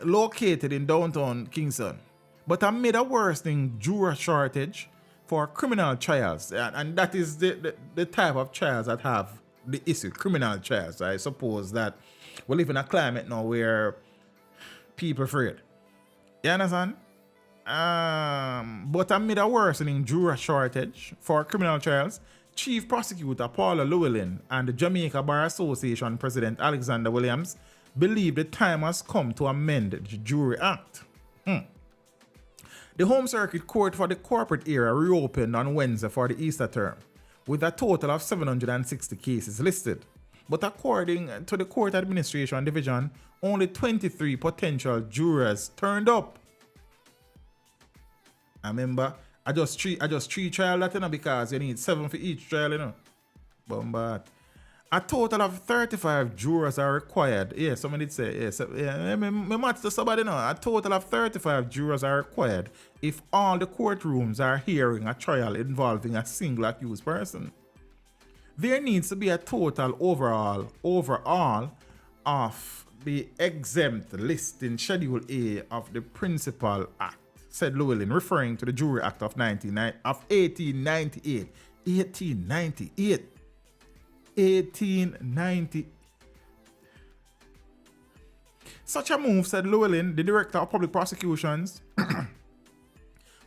located in downtown Kingston. But amid a worsening juror shortage for criminal trials, and that is the type of trials that have the issue, criminal trials. I suppose that we live in a climate now where people are afraid. You understand? But amid a worsening juror shortage for criminal trials, Chief Prosecutor Paula Llewellyn and the Jamaica Bar Association President Alexander Williams believe the time has come to amend the Jury Act. The Home Circuit Court for the corporate area reopened on Wednesday for the Easter term, with a total of 760 cases listed. But according to the Court Administration Division, only 23 potential jurors turned up. I remember, I just treat trial that, you know, because you need 7 for each trial, you know. But a total of 35 jurors are required. Yeah, somebody did say, me match to somebody now. A total of 35 jurors are required if all the courtrooms are hearing a trial involving a single accused person. There needs to be a total overall of the exempt list in Schedule A of the Principal Act, said Llewellyn, referring to the Jury Act of 1898. 1890. Such a move, said Llewellyn, the Director of Public Prosecutions,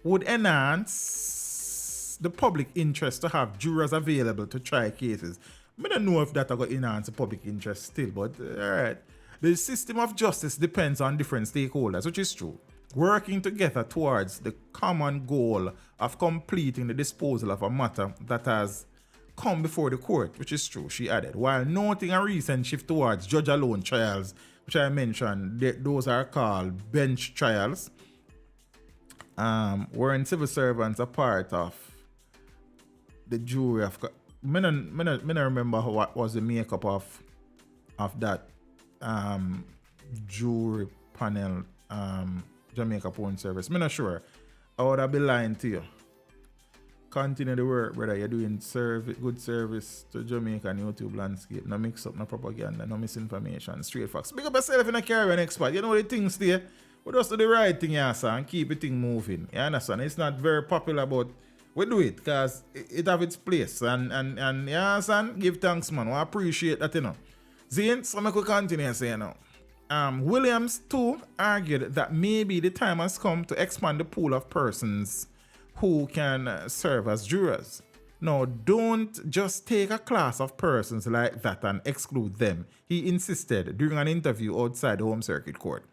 would enhance the public interest to have jurors available to try cases. I don't know if that will enhance the public interest still, but alright. The system of justice depends on different stakeholders, which is true, working together towards the common goal of completing the disposal of a matter that has come before the court, which is true, she added, while noting a recent shift towards judge-alone trials, which I mentioned. Those are called bench trials, wherein civil servants are part of the jury. I don't remember what was the makeup of that jury panel, Jamaica Porn Service. I'm not sure. I would have been lying to you. Continue the work, brother. You're doing good service to Jamaican YouTube landscape. No mix up, no propaganda, no misinformation. Straight facts. Big up yourself in a Caribbean expert. You know the things there. We just do the right thing, yeah, sir, and keep the thing moving. You understand? It's not very popular, but we do it because it have its place. And yeah, son, give thanks, man. We appreciate that, you know. Zane, so I could continue saying now. Williams, too, argued that maybe the time has come to expand the pool of persons who can serve as jurors. Now, don't just take a class of persons like that and exclude them, he insisted during an interview outside the Home Circuit Court.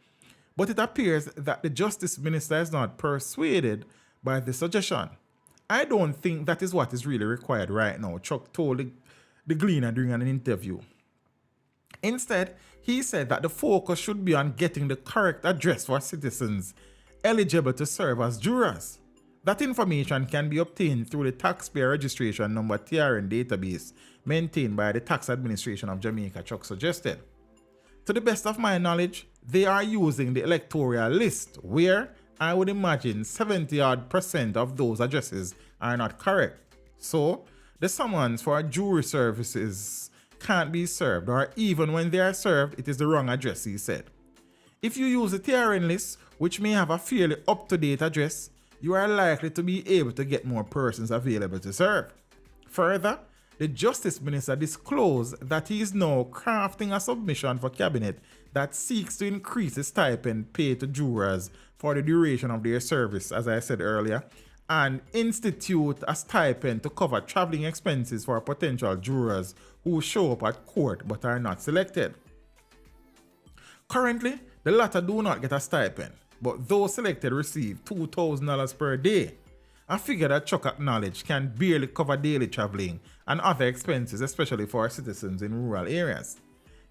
But it appears that the Justice Minister is not persuaded by the suggestion. I don't think that is what is really required right now, Chuck told the Gleaner during an interview. Instead, he said that the focus should be on getting the correct address for citizens eligible to serve as jurors. That information can be obtained through the Taxpayer Registration Number TRN database maintained by the Tax Administration of Jamaica, Chuck suggested. To the best of my knowledge, they are using the electoral list, where I would imagine 70% of those addresses are not correct. So, the summons for jury services can't be served, or even when they are served, it is the wrong address, he said. If you use the TRN list, which may have a fairly up-to-date address, you are likely to be able to get more persons available to serve. Further, the Justice Minister disclosed that he is now crafting a submission for Cabinet that seeks to increase the stipend paid to jurors for the duration of their service, as I said earlier, and institute a stipend to cover traveling expenses for potential jurors who show up at court but are not selected. Currently, the latter do not get a stipend, but those selected receive $2,000 per day, a figure that Chuck acknowledged can barely cover daily traveling and other expenses, especially for citizens in rural areas.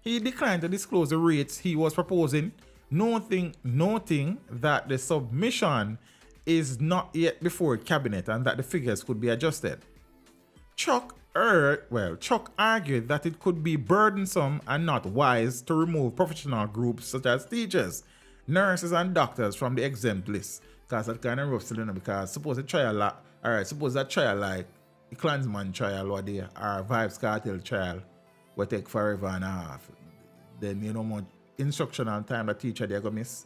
He declined to disclose the rates he was proposing, noting that the submission is not yet before Cabinet and that the figures could be adjusted. Chuck argued that it could be burdensome and not wise to remove professional groups such as teachers, nurses, and doctors from the exempt list. Because that's kind of rough still, because suppose that trial like the Klansman trial or the Vibes Cartel trial will take forever and a half. Then you know much instructional time the teacher they're gonna miss.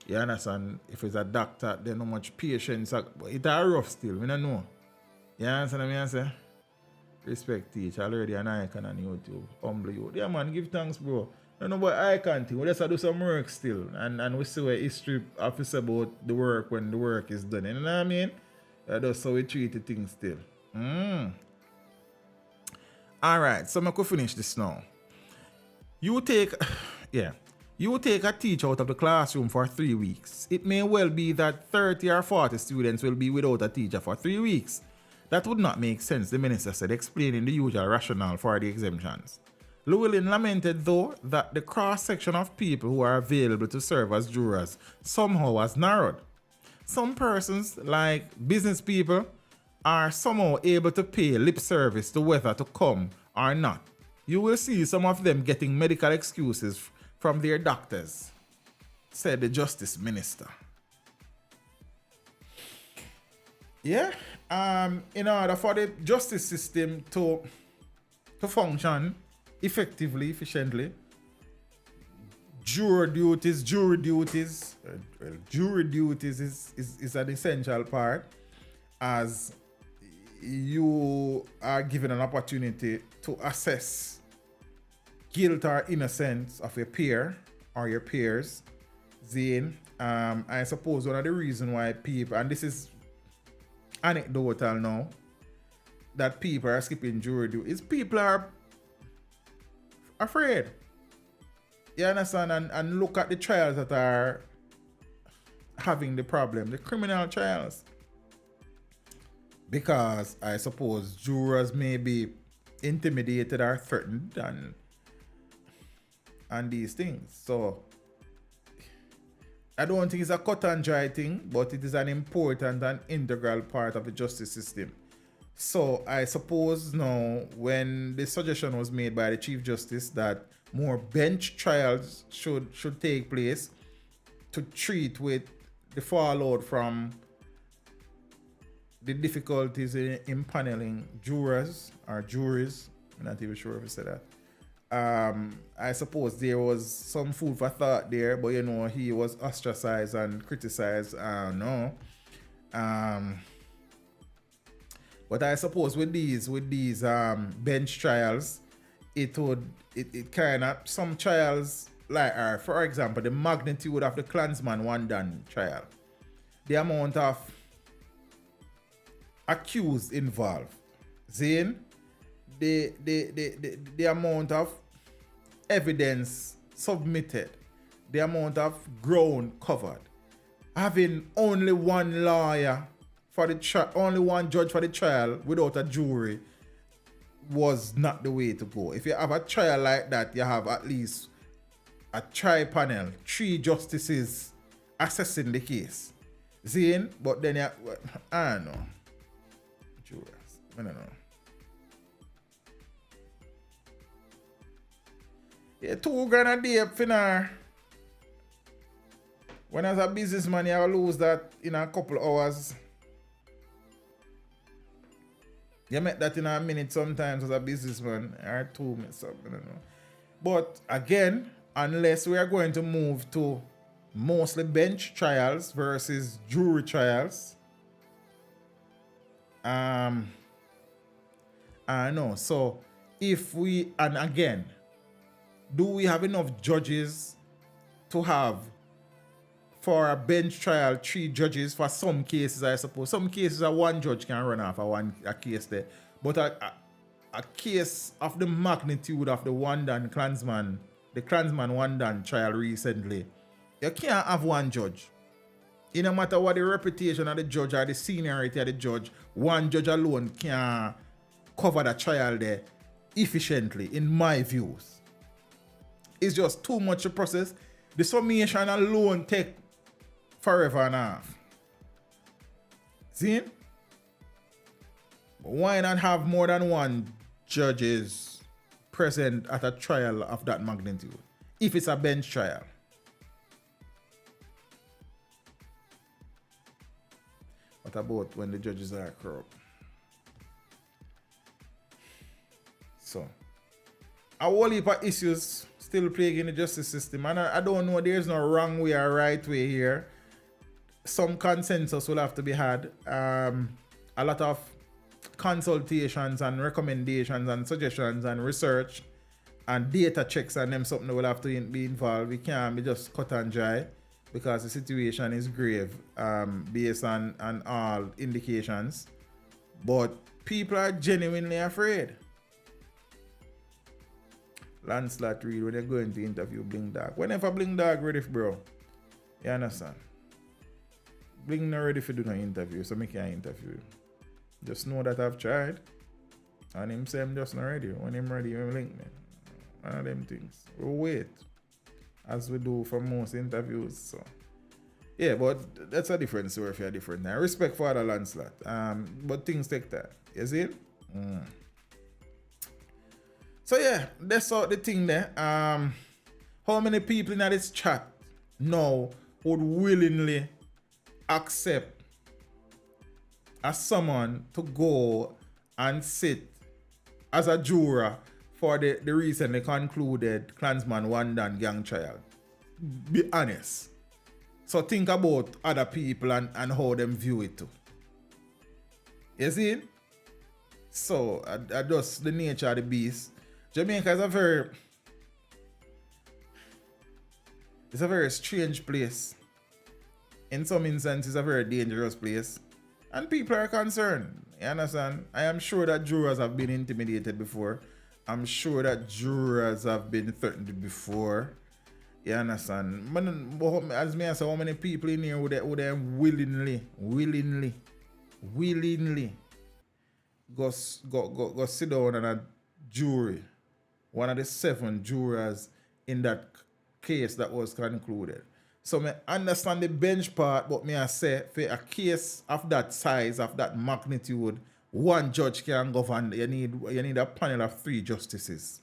You understand? If it's a doctor, there's no much patience. It's rough still, we don't know. You understand what I say? Respect teacher, already an icon on YouTube. Humble you. Yeah man, give thanks bro. I don't know about icon thing. We just do some work still. And we see what history office about the work when the work is done. You know what I mean? That's how we treat the thing still. All right, so I could finish this now. You take a teacher out of the classroom for 3 weeks. It may well be that 30 or 40 students will be without a teacher for 3 weeks. That would not make sense, the minister said, explaining the usual rationale for the exemptions. Llewellyn lamented, though, that the cross-section of people who are available to serve as jurors somehow has narrowed. Some persons, like business people, are somehow able to pay lip service to whether to come or not. You will see some of them getting medical excuses from their doctors, said the Justice Minister. Yeah, in order for the justice system to function effectively, efficiently, jury duties is an essential part, as you are given an opportunity to assess guilt or innocence of your peer or your peers. Zane, I suppose one of the reasons why people, and this is anecdotal now, that people are skipping jury duty is people are afraid. You understand? And look at the trials that are having the problem, the criminal trials. Because I suppose jurors may be intimidated or threatened and these things. So I don't think it's a cut and dry thing, but it is an important and integral part of the justice system. So I suppose now, when the suggestion was made by the Chief Justice that more bench trials should take place to treat with the fallout from the difficulties in impaneling jurors or juries, I'm not even sure if I said that. I suppose there was some food for thought there, but he was ostracized and criticized. But I suppose with these bench trials, it kind of, some trials, like for example, the magnitude of the Klansman one done trial, the amount of accused involved, Zane, the amount of evidence submitted, the amount of ground covered, having only one lawyer for the only one judge for the trial without a jury was not the way to go. If you have a trial like that, you have at least a tri-panel, 3 justices assessing the case. Zane, but then I don't know. Jurors, I don't know. Yeah, $2,000 a day finna. When as a businessman, you lose that in a couple hours. You make that in a minute sometimes as a businessman, or 2 minutes, I don't know. But again, unless we are going to move to mostly bench trials versus jury trials, I know. So if we, and again, do we have enough judges to have for a bench trial 3 judges for some cases? I suppose some cases a 1 judge can run off a case there, but a case of the magnitude of the the Klansman one done trial recently, you can't have 1 judge. No matter what the reputation of the judge or the seniority of the judge, 1 judge alone can't cover the trial there efficiently, in my views. It's just too much to process. The summation alone take forever and a half. See? Why not have more than 1 judges present at a trial of that magnitude, if it's a bench trial? What about when the judges are corrupt? So, a whole heap of issues still plaguing the justice system, and I don't know, there's no wrong way or right way here. Some consensus will have to be had. A lot of consultations and recommendations and suggestions and research and data checks and them something that will have to be involved. We can't be just cut and dry, because the situation is grave based on all indications. But people are genuinely afraid. Lancelot Reed when they're going to interview Bling Dog. Whenever Bling Dog ready, bro. You understand? Bling not ready for doing an interview, so I can't interview him. Just know that I've tried. And him say I'm just not ready. When I'm ready, he'll link me. One of them things. We'll wait. As we do for most interviews. So yeah, but that's a different story if you're different. Now respect for the Lancelot. But things take time. You see it? So yeah, that's all the thing there. How many people in this chat now would willingly accept as someone to go and sit as a juror for the recently concluded Klansman One Dan gang trial? Be honest. So think about other people and how them view it too. You see? So I just the nature of the beast. Jamaica is a very strange place. In some instances, a very dangerous place. And people are concerned. You understand? I am sure that jurors have been intimidated before. I'm sure that jurors have been threatened before. You understand? As me I say, how many people in here would they willingly go sit down on a jury, one of the 7 jurors in that case that was concluded. So I understand the bench part, but me I say for a case of that size, of that magnitude, one judge can govern. You need a panel of 3 justices.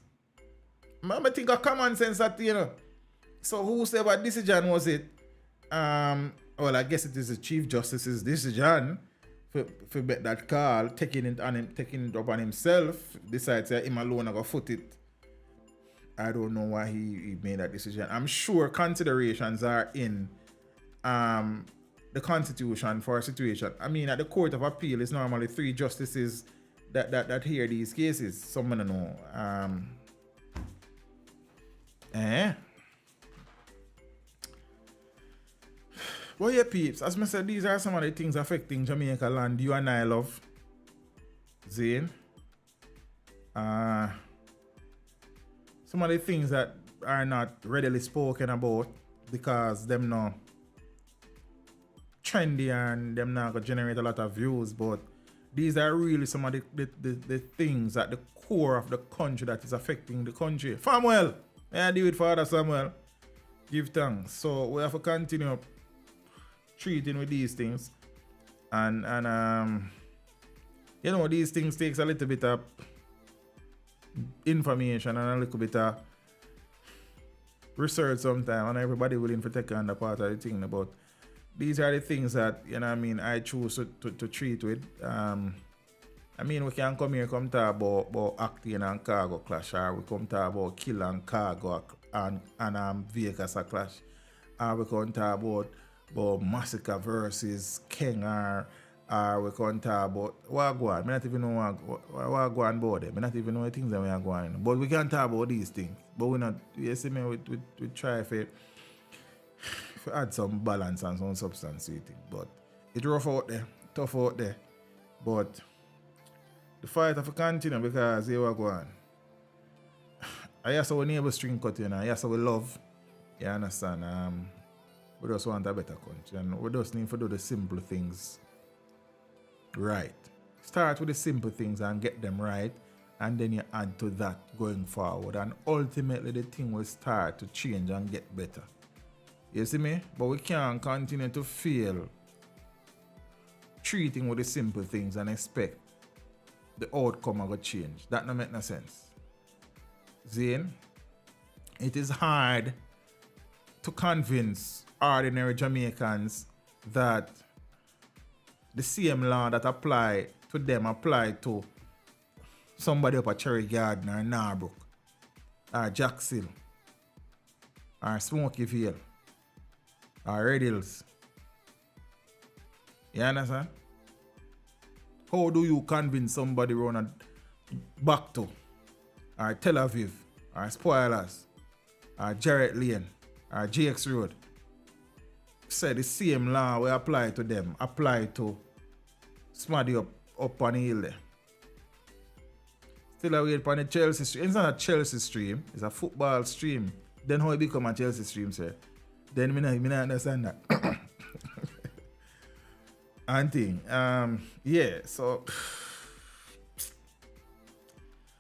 I think of common sense that, you know. So whosoever decision was it? Well, I guess it is the Chief Justice's decision for bet that call, taking it up on himself, decides that him alone I go foot it. I don't know why he made that decision. I'm sure considerations are in the Constitution for a situation. I mean, at the Court of Appeal, it's normally 3 justices that hear these cases. Some don't know. Well, yeah, peeps, as I said, these are some of the things affecting Jamaica land you and I love. Zane. Some of the things that are not readily spoken about because them not trendy and them not gonna generate a lot of views, but these are really some of the things at the core of the country that is affecting the country. Samuel, I do it, Father Samuel. Give thanks. So we have to continue treating with these things, and you know, these things takes a little bit of information and a little bit of research sometimes, and everybody willing to take on the part of the thing. But these are the things that, you know what I mean, I choose to treat with. I mean, we can come here come talk about acting and cargo clash, or we come talk about kill and cargo and vehicles a clash, or we come talk about massacre versus King, or we can talk about Wagwan. I not even know Wagwan about them. I not even know the things that we are going. But we can talk about these things. But we not, you see me, we try to add some balance and some substance to it. But it's rough out there, tough out there. But the fight have to continue because here we go on. I just our neighbor string cut, you know. I just we love. You understand? We just want a better country, and we just need to do the simple things right. Start with the simple things and get them right, and then you add to that going forward, and ultimately the thing will start to change and get better. You see me? But we can't continue to fail treating with the simple things and expect the outcome will change. That don't make no sense. Zane, it is hard to convince ordinary Jamaicans that the same law that apply to them apply to somebody up at Cherry Garden or Narbrook or Jackson or Smokyville or Red Hills. You understand? How do you convince somebody around back to or Tel Aviv or Spoilers or Jarrett Lane or GX Road? Say the same law will apply to them, apply to Smaddy up on the hill there. Still I wait for the Chelsea stream. It's not a Chelsea stream. It's a football stream. Then how it become a Chelsea stream, sir? Then me not understand that. And thing. Yeah, so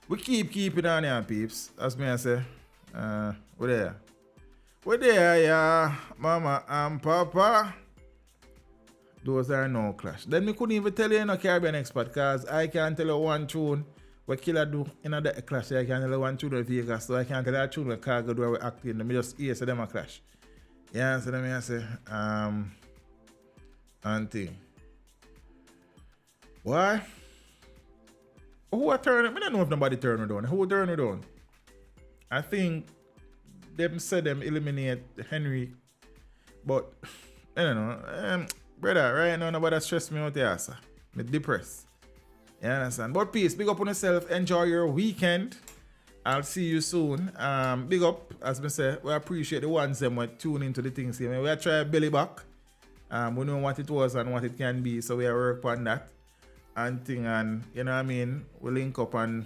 we keep it on here, peeps. As me I say. We're there. We're there, yeah. Mama and Papa. Those are no clash. Then me couldn't even tell you no Caribbean expert because I can't tell you one tune what Killer do in a clash. I can't tell you one tune with Vegas, so I can't tell you a tune with Cargo do we act in. Me just hear so them a clash. Yeah, so let me say auntie. Why? Who are turning? I don't know if nobody turn it down. Who turn it down? I think them said them eliminate Henry, but I don't know. Brother, right now nobody stress me out there, sir. Me depressed. You understand? But peace, big up on yourself. Enjoy your weekend. I'll see you soon. Big up, as me say, we appreciate the ones them who tune into the things here. We are trying belly back. We know what it was and what it can be, so we are work on that. And thing, and you know what I mean, we link up and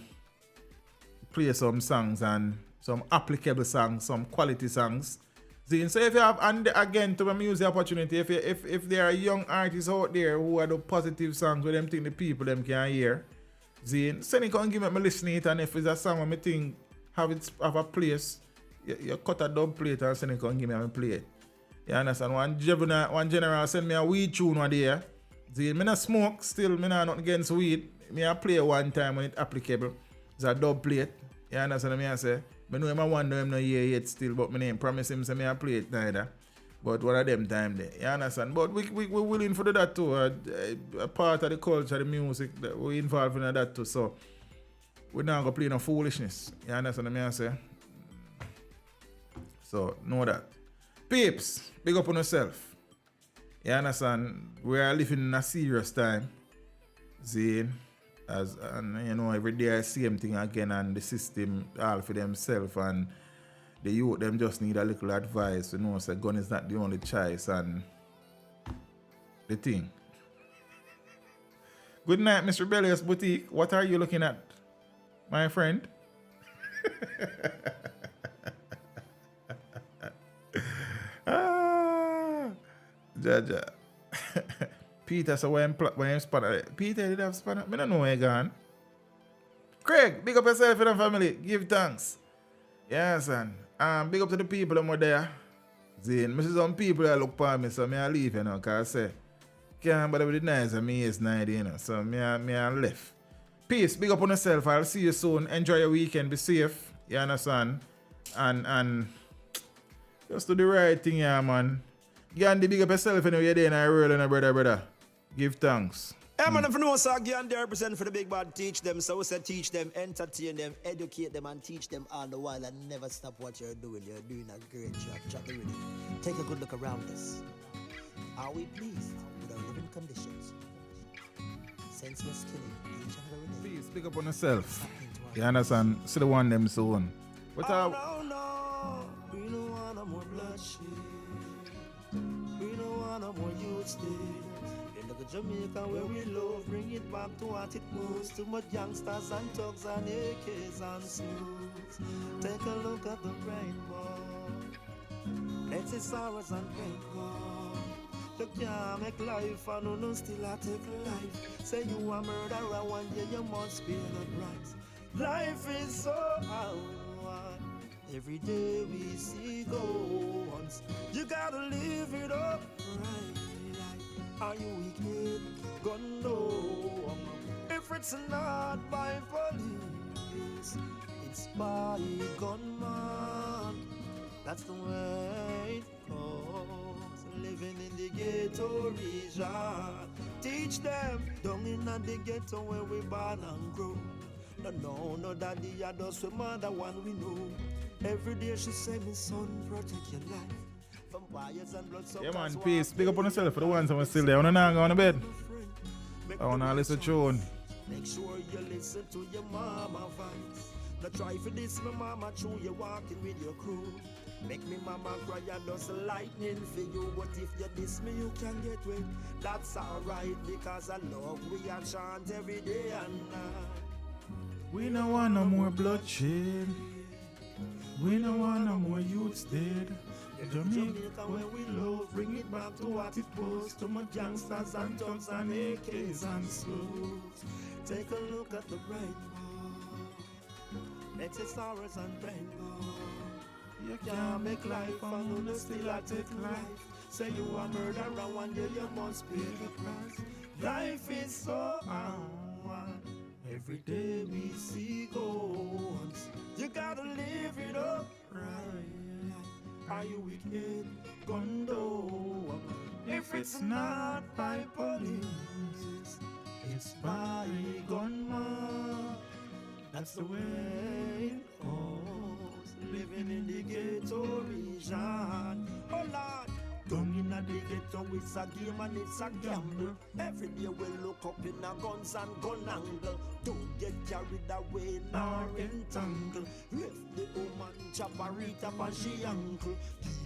play some songs and some applicable songs, some quality songs. See, so if you have, and again, to use the opportunity, if there are young artists out there who are the positive songs where them think the people them can hear, see, send it and give me listening it, and if it's a song where me think have a place, you cut a dub plate and send it and give me and play it. You understand? One general send me a weed tune one day. See, me not smoke still, me not against weed. Me I play one time when it's applicable. It's a dub plate. You understand what I say? I know him I wonder him no hear yet still, but me ain't promise him say me I play it neither. But one of them time there. You understand? But we willing for that too. A part of the culture, the music, that we involved in that too. So we not gonna play no foolishness. You understand what I say? So know that. Peeps, big up on yourself. You understand? We are living in a serious time. See? And you know, every day I see same thing again, and the system all for themselves, and the youth them just need a little advice. You know, so gun is not the only choice, and the thing. Good night, Mr. Rebellious Boutique. What are you looking at, my friend? Jaja. Peter, so when spanner, Peter did have spanner. I don't know where he gone. Craig, big up yourself and the family. Give thanks. Yeah, son. Big up to the people that were there. See, I see some people that look for me, so I leave, you know, because I say, can't bother with the nice and me is 90, you know, so I left. Peace, big up on yourself. I'll see you soon. Enjoy your weekend. Be safe. You understand? And just do the right thing, yeah, man. Gandhi, big up yourself anyway, you're there in a world, and brother. Give thanks. Yeah, man, if you know, so Gandhi represent for the big bad, teach them. So we say teach them, entertain them, educate them, and teach them all the while, and never stop what you're doing. You're doing a great job. Chat the rhythm. Take a good look around us. Are we pleased with our living conditions? Senseless killing each and every day. Please, pick up on yourself. You understand? See the one them soon. What no, we don't want no more bloodshed. We don't want no more youth dead. In the Jamaica where we love, bring it back to what it was. Too much youngsters and thugs and AKs and smooths. Take a look at the rainbow. Let's see sorrows and rainbow. You can't make life and no still I take life. Say you a murderer one day you must pay the price. Life is so hard. Every day we see ghosts. You gotta live it up right. Are you wicked? Gun no. If it's not by police, it's by gunman. That's the way it goes. Living in the ghetto region. Teach them down in the ghetto where we born and grow. No, daddy, I just with mother one we know. Every day she say, me son, protect your life. From fires and blood. Yeah, man, peace. Big up on yourself for the ones that are still there. I want to go on to bed. I want to listen to tune. Make sure you listen to your mama voice. Not try for this, my mama, true, you're walking with your crew. Make me mama cry and does lightning for you. But if you diss me, you can get wet. That's alright, because I love we a chant every day and night. We no want no more bloodshed. We no want no more youths dead. Jamaica where we love, bring it back to what it was. To my gangsters and thugs and AKs and slugs. Take a look at the rainbow. Next is sorrows and rainbow. You can't make life and you still I take life. Say you a murderer one day you must pay the price. Life is so hard. Every day we see ghosts. You gotta live it up right. Are you wicked? Gondo. If it's not by police, it's by gunman. That's the way it goes. Living in the ghetto region. Oh Lord. Down in the ghetto, it's a game and it's a gamble. Every day we look up in a guns and gun angle. Don't get carried away nor entangled. Left the woman chaparita and she uncle.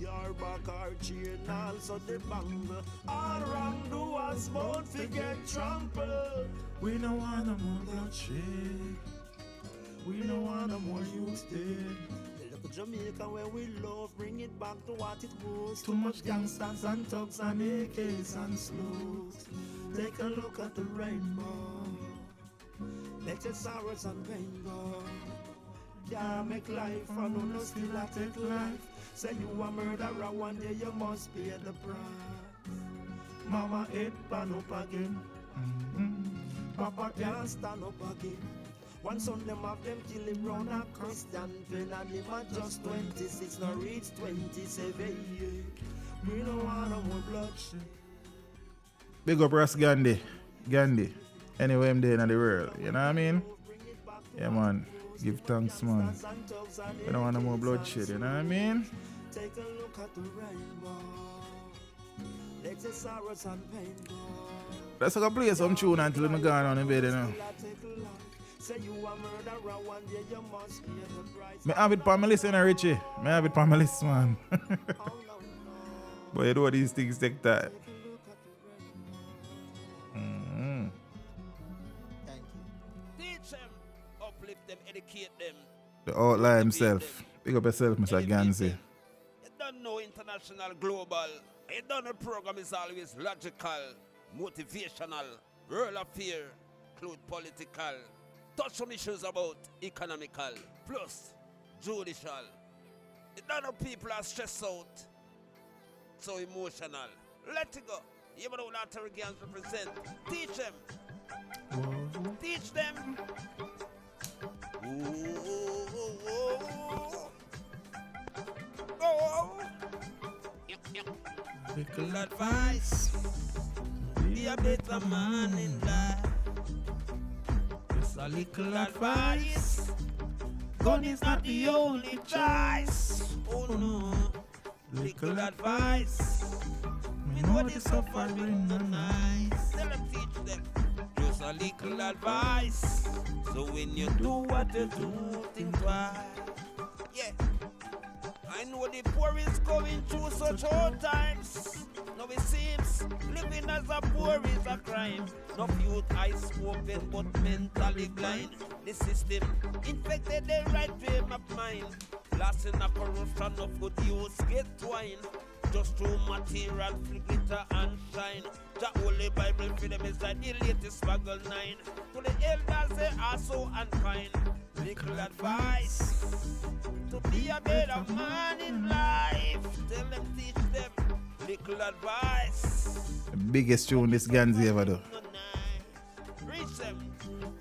Give her back her chain also the bangle. All wrongdoers won't forget trample. We don't want no more bloodshed. We don't want no more youths dead. Jamaica where we love, bring it back to what it was. Too much gangsters and thugs and AKs and slugs. Take a look at the rainbow. Let your sorrows and pain go. Can't make life and no still I take life. Say you a murderer one day you must pay the price. Mama head pan up again. Papa can't stand up again. One son them have them kill him round a Christian pen and him a just 26, now reach 27. We don't want no more bloodshed. Big up Ras Gandhi. Anywhere I'm there in the world. You know what I mean? Yeah man. Give thanks man. We don't want no more bloodshed, you know what I mean? Take a look at the rainbow. Let your sorrows and pain go. Let's go play some tune until I'm gone on the bed, you know. Say you a murderer one day you must pay the price. Me have it for my list, you know, Richie. Me have it for my list, man. But you know these things take time. Thank you. Teach them, uplift them, educate them. The outlaw himself. Pick up yourself, Mr. Ganzi. You don't know international, global. You don't know program is always logical, motivational, world affair, include political. Touch some issues about economical, plus judicial. You don't know people are stressed out, so emotional. Let it go. You know what arrogance represent. Teach them. Teach them. Little advice. Be a better man in life. A little advice. Gun is not the only choice. Oh no. Little advice. We know the suffering no nice. Tell them, teach them. Just a little advice. So when you do what you do, think twice. Yeah. I know the poor is going through such hard times. Now it seems living as a poor is a crime. No youth eyes open but mentally blind. The system infected the right frame of mind. Lost in a corruption of good youths get twined. Just through material, glitter and shine. The Holy Bible for them is like the latest Bagel 9. To the elders they are so unkind. Little advice to be a better man in life. Tell them, teach them. Little advice. The biggest tune this Ganzi ever do. Reach them.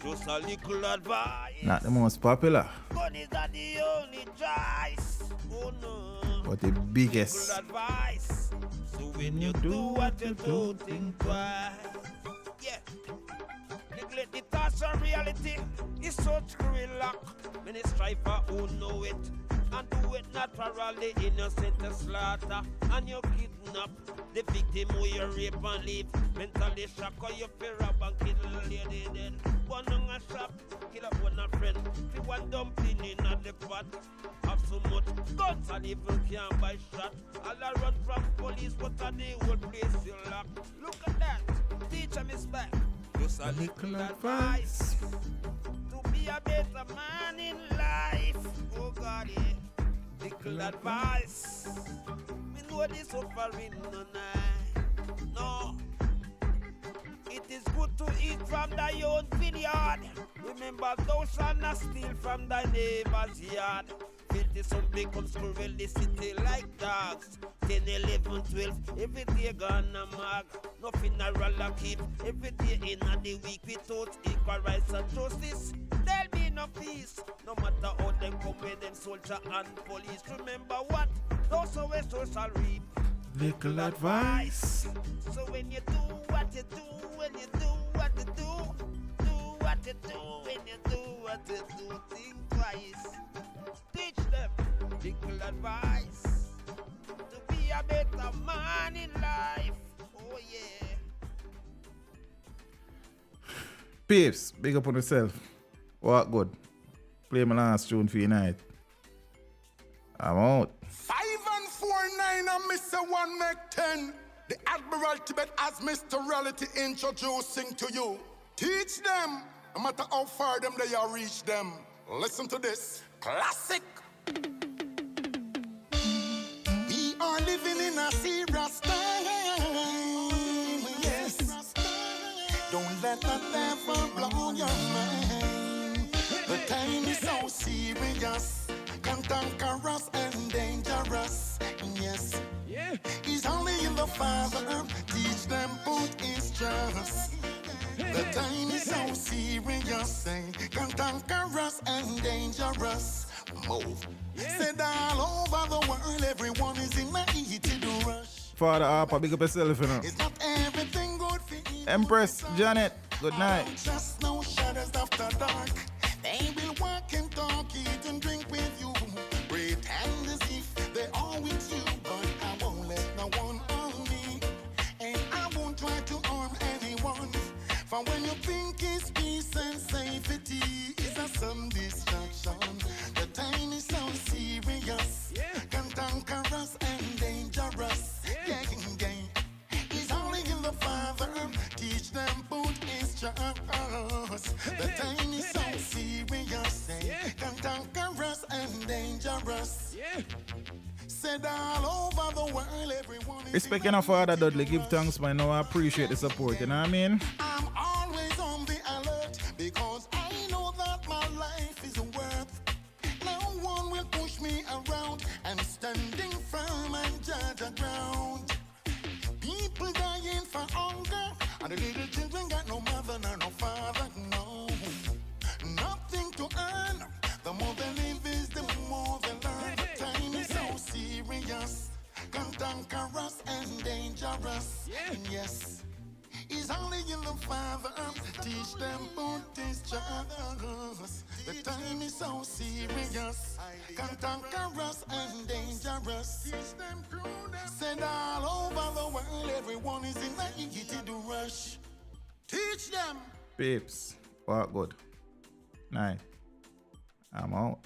Just a little advice. Not the most popular. God is not the only choice. Oh no. But the biggest. Little advice. So when you do what you do, think twice. Yeah. Neglect the thoughts of reality. It's such cruel luck. When they strive for who know it. And do it naturally, innocent to slaughter. And you kidnap the victim who you rape and leave. Mentally shock or you fear rob and kill a lady then. One on a shop, kill up one a friend. If one dumpling in at the pot. Have so much guns and evil can't buy shot. All I run from police, but at the whole place you lock. Look at that, teach him his back. Just a little advice. To be a better better man in life. Oh God, yeah. Little advice. Me know this suffering no night. No. It is good to eat from thy own vineyard. Remember, thou shalt not steal from thy neighbor's yard. Filthy some become squirrel the city like dogs. 10, 11, 12, every day gonna mag. No funeral a keep, every day in the week without equal rights and justice. There'll be no peace, no matter how them come with them soldier and police. Remember what? Those who wish shall reap. Little advice. So when you do what you do, when you do what you do what you do, when you do what you do, think twice. Teach them little advice to be a better man in life. Oh yeah. Peeps, big up on yourself. What good? Play my last tune for you night. I'm out. 5 and 4, 9 and Mr. 1 make 10. The Admiral Tibet as Mr. Reality introducing to you. Teach them, no matter how far them they are reach them. Listen to this. Classic. We are living in a serious time. Yes. Don't let the devil blow your mind. The time is so serious, cantankerous and dangerous. Yes. He's only in the Father. Teach them put his trust. The time is so serious, cantankerous and dangerous. Move. Said all over the world, everyone is in a heated rush. Father Harper, big up yourself, you know. It's not everything good for you. Empress Janet, good night. Just no shadows after dark. They will walk and talk, eat and drink with you. Pretend as if they're all with you, but I won't let no one harm me. And I won't try to harm anyone. For when you think it's peace and safety, it's a some distraction. The time is so serious, cantankerous and dangerous. He's only in the Father. Teach them put his trust. The time is so serious, cantankerous and dangerous. Said all over the world, everyone is Respecting our Father Dudley, give thanks, man. Now I appreciate the support, you know what I mean? I'm always on the alert because I know that my life is worth. No one will push me around. I'm standing firm and judge the ground. People dying for hunger, and the little children got no mother nor no father, no. Nothing to earn. The more they live is the more they learn. The time is so serious, cantankerous and dangerous. Yes. He's only in the Father. Teach them put his trust. The time is so serious, cantankerous and dangerous. Said all over the world, everyone is in a heated rush. Teach them. Peeps, what good? Night. I'm out.